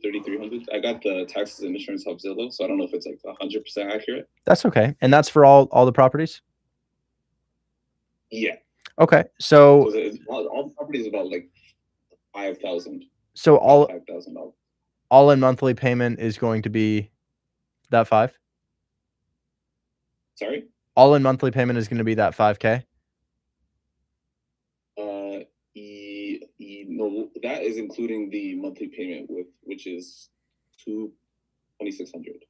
$3,300. I got the taxes and insurance off Zillow, so I don't know if it's like 100% accurate. That's okay. And that's for all the properties? Yeah. Okay. So all the properties about like $5,000. So $5,000. All in monthly payment is going to be that 5? Sorry? All in monthly payment is going to be that 5K? No, that is including the monthly payment which is $2,600.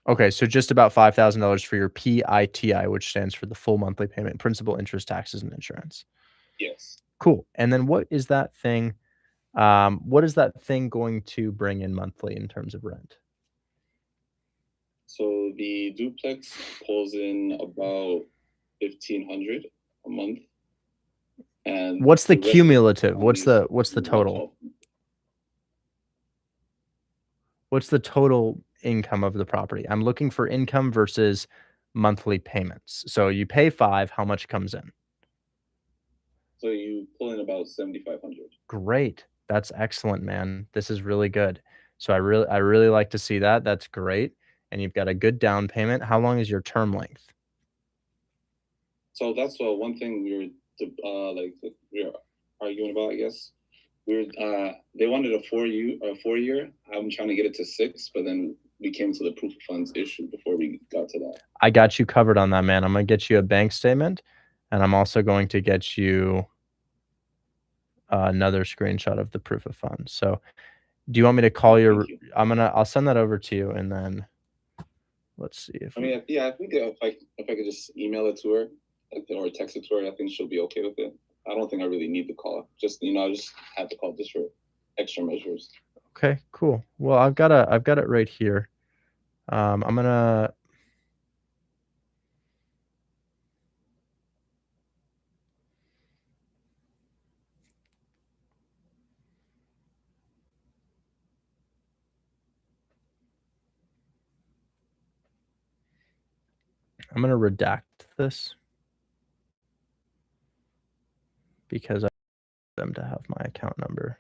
Okay, so just about $5,000 for your PITI, which stands for the full monthly payment, principal, interest, taxes, and insurance. Yes. Cool. And then what is that thing? What is that thing going to bring in monthly in terms of rent? So the duplex pulls in about $1,500 a month. And what's the cumulative? What's the total? What's the total income of the property? I'm looking for income versus monthly payments. So you pay 5, how much comes in? So you pull in about $7,500. Great. That's excellent, man. This is really good. So I really like to see that. That's great. And you've got a good down payment. How long is your term length? So that's one thing we were arguing about, I guess. They wanted a 4-year. I'm trying to get it to 6, but then we came to the proof of funds issue before we got to that. I got you covered on that, man. I'm going to get you a bank statement, and I'm also going to get you another screenshot of the proof of funds. So do you want me to call your, I'll send that over to you, and then let's see if I think if I could just email it to her or text it to her, I think she'll be okay with it. I don't think I really need the call. Just I just have to call just for extra measures. Okay, cool. Well, I've got it right here. I'm gonna redact this because I want them to have my account number.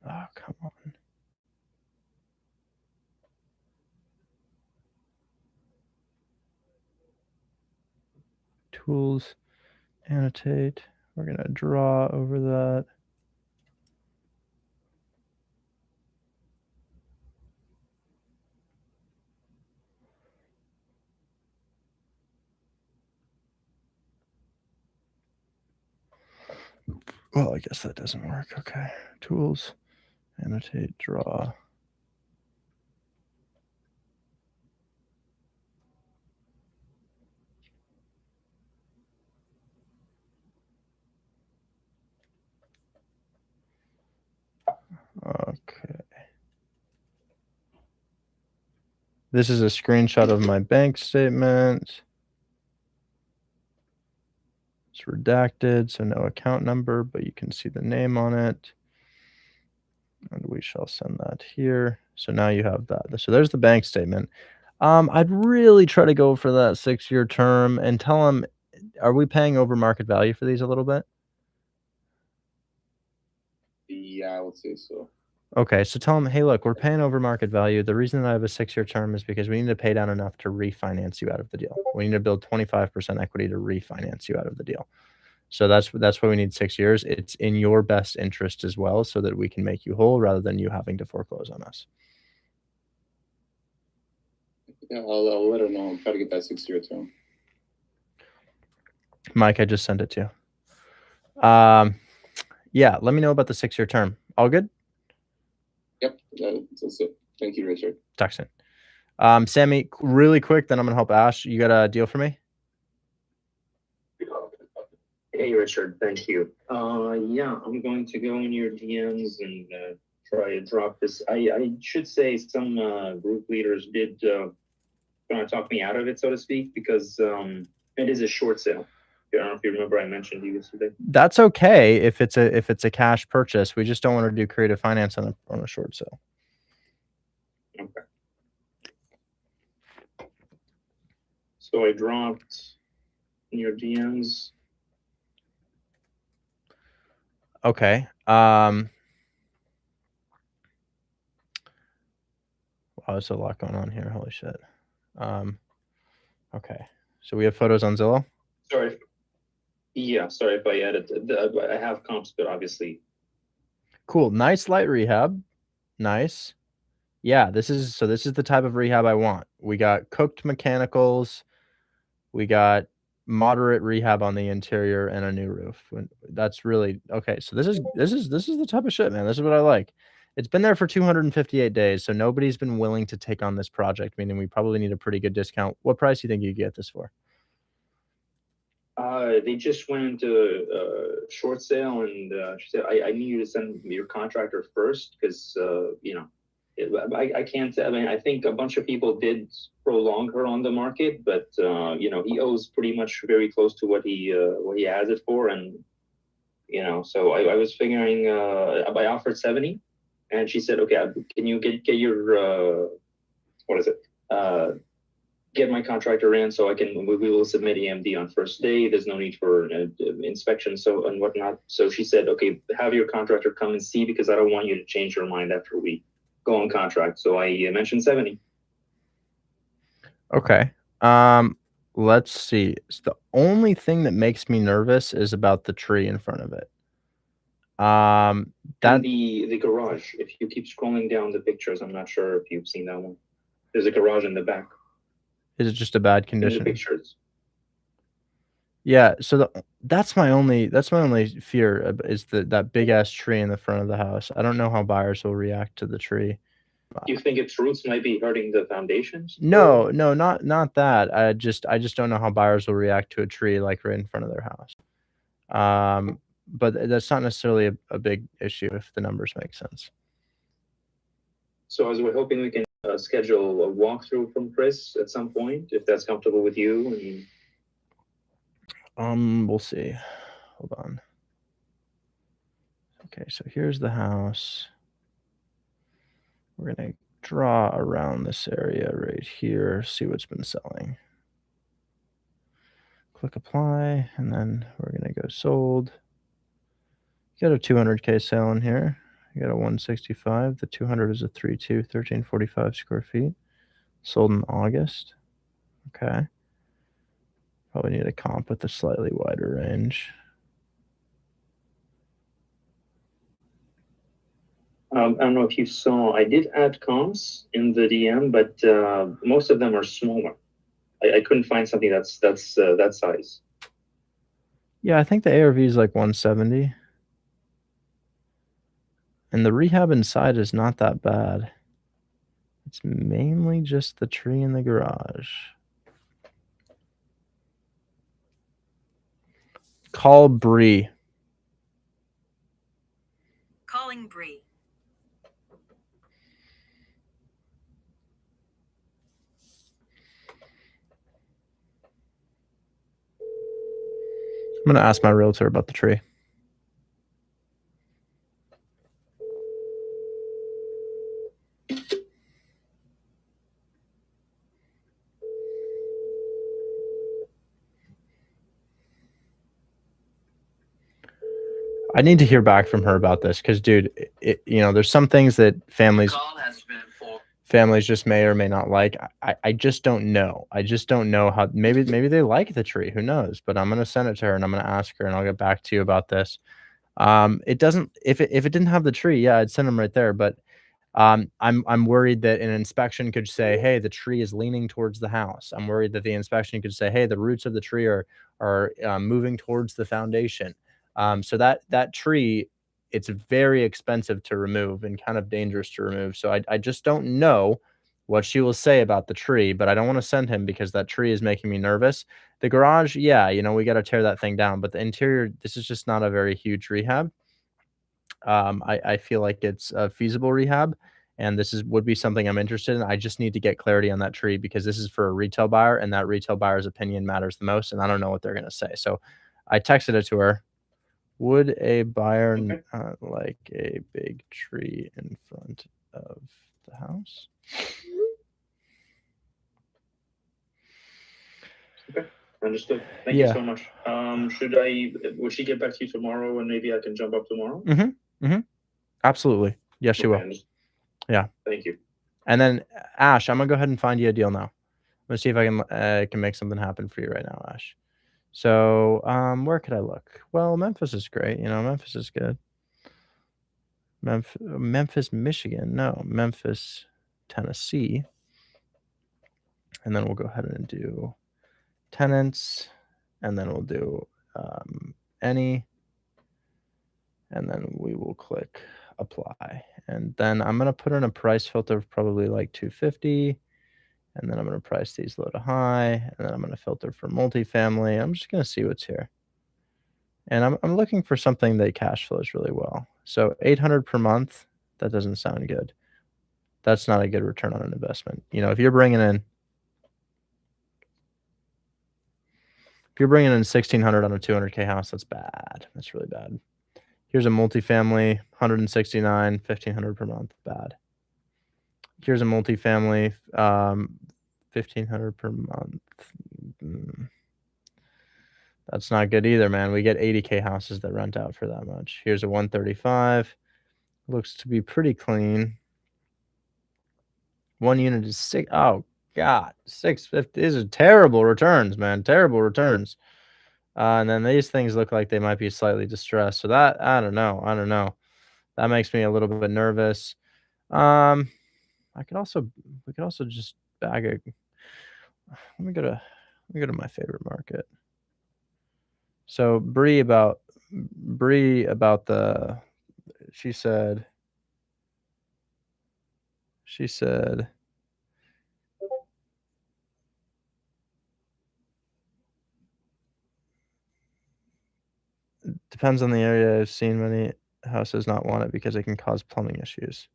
Oh, come on. Tools, annotate. We're going to draw over that. Well, I guess that doesn't work. Okay. Tools, annotate, draw. This is a screenshot of my bank statement. It's redacted, so no account number, but you can see the name on it. And we shall send that here. So now you have that. So there's the bank statement. I'd really try to go for that 6-year term and tell them, are we paying over market value for these a little bit? Yeah, I would say so. Okay, so tell them, hey, look, we're paying over market value. The reason that I have a 6-year term is because we need to pay down enough to refinance you out of the deal. We need to build 25% equity to refinance you out of the deal. So that's why we need 6 years. It's in your best interest as well, so that we can make you whole rather than you having to foreclose on us. Yeah, I'll let her know. I'll try to get that 6-year term. Mike, I just sent it to you. Yeah, let me know about the 6-year term. All good? Yep, that's it. Thank you, Richard. Talk soon. Sammy, really quick, then I'm gonna help Ash. You got a deal for me? Hey, Richard. Thank you. Yeah, I'm going to go in your DMs and try to drop this. I should say some group leaders did kind of talk me out of it, so to speak, because it is a short sale. I don't know if you remember I mentioned to you yesterday. That's okay if it's a cash purchase. We just don't want to do creative finance on a short sale. Okay. So I dropped in your DMs. Okay. Wow, there's a lot going on here. Holy shit. Okay. So we have photos on Zillow? Sorry. Yeah, sorry if I added. I have comps, but obviously. Cool. Nice light rehab. Nice. Yeah, this is the type of rehab I want. We got cooked mechanicals. We got moderate rehab on the interior and a new roof. That's really okay. So this is the type of shit, man. This is what I like. It's been there for 258 days, so nobody's been willing to take on this project, meaning we probably need a pretty good discount. What price do you think you get this for? They just went into short sale, and she said, I need you to send me your contractor first because, you know, I can't. I mean, I think a bunch of people did prolong her on the market, but you know, he owes pretty much very close to what he has it for, and you know, so I was figuring I offered 70, and she said, okay, can you get your what is it? Get my contractor in so we will submit EMD on first day. There's no need for inspection and whatnot. So she said, okay, have your contractor come and see because I don't want you to change your mind after we go on contract. So I mentioned 70. Okay. Let's see. So the only thing that makes me nervous is about the tree in front of it. And the garage. If you keep scrolling down the pictures, I'm not sure if you've seen that one. There's a garage in the back. Is it just a bad condition? In the pictures. Yeah, so that's my only fear is that big ass tree in the front of the house. I don't know how buyers will react to the tree. You think its roots might be hurting the foundations? No, not that. I just don't know how buyers will react to a tree like right in front of their house. But that's not necessarily a big issue if the numbers make sense. So as we're hoping we can schedule a walkthrough from Chris at some point, if that's comfortable with you. We'll see. Hold on. Okay, so here's the house. We're gonna draw around this area right here, see what's been selling. Click apply, and then we're gonna go sold. You got a 200K sale in here. You got a 165. The 200 is a 3.2, 1345 square feet. Sold in August. Okay. Probably need a comp with a slightly wider range. I don't know if you saw, I did add comps in the DM, but most of them are smaller. I couldn't find something that's that size. Yeah, I think the ARV is like 170. And the rehab inside is not that bad. It's mainly just the tree in the garage. Call Bree. Calling Bree. I'm gonna ask my realtor about the tree. I need to hear back from her about this because, dude, there's some things that families just may or may not like. I just don't know. I just don't know how. Maybe they like the tree. Who knows? But I'm gonna send it to her and I'm gonna ask her and I'll get back to you about this. It doesn't. If it didn't have the tree, yeah, I'd send them right there. But I'm worried that an inspection could say, hey, the tree is leaning towards the house. I'm worried that the inspection could say, hey, the roots of the tree are moving towards the foundation. So that tree, it's very expensive to remove and kind of dangerous to remove. So I just don't know what she will say about the tree, but I don't want to send him because that tree is making me nervous. The garage, yeah, we got to tear that thing down, but the interior, this is just not a very huge rehab. I feel like it's a feasible rehab, and this would be something I'm interested in. I just need to get clarity on that tree because this is for a retail buyer, and that retail buyer's opinion matters the most, and I don't know what they're gonna say. So I texted it to her. Would a buyer like a big tree in front of the house? Okay, understood. Thank you so much. Would she get back to you tomorrow and maybe I can jump up tomorrow? Absolutely. Yes, she will. Yeah. Thank you. And then Ash, I'm gonna go ahead and find you a deal now. Let's see if I can make something happen for you right now, Ash. So where could I look? Well, Memphis is great. Memphis is good. Memphis, Michigan. No, Memphis, Tennessee. And then we'll go ahead and do tenants, and then we'll do any, and then we will click apply. And then I'm going to put in a price filter of probably like 250. And then I'm going to price these low to high. And then I'm going to filter for multifamily. I'm just going to see what's here. And I'm looking for something that cash flows really well. So 800 per month, that doesn't sound good. That's not a good return on an investment. If you're bringing in 1600 on a 200K house, that's bad. That's really bad. Here's a multifamily, 169, 1500 per month, bad. Here's a multifamily, 1500 per month. That's not good either, man. We get 80K houses that rent out for that much. Here's a 135. Looks to be pretty clean. One unit is six. Oh God, 650. These are terrible returns, man. Terrible returns. And then these things look like they might be slightly distressed. So that I don't know. That makes me a little bit nervous. We could also just bag it. Let me go to my favorite market. So Bree about the, she said depends on the area. I've seen many houses not want it because it can cause plumbing issues.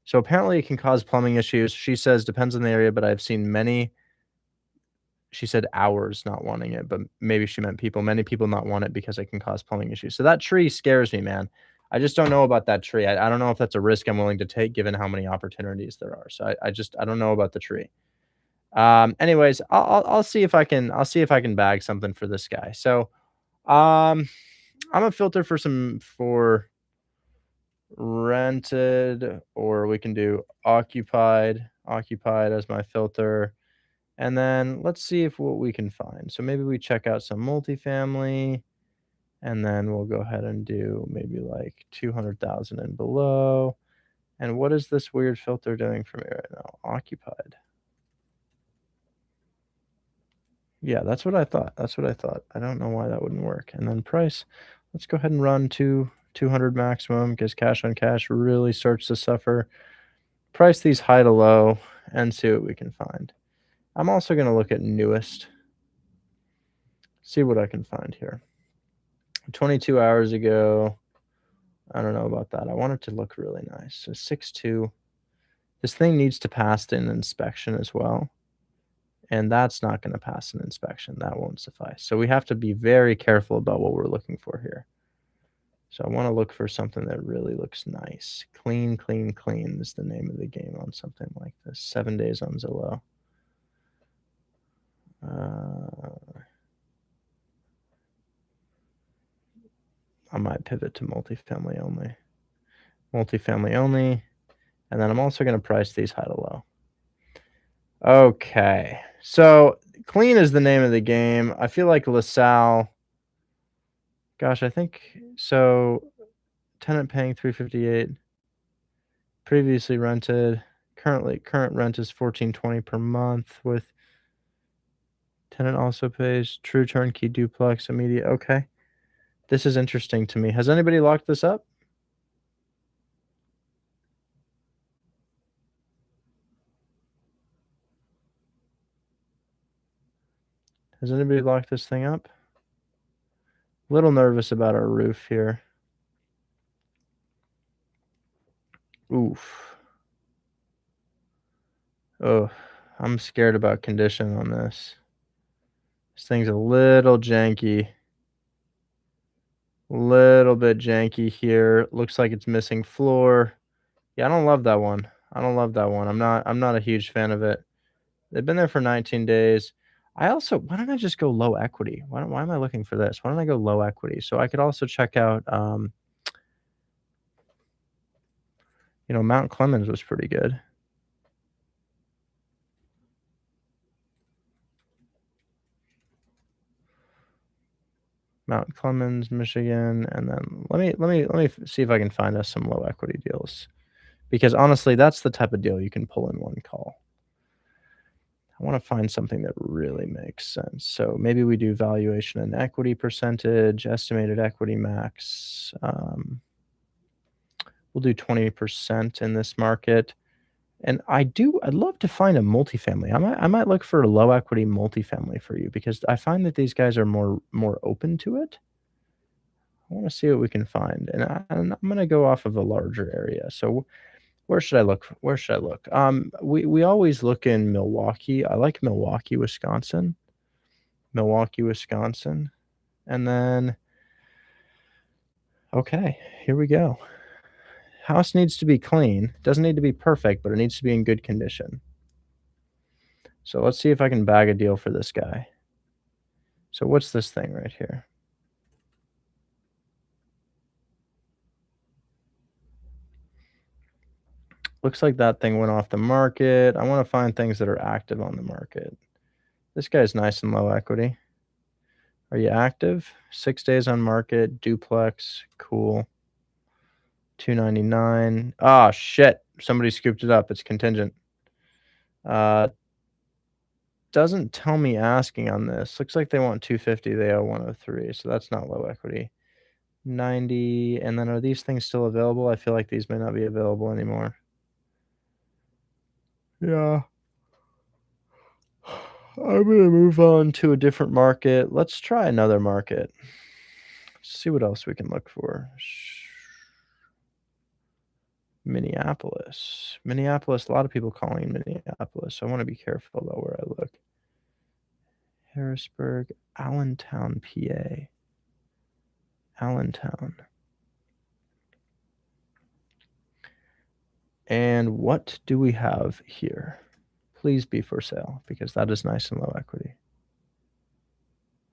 So apparently it can cause plumbing issues. She says depends on the area, but I've seen many. She said hours not wanting it, but maybe she meant people. Many people not want it because it can cause plumbing issues. So that tree scares me, man. I just don't know about that tree. I don't know if that's a risk I'm willing to take given how many opportunities there are. So I don't know about the tree. Anyways, I'll see if I can bag something for this guy. So I'm gonna filter for rented, or we can do occupied as my filter. And then let's see what we can find. So maybe we check out some multifamily, and then we'll go ahead and do maybe like 200,000 and below. And what is this weird filter doing for me right now? Occupied. Yeah, that's what I thought. I don't know why that wouldn't work. And then price, let's go ahead and run to 200 maximum because cash on cash really starts to suffer. Price these high to low and see what we can find. I'm also going to look at newest. See what I can find here. 22 hours ago. I don't know about that. I want it to look really nice. So 6.2. This thing needs to pass an inspection as well. and that's not going to pass an inspection. That won't suffice. So we have to be very careful about what we're looking for here. So I want to look for something that really looks nice. Clean, clean, clean is the name of the game on something like this. 7 days on Zillow. I might pivot to multifamily only. Multifamily only. And then I'm also going to price these high to low. Okay. So clean is the name of the game. I feel like LaSalle. Gosh, I think so. Tenant paying $358. Previously rented. Current rent is $14.20 per month with tenant also pays true turnkey duplex immediate. Okay. This is interesting to me. Has anybody locked this up? Has anybody locked this thing up? A little nervous about our roof here. Oof. Oh, I'm scared about condition on this. This thing's a little janky. Little bit janky here. Looks like it's missing floor. Yeah, I don't love that one. I don't love that one. I'm not a huge fan of it. They've been there for 19 days. Why don't I just go low equity? Why am I looking for this? Why don't I go low equity? So I could also check out, Mount Clemens was pretty good. Mount Clemens, Michigan, and then let me see if I can find us some low equity deals, because honestly, that's the type of deal you can pull in one call. I want to find something that really makes sense. So maybe we do valuation and equity percentage, estimated equity max. We'll do 20% in this market. And I'd love to find a multifamily. I might look for a low equity multifamily for you, because I find that these guys are more open to it. I want to see what we can find. And I'm going to go off of a larger area. So where should I look? We always look in Milwaukee. I like Milwaukee, Wisconsin. And then, okay, here we go. House needs to be clean. Doesn't need to be perfect, but it needs to be in good condition. So let's see if I can bag a deal for this guy. So what's this thing right here? Looks like that thing went off the market. I want to find things that are active on the market. This guy's nice and low equity. Are you active? 6 days on market, duplex, cool. $299. Oh shit! Somebody scooped it up. It's contingent. Doesn't tell me asking on this. Looks like they want $250. They owe $103, so that's not low equity. 90. And then are these things still available? I feel like these may not be available anymore. Yeah. I'm going to move on to a different market. Let's try another market. See what else we can look for. Minneapolis. A lot of people calling Minneapolis, so I want to be careful about where I look. Harrisburg, Allentown, PA. Allentown. And what do we have here? Please be for sale, because that is nice and low equity.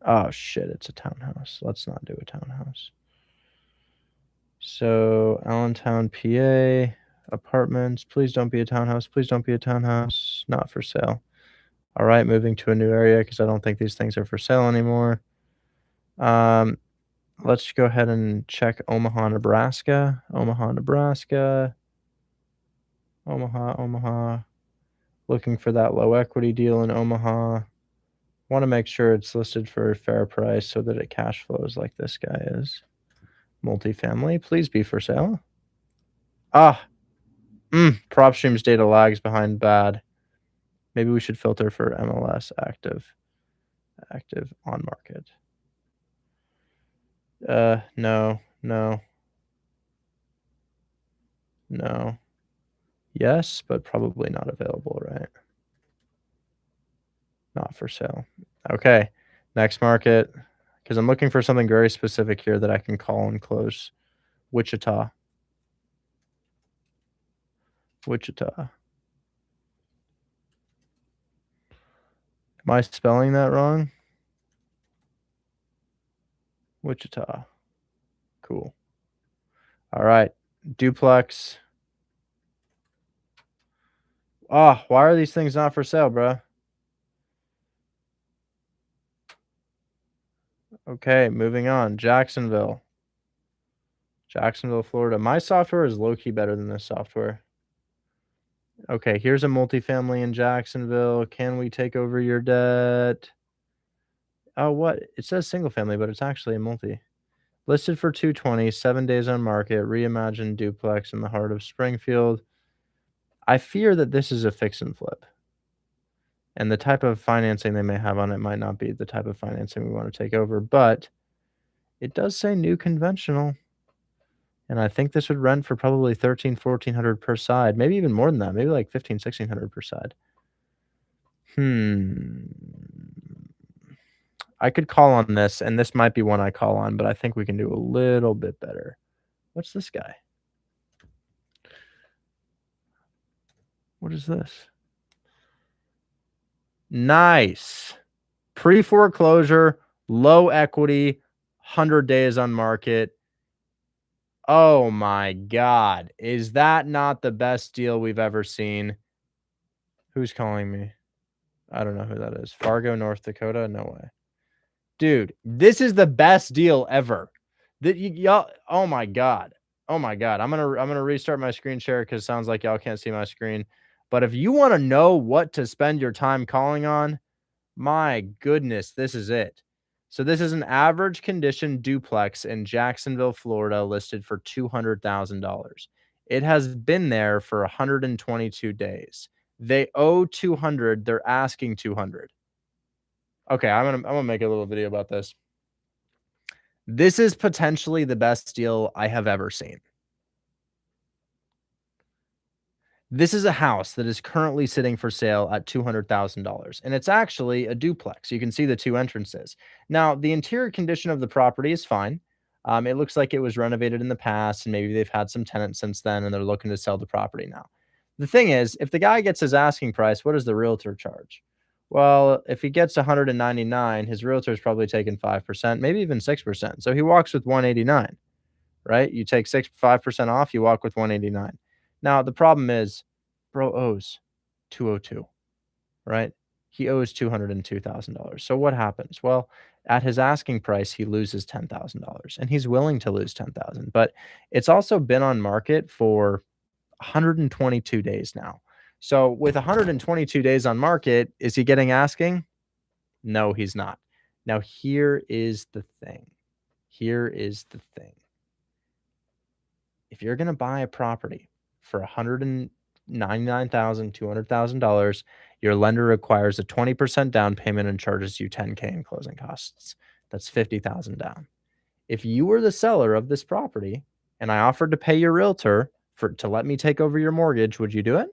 Oh shit, it's a townhouse. Let's not do a townhouse. So Allentown, PA, apartments. Please don't be a townhouse. Please don't be a townhouse. Not for sale. All right, moving to a new area, because I don't think these things are for sale anymore. Let's go ahead and check Omaha, Nebraska. Omaha. Looking for that low equity deal in Omaha. Want to make sure it's listed for a fair price so that it cash flows like this guy is. Multifamily, please be for sale. Prop streams data lags behind bad. Maybe we should filter for MLS active on market. No. Yes, but probably not available, right? Not for sale. Okay. Next market, because I'm looking for something very specific here that I can call and close. Wichita. Wichita. Am I spelling that wrong? Wichita. Cool. All right. Duplex. Oh, why are these things not for sale, bro? Okay, moving on. Jacksonville. Jacksonville, Florida. My software is low-key better than this software. Okay, here's a multifamily in Jacksonville. Can we take over your debt? Oh, what? It says single family, but it's actually a multi. Listed for 220, 7 days on market, reimagined duplex in the heart of Springfield. I fear that this is a fix and flip. And the type of financing they may have on it might not be the type of financing we want to take over, but it does say new conventional. And I think this would rent for probably $1,300-1,400 per side, maybe even more than that, maybe like $1,500-1,600 per side. I could call on this, and this might be one I call on, but I think we can do a little bit better. What's this guy? What is this? Nice. Pre-foreclosure, low equity, 100 days on market. Oh my God. Is that not the best deal we've ever seen? Who's calling me? I don't know who that is. Fargo, North Dakota? No way. Dude, this is the best deal ever. Y'all, oh my God. Oh my God. I'm gonna restart my screen share because it sounds like y'all can't see my screen. But if you want to know what to spend your time calling on, my goodness, this is it. So this is an average condition duplex in Jacksonville, Florida, listed for $200,000. It has been there for 122 days. They owe 200. They're asking 200. Okay, I'm gonna make a little video about this. This is potentially the best deal I have ever seen. This is a house that is currently sitting for sale at $200,000, and it's actually a duplex. You can see the two entrances. Now, the interior condition of the property is fine. It looks like it was renovated in the past, and maybe they've had some tenants since then, and they're looking to sell the property now. The thing is, if the guy gets his asking price, what does the realtor charge? Well, if he gets 199, his realtor is probably taking 5%, maybe even 6%. So he walks with 189, right? You take 5% off, you walk with 189. Now, the problem is, bro owes 202, right? He owes $202,000. So what happens? Well, at his asking price, he loses $10,000, and he's willing to lose $10,000. But it's also been on market for 122 days now. So with 122 days on market, is he getting asking? No, he's not. Now, here is the thing. Here is the thing. If you're going to buy a property for $199,000, $200,000, your lender requires a 20% down payment and charges you $10K in closing costs. That's $50,000 down. If you were the seller of this property and I offered to pay your realtor to let me take over your mortgage, would you do it?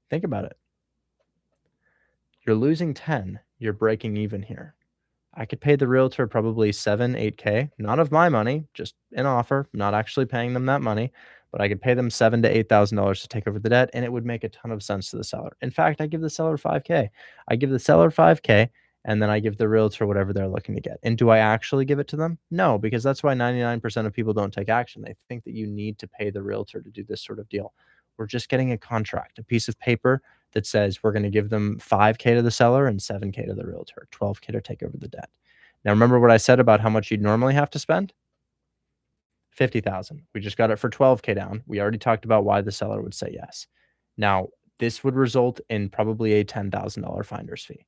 Think about it. You're losing 10. You're breaking even here. I could pay the realtor probably 7, 8K, not of my money, just an offer, not actually paying them that money, but I could pay them $7,000 to $8,000 to take over the debt, and it would make a ton of sense to the seller. In fact, I give the seller 5K. I give the seller 5K, and then I give the realtor whatever they're looking to get. And do I actually give it to them? No, because that's why 99% of people don't take action. They think that you need to pay the realtor to do this sort of deal. We're just getting a contract, a piece of paper that says we're going to give them 5K to the seller and 7K to the realtor, 12K to take over the debt. Now, remember what I said about how much you'd normally have to spend? $50,000. We just got it for 12K down. We already talked about why the seller would say yes. Now, this would result in probably a $10,000 finder's fee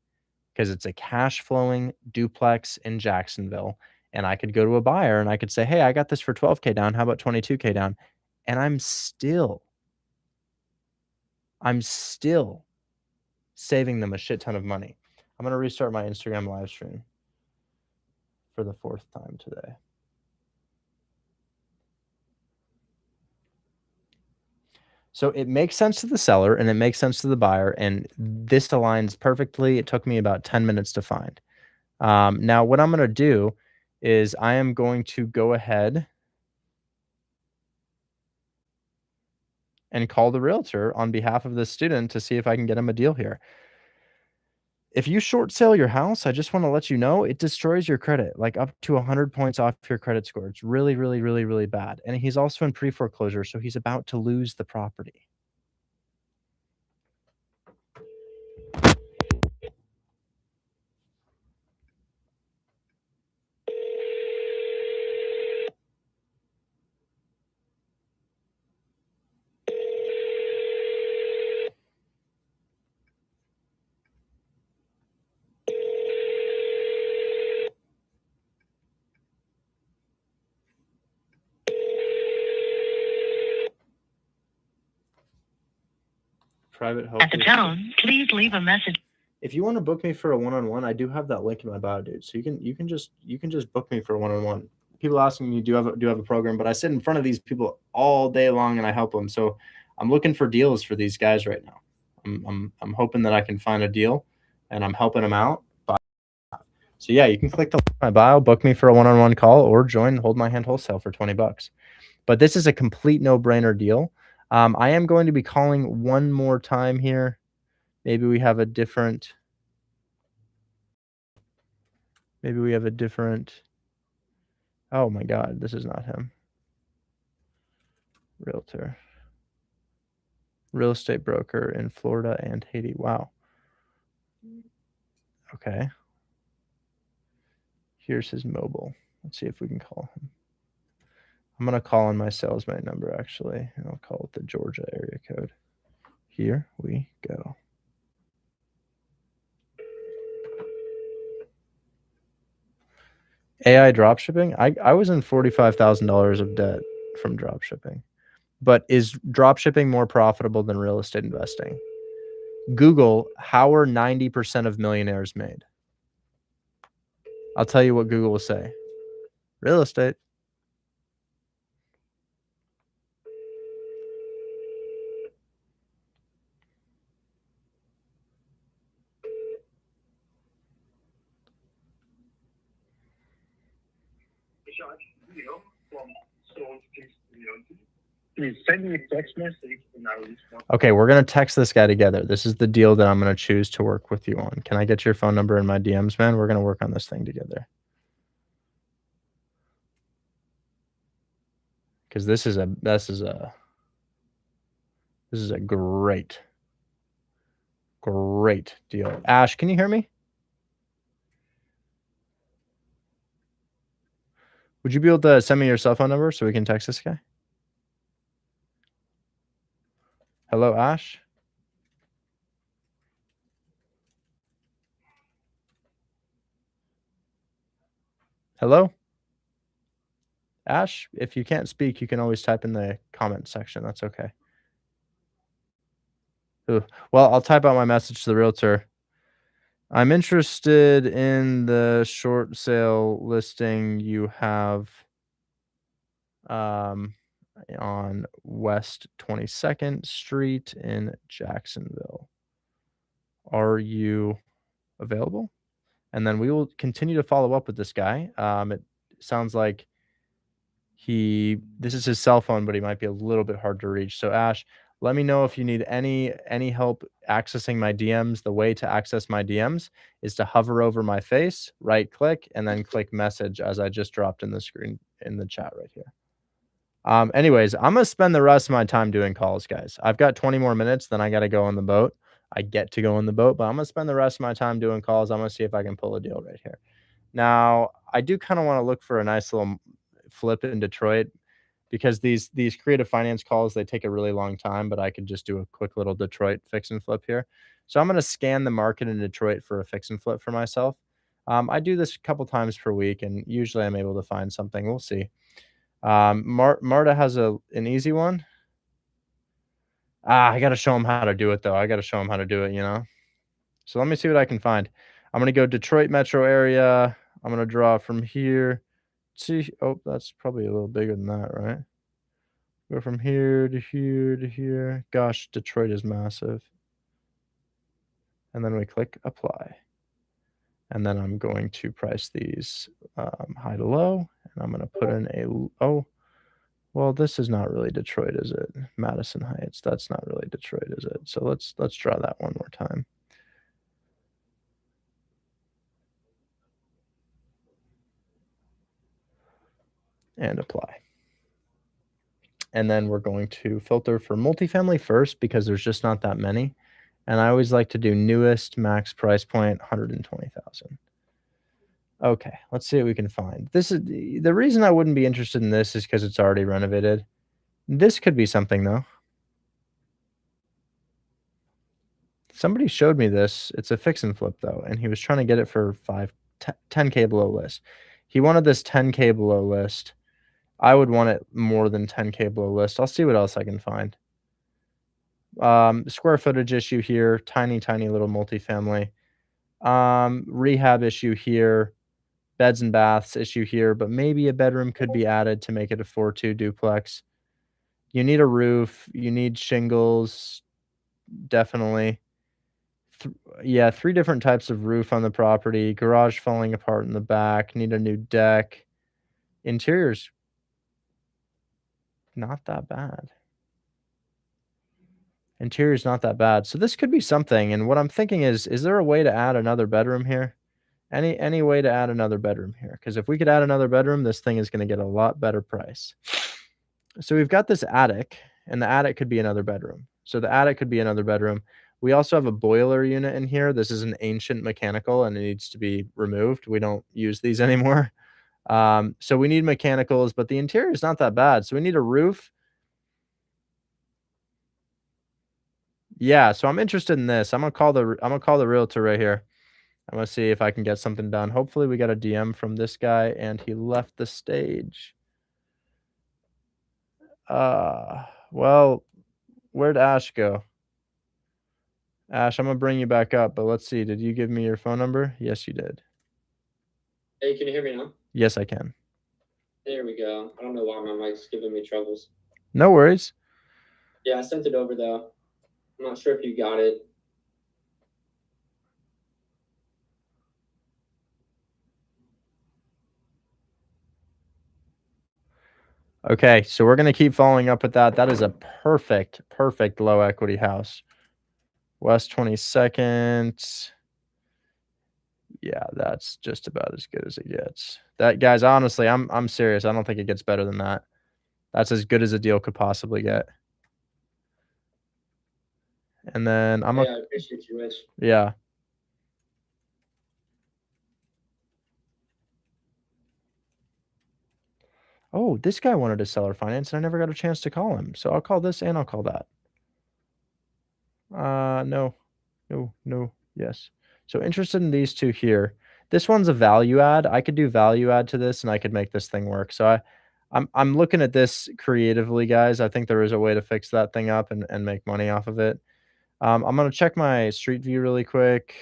because it's a cash flowing duplex in Jacksonville. And I could go to a buyer and I could say, hey, I got this for 12K down. How about 22K down? And I'm still saving them a shit ton of money. I'm going to restart my Instagram live stream for the 4th time today. So it makes sense to the seller and it makes sense to the buyer, and this aligns perfectly. It took me about 10 minutes to find. Now, what I'm going to do is I am going to go ahead and call the realtor on behalf of this student to see if I can get him a deal here. If you short sale your house, I just want to let you know it destroys your credit, like up to 100 points off your credit score. It's really, really, really, really bad. And he's also in pre-foreclosure, so he's about to lose the property. Private help. At the tone, please leave a message. If you want to book me for a one-on-one, I do have that link in my bio, dude. So you can just book me for a one-on-one. People asking me, do you have a program? But I sit in front of these people all day long and I help them. So I'm looking for deals for these guys right now. I'm hoping that I can find a deal, and I'm helping them out. So yeah, you can click the link in my bio, book me for a one-on-one call, or join Hold My Hand Wholesale for $20. But this is a complete no-brainer deal. I am going to be calling one more time here. Maybe we have a different. Oh my God, this is not him. Realtor. Real estate broker in Florida and Haiti. Wow. Okay. Here's his mobile. Let's see if we can call him. I'm going to call on my salesman number, actually, and I'll call it the Georgia area code. Here we go. AI dropshipping. I was in $45,000 of debt from dropshipping. But is dropshipping more profitable than real estate investing? Google, how are 90% of millionaires made? I'll tell you what Google will say. Real estate. Send me a text message. Okay, we're going to text this guy together. This is the deal that I'm going to choose to work with you on. Can I get your phone number in my DMs, man? We're going to work on this thing together. Because this is a great deal. Ash, can you hear me? Would you be able to send me your cell phone number so we can text this guy? Hello, Ash? Hello? Ash, if you can't speak, you can always type in the comment section. That's okay. Ooh. Well, I'll type out my message to the realtor. I'm interested in the short sale listing you have on West 22nd Street in Jacksonville. Are you available? And then we will continue to follow up with this guy. It sounds like this is his cell phone, but he might be a little bit hard to reach. So Ash, let me know if you need any help accessing my DMs. The way to access my DMs is to hover over my face, right click, and then click message, as I just dropped in the screen in the chat right here. Anyways, I'm going to spend the rest of my time doing calls, guys. I've got 20 more minutes, then I got to go on the boat. I get to go on the boat, but I'm going to spend the rest of my time doing calls. I'm going to see if I can pull a deal right here. Now, I do kind of want to look for a nice little flip in Detroit, because these creative finance calls, they take a really long time, but I could just do a quick little Detroit fix and flip here. So I'm going to scan the market in Detroit for a fix and flip for myself. I do this a couple times per week, and usually I'm able to find something. We'll see. Marta has an easy one. I got to show him how to do it, though. I got to show him how to do it, So let me see what I can find. I'm going to go Detroit metro area. I'm going to draw from here. See, oh, that's probably a little bigger than that, right? Go from here to here to here. Gosh, Detroit is massive. And then we click apply. And then I'm going to price these high to low. And I'm going to put in oh, well, this is not really Detroit, is it? Madison Heights. That's not really Detroit, is it? So let's draw that one more time. And apply. And then we're going to filter for multifamily first because there's just not that many. And I always like to do newest, max price point, 120,000. Okay, let's see what we can find. This is the reason I wouldn't be interested in this is because it's already renovated. This could be something though. Somebody showed me this. It's a fix and flip though, and he was trying to get it for 10K below list. He wanted this 10K below list. I would want it more than 10K below list. I'll see what else I can find. Square footage issue here, tiny little multifamily. Rehab issue here, beds and baths issue here, but maybe a bedroom could be added to make it a 4-2 duplex. You need a roof, you need shingles, definitely. Yeah, 3 different types of roof on the property, garage falling apart in the back, need a new deck. Interior's not that bad. Interior's not that bad. So this could be something, and what I'm thinking is there a way to add another bedroom here? Any way to add another bedroom here? Because if we could add another bedroom, this thing is going to get a lot better price. So we've got this attic, and the attic could be another bedroom. So the attic could be another bedroom. We also have a boiler unit in here. This is an ancient mechanical, and it needs to be removed. We don't use these anymore. So we need mechanicals, but the interior is not that bad. So we need a roof. Yeah, so I'm interested in this. I'm gonna call the realtor right here. I'm gonna see if I can get something done. Hopefully we got a DM from this guy and he left the stage. Well, where'd Ash go? Ash, I'm gonna bring you back up, but let's see. Did you give me your phone number? Yes, you did. Hey, can you hear me now? Yes, I can. There we go. I don't know why my mic's giving me troubles. No worries. Yeah, I sent it over though. I'm not sure if you got it. Okay, so we're gonna keep following up with that. That is a perfect low equity house. West 22nd. Yeah, that's just about as good as it gets. That, guys, honestly, I'm serious. I don't think it gets better than that. That's as good as a deal could possibly get. And then I appreciate you, Rich. Yeah. Oh, this guy wanted to seller finance, and I never got a chance to call him. So I'll call this and I'll call that. No, yes. So interested in these two here. This one's a value add. I could do value add to this, and I could make this thing work. So I'm looking at this creatively, guys. I think there is a way to fix that thing up and make money off of it. I'm gonna check my street view really quick.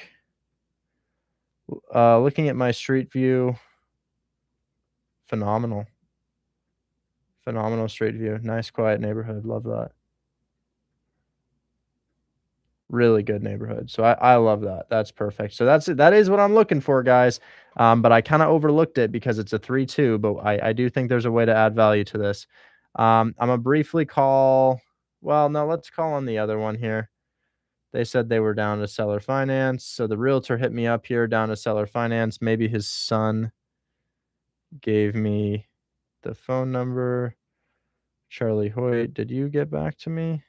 Looking at my street view, phenomenal street view. Nice, quiet neighborhood. Love that. Really good neighborhood. So I love that. That's perfect. So that is what I'm looking for, guys. But I kind of overlooked it because it's a 3-2, but I do think there's a way to add value to this. I'm gonna briefly call. Well, no, let's call on the other one here. They said they were down to seller finance. So the realtor hit me up here down to seller finance. Maybe his son gave me the phone number. Charlie Hoyt, did you get back to me?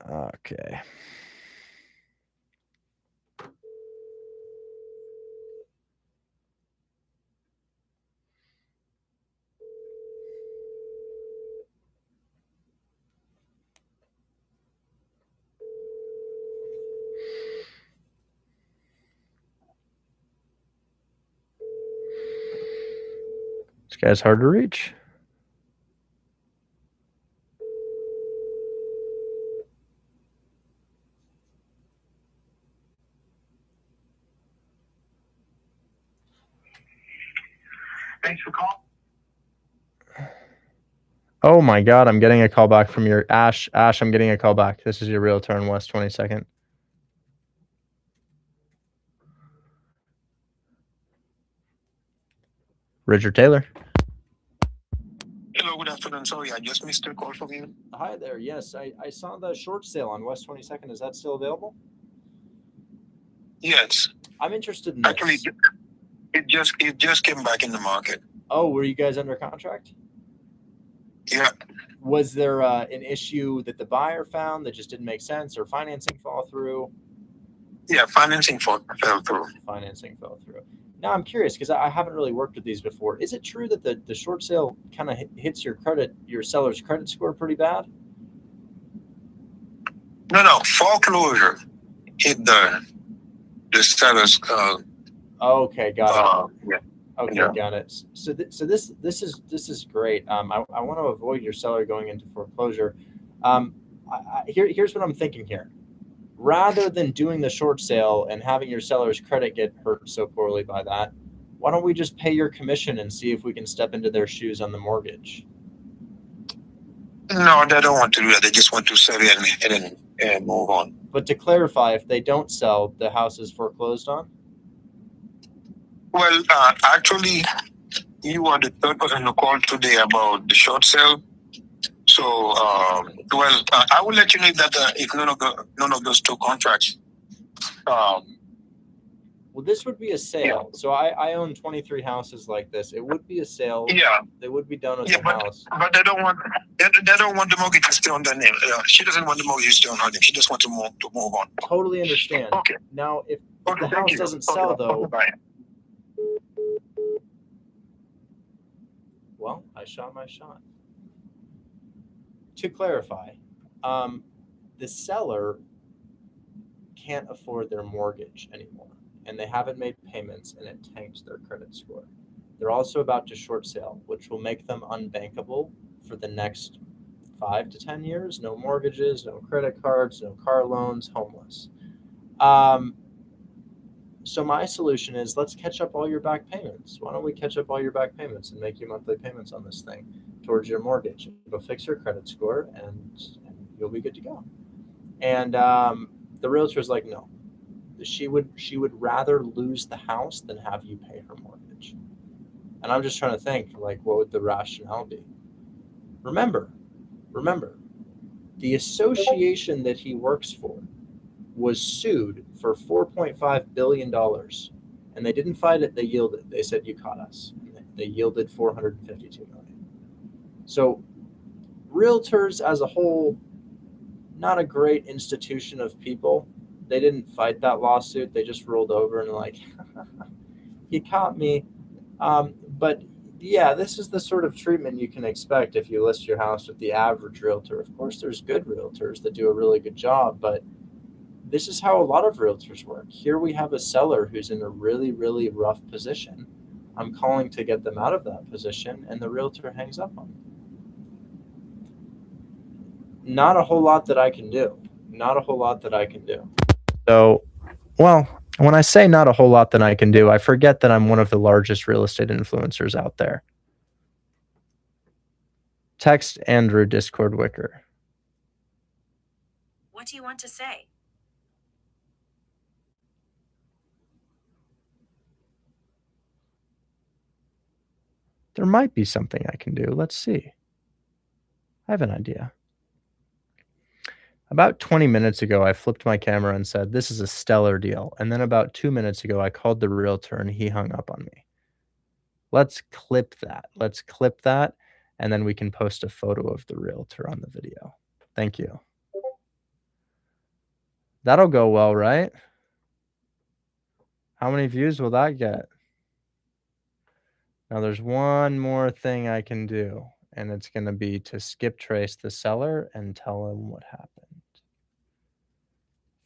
Okay. This guy's hard to reach. Oh my God, I'm getting a call back from your Ash. Ash, I'm getting a call back. This is your realtor in West 22nd. Richard Taylor. Hello, good afternoon. Sorry, I just missed a call from you. Hi there. Yes, I saw the short sale on West 22nd. Is that still available? Yes. I'm interested in this. Actually, it just came back in the market. Oh, were you guys under contract? Yeah. Was there an issue that the buyer found that just didn't make sense, or financing fall through? Yeah, financing fell through. Financing fell through. Now I'm curious because I haven't really worked with these before. Is it true that the short sale kind of hits your seller's credit score pretty bad? No, foreclosure hit the seller's. Okay, got it. Yeah. Okay, Yeah. got it. So this is great. I want to avoid your seller going into foreclosure. Here's what I'm thinking here. Rather than doing the short sale and having your seller's credit get hurt so poorly by that, why don't we just pay your commission and see if we can step into their shoes on the mortgage? No, they don't want to do that. They just want to sell it and move on. But to clarify, if they don't sell, the house is foreclosed on? Well, actually, you are the third person to call today about the short sale. So, I will let you know that if none of those two contracts. Well, this would be a sale. Yeah. So I own 23 houses like this. It would be a sale. Yeah. They would be done with the house. But they don't want the mortgage to stay on their name. She doesn't want the mortgage to stay on her name. She just wants to move on. Totally understand. Okay. Now, if the house doesn't sell, though. Bye. Well, I shot my shot. To clarify, the seller can't afford their mortgage anymore, and they haven't made payments, and it tanked their credit score. They're also about to short sale, which will make them unbankable for the next 5 to 10 years. No mortgages, no credit cards, no car loans, homeless. So my solution is, let's catch up all your back payments. Why don't we catch up all your back payments and make you monthly payments on this thing towards your mortgage? It'll fix your credit score, and you'll be good to go. And the realtor's like, no. She would rather lose the house than have you pay her mortgage. And I'm just trying to think, like, what would the rationale be? Remember, the association that he works for was sued for $4.5 billion. And they didn't fight it, they yielded. They said, you caught us. They yielded $452 million. So realtors as a whole, not a great institution of people. They didn't fight that lawsuit. They just rolled over and like, he caught me. But yeah, this is the sort of treatment you can expect if you list your house with the average realtor. Of course, there's good realtors that do a really good job, but this is how a lot of realtors work. Here we have a seller who's in a really, really rough position. I'm calling to get them out of that position, and the realtor hangs up on me. Not a whole lot that I can do. So, well, when I say not a whole lot that I can do, I forget that I'm one of the largest real estate influencers out there. Text Andrew Discord Wicker. What do you want to say? There might be something I can do. Let's see. I have an idea. About 20 minutes ago, I flipped my camera and said, this is a stellar deal. And then about 2 minutes ago, I called the realtor and he hung up on me. Let's clip that. And then we can post a photo of the realtor on the video. Thank you. That'll go well, right? How many views will that get? Now there's one more thing I can do, and it's going to be to skip trace the seller and tell him what happened.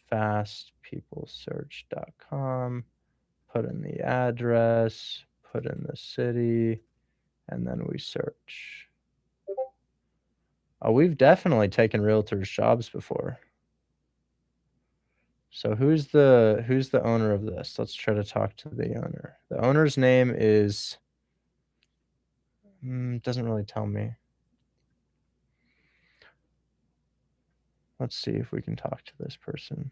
Fastpeoplesearch.com, put in the address, put in the city, and then we search. Oh, we've definitely taken realtors' jobs before. So who's the owner of this? Let's try to talk to the owner. The owner's name is doesn't really tell me. Let's see if we can talk to this person.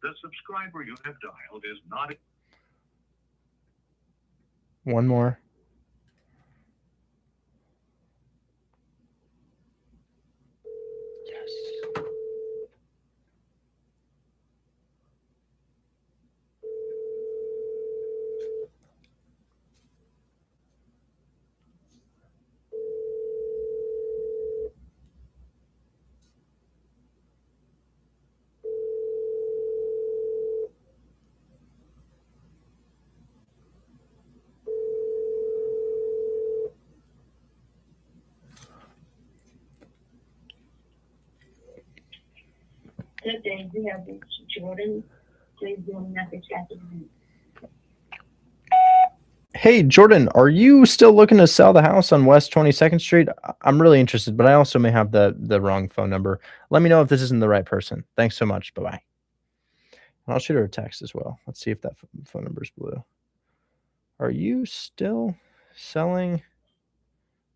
The subscriber you have dialed is not. One more. Yes. Good day, we have reached Jordan. Please leave a message after the beep. Hey, Jordan, are you still looking to sell the house on West 22nd Street? I'm really interested, but I also may have the wrong phone number. Let me know if this isn't the right person. Thanks so much. Bye-bye. And I'll shoot her a text as well. Let's see if that phone number is blue. Are you still selling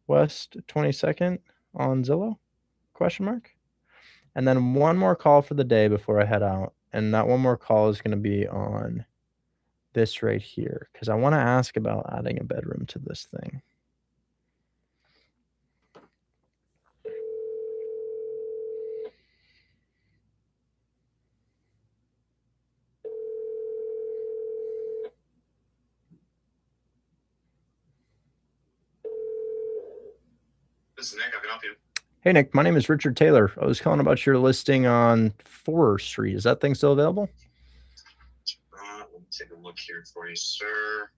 West 22nd on Zillow? Question mark. And then one more call for the day before I head out. And that one more call is going to be on this right here, because I want to ask about adding a bedroom to this thing. This is Nick. I can help you. Hey, Nick, my name is Richard Taylor. I was calling about your listing on 4th Street. Is that thing still available? Let me take a look here for you, sir.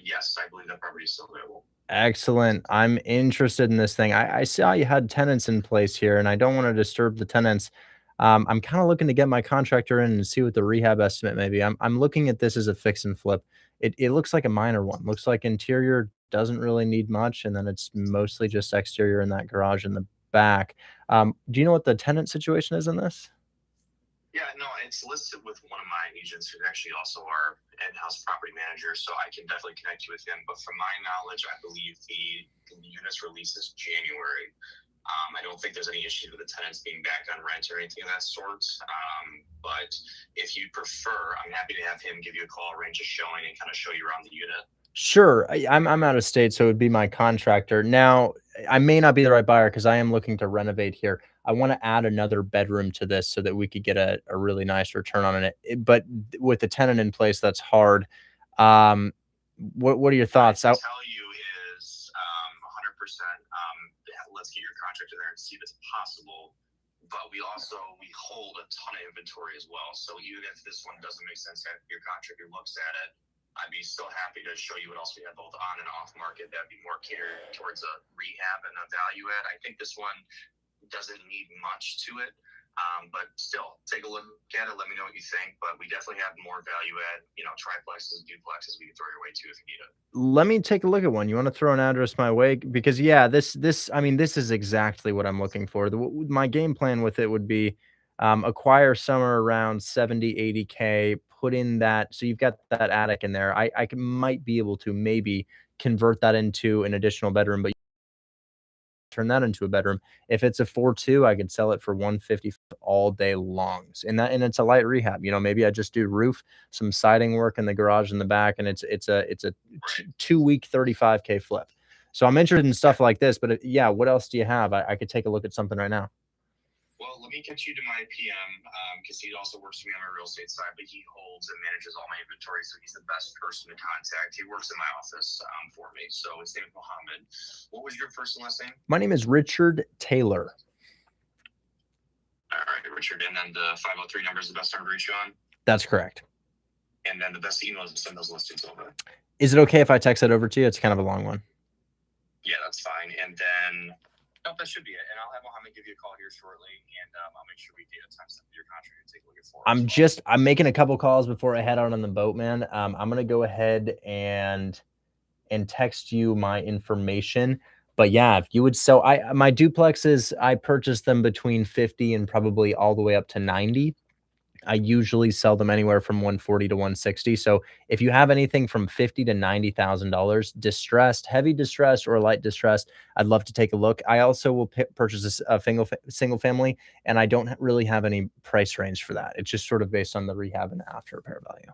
Yes, I believe that property is still available. Excellent. I'm interested in this thing. I saw you had tenants in place here, and I don't want to disturb the tenants. I'm kind of looking to get my contractor in and see what the rehab estimate may be. I'm looking at this as a fix and flip. It looks like a minor one. Looks like interior doesn't really need much, and then it's mostly just exterior in that garage in the back. Do you know what the tenant situation is in this? Yeah, no, it's listed with one of my agents who's actually also our in-house property manager, so I can definitely connect you with him. But from my knowledge, I believe the unit's release is January. I don't think there's any issue with the tenants being back on rent or anything of that sort. But if you prefer, I'm happy to have him give you a call, arrange a showing, and kind of show you around the unit. Sure. I'm out of state, so it would be my contractor. Now, I may not be the right buyer because I am looking to renovate here. I want to add another bedroom to this so that we could get a really nice return on it. But with the tenant in place, that's hard. What are your thoughts? What I can tell you is 100%. Let's get your contractor there and see if it's possible. But we hold a ton of inventory as well. So even if this one doesn't make sense, if your contractor looks at it, I'd be still happy to show you what else we have both on and off market that'd be more catered towards a rehab and a value add. I think this one doesn't need much to it, but still take a look at it. Let me know what you think. But we definitely have more value add, triplexes, duplexes we can throw your way to if you need it. Let me take a look at one. You want to throw an address my way? Because yeah, this is exactly what I'm looking for. My game plan with it would be acquire somewhere around 70, 80K, put in that. So you've got that attic in there. I might be able to maybe convert that into an additional bedroom, but turn that into a bedroom. If it's a 4.2, I could sell it for 150 all day long. And it's a light rehab. Maybe I just do roof, some siding work in the garage in the back, and it's a 2-week 35K flip. So I'm interested in stuff like this. But yeah, what else do you have? I could take a look at something right now. Well, let me get you to my PM because he also works for me on my real estate side, but he holds and manages all my inventory, so he's the best person to contact. He works in my office for me, so his name is Mohammed. What was your first and last name? My name is Richard Taylor. All right, Richard, and then the 503 number is the best number to reach you on? That's correct. And then the best email is to send those listings over. Is it okay if I text that over to you? It's kind of a long one. Yeah, that's fine. And then that should be it. And I'll have Mohammed give you a call here shortly, and I'll make sure we get a time set for your contract to take a look at for. I'm making a couple calls before I head out on the boat, man. I'm gonna go ahead and text you my information. But yeah, if you would sell, my duplexes, I purchased them between 50 and probably all the way up to 90. I usually sell them anywhere from 140 to 160. So if you have anything from 50 to $90,000, distressed, heavy distressed, or light distressed, I'd love to take a look. I also will purchase a single family, and I don't really have any price range for that. It's just sort of based on the rehab and after repair value.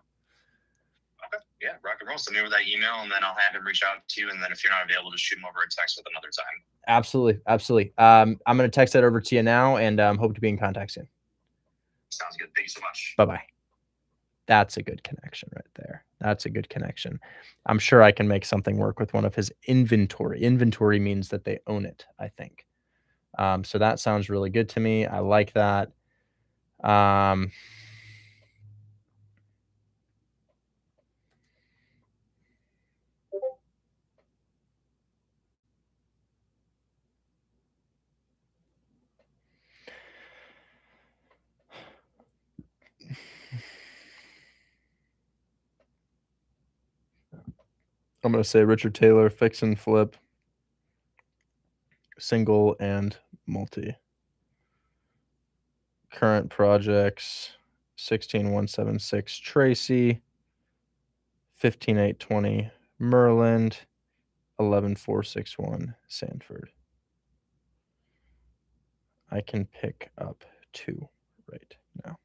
Okay, yeah, rock and roll. Send me over that email, and then I'll have him reach out to you. And then if you're not available, just shoot him over a text with another time. Absolutely, absolutely. I'm going to text that over to you now, and hope to be in contact soon. Sounds good. Thank you so much. Bye-bye. That's a good connection right there. That's a good connection. I'm sure I can make something work with one of his inventory. Inventory means that they own it, I think. So that sounds really good to me. I like that. I'm going to say Richard Taylor, fix and flip, single and multi. Current projects, 16176 Tracy, 15820 Merland, 11461 Sanford. I can pick up 2 right now.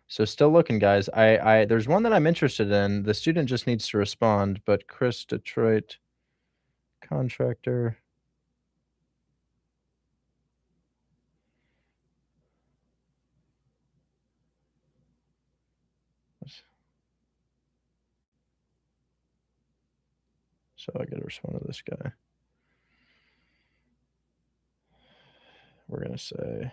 So still looking, guys. There's one that I'm interested in. The student just needs to respond, but Chris, Detroit, contractor. So I got to respond to this guy. We're going to say,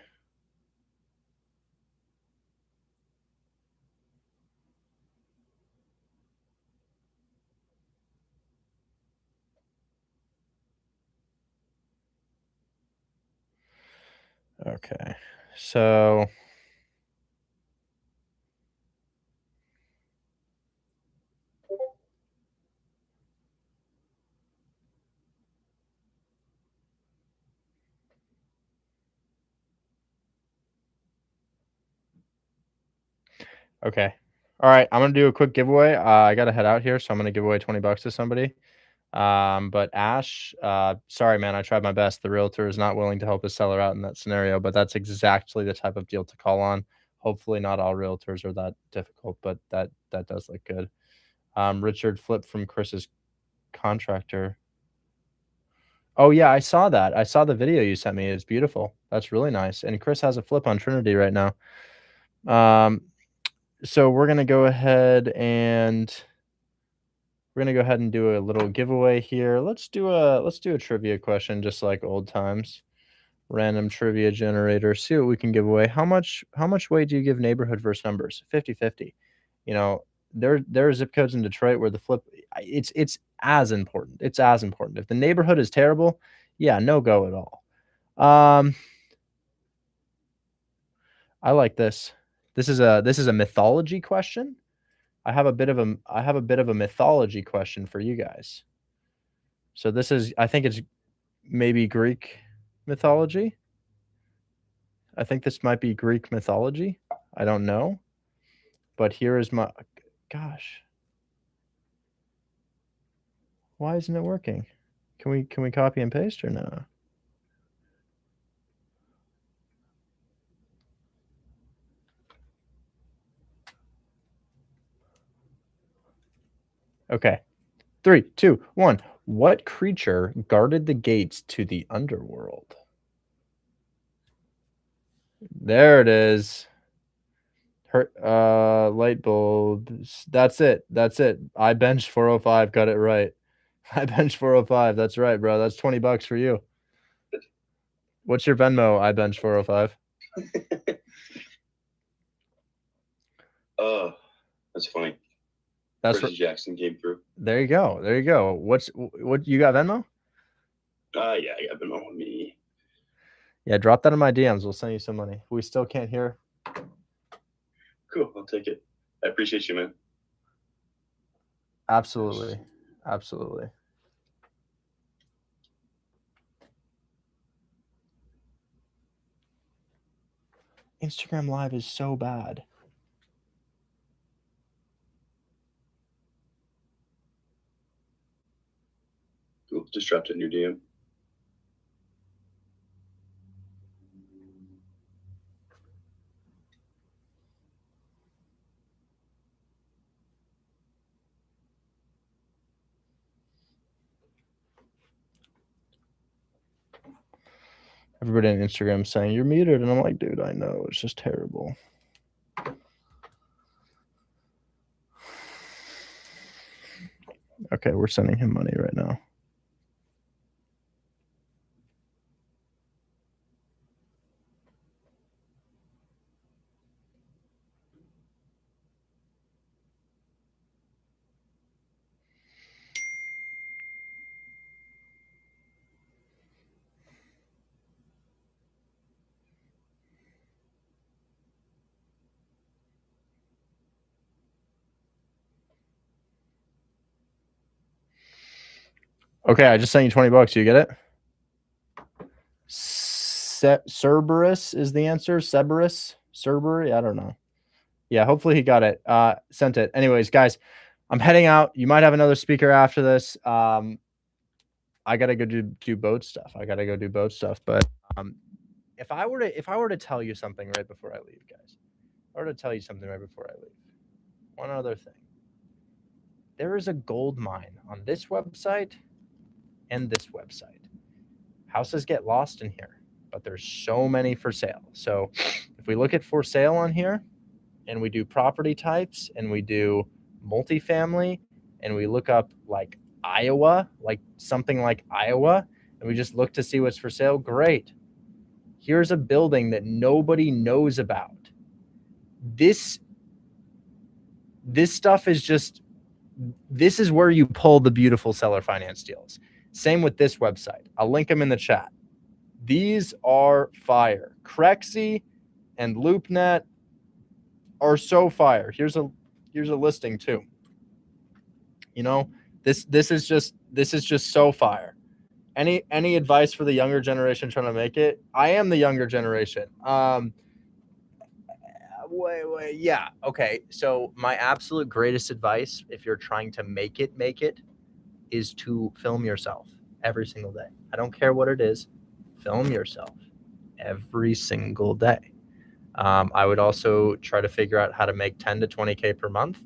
okay. So okay. All right, I'm gonna do a quick giveaway. I gotta head out here, so I'm gonna give away $20 to somebody. But Ash, sorry, man, I tried my best. The realtor is not willing to help his seller out in that scenario, but that's exactly the type of deal to call on. Hopefully, not all realtors are that difficult, but that does look good. Richard Flip from Chris's contractor. Oh yeah, I saw that. I saw the video you sent me. It's beautiful. That's really nice. And Chris has a flip on Trinity right now. So we're gonna go ahead and do a little giveaway here. Let's do a trivia question, just like old times. Random trivia generator. See what we can give away. How much weight do you give neighborhood versus numbers? 50-50. You know, there are zip codes in Detroit where the flip, it's as important. It's as important. If the neighborhood is terrible, yeah, no go at all. I like this. This is a mythology question. I have a bit of a mythology question for you guys. So this is, I think it's maybe Greek mythology. I think this might be Greek mythology. I don't know. But here is my, gosh. Why isn't it working? Can we copy and paste or no? Okay. 3, 2, 1. What creature guarded the gates to the underworld? There it is. Light bulbs. That's it. I benched 405. Got it right. I benched 405. That's right, bro. That's $20 for you. What's your Venmo? I bench 405. Oh, that's funny. That's Percy Jackson came through. There you go. What you got Venmo? Yeah, I got Venmo on me. Yeah, drop that in my DMs. We'll send you some money. We still can't hear. Cool, I'll take it. I appreciate you, man. Absolutely. Instagram Live is so bad. Cool. Just dropped it in your DM. Everybody on Instagram saying you're muted, and I'm like, dude, I know, it's just terrible. Okay, we're sending him money right now. Okay, I just sent you $20. You get it? Cerberus is the answer. Cerberus? Cerberus? I don't know. Yeah, hopefully he got it. Sent it. Anyways, guys, I'm heading out. You might have another speaker after this. I gotta go do boat stuff. But if I were to tell you something right before I leave, guys, one other thing. There is a gold mine on this website and this website. Houses get lost in here, but there's so many for sale. So if we look at for sale on here and we do property types and we do multifamily and we look up like Iowa, like something like Iowa, and we just look to see what's for sale, great. Here's a building that nobody knows about. This stuff is just, this is where you pull the beautiful seller finance deals. Same with this website. I'll link them in the chat. These are fire. Crexy and LoopNet are so fire. Here's a listing too. You know, this is just so fire. Any advice for the younger generation trying to make it? I am the younger generation. Yeah. Okay. So my absolute greatest advice, if you're trying to make it, is to film yourself every single day. I don't care what it is. Film yourself every single day. I would also try to figure out how to make 10 to 20K per month.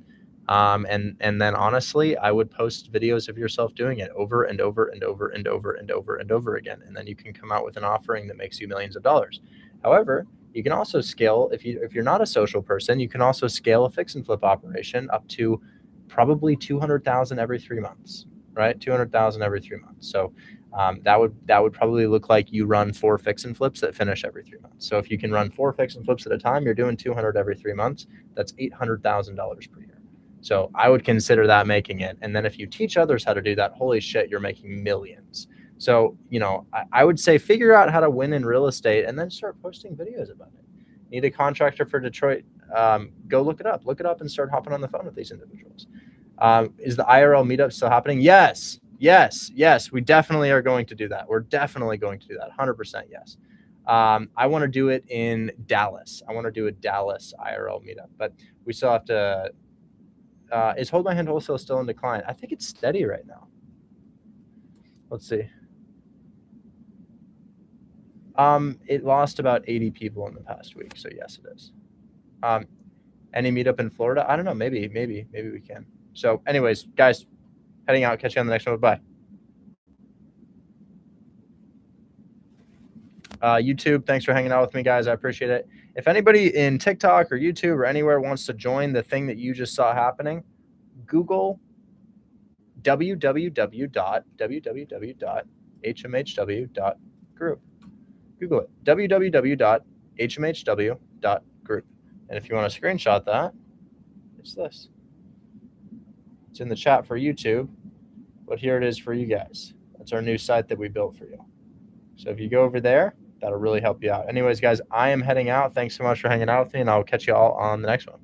And then honestly, I would post videos of yourself doing it over and over and over and over and over and over again. And then you can come out with an offering that makes you millions of dollars. However, you can also scale, if you're not a social person, you can also scale a fix and flip operation up to probably 200,000 every 3 months, right? 200,000 every 3 months. So that would probably look like you run 4 fix and flips that finish every 3 months. So if you can run 4 fix and flips at a time, you're doing 200 every 3 months. That's $800,000 per year. So I would consider that making it. And then if you teach others how to do that, holy shit, you're making millions. So, you know, I would say figure out how to win in real estate and then start posting videos about it. Need a contractor for Detroit? Go look it up and start hopping on the phone with these individuals. Is the IRL meetup still happening? Yes. We definitely are going to do that. We're definitely going to do that. 100% yes. I want to do it in Dallas. I want to do a Dallas IRL meetup, but we still have to. Is Hold My Hand Wholesale still in decline? I think it's steady right now. Let's see. It lost about 80 people in the past week, so yes, it is. Any meetup in Florida? I don't know. Maybe we can. So, anyways, guys, heading out. Catch you on the next one. Bye. YouTube, thanks for hanging out with me, guys. I appreciate it. If anybody in TikTok or YouTube or anywhere wants to join the thing that you just saw happening, Google www.hmhw.group. Google it, www.hmhw.group. And if you want to screenshot that, it's this. It's in the chat for YouTube, but here it is for you guys. That's our new site that we built for you. So if you go over there, that'll really help you out. Anyways, guys, I am heading out. Thanks so much for hanging out with me, and I'll catch you all on the next one.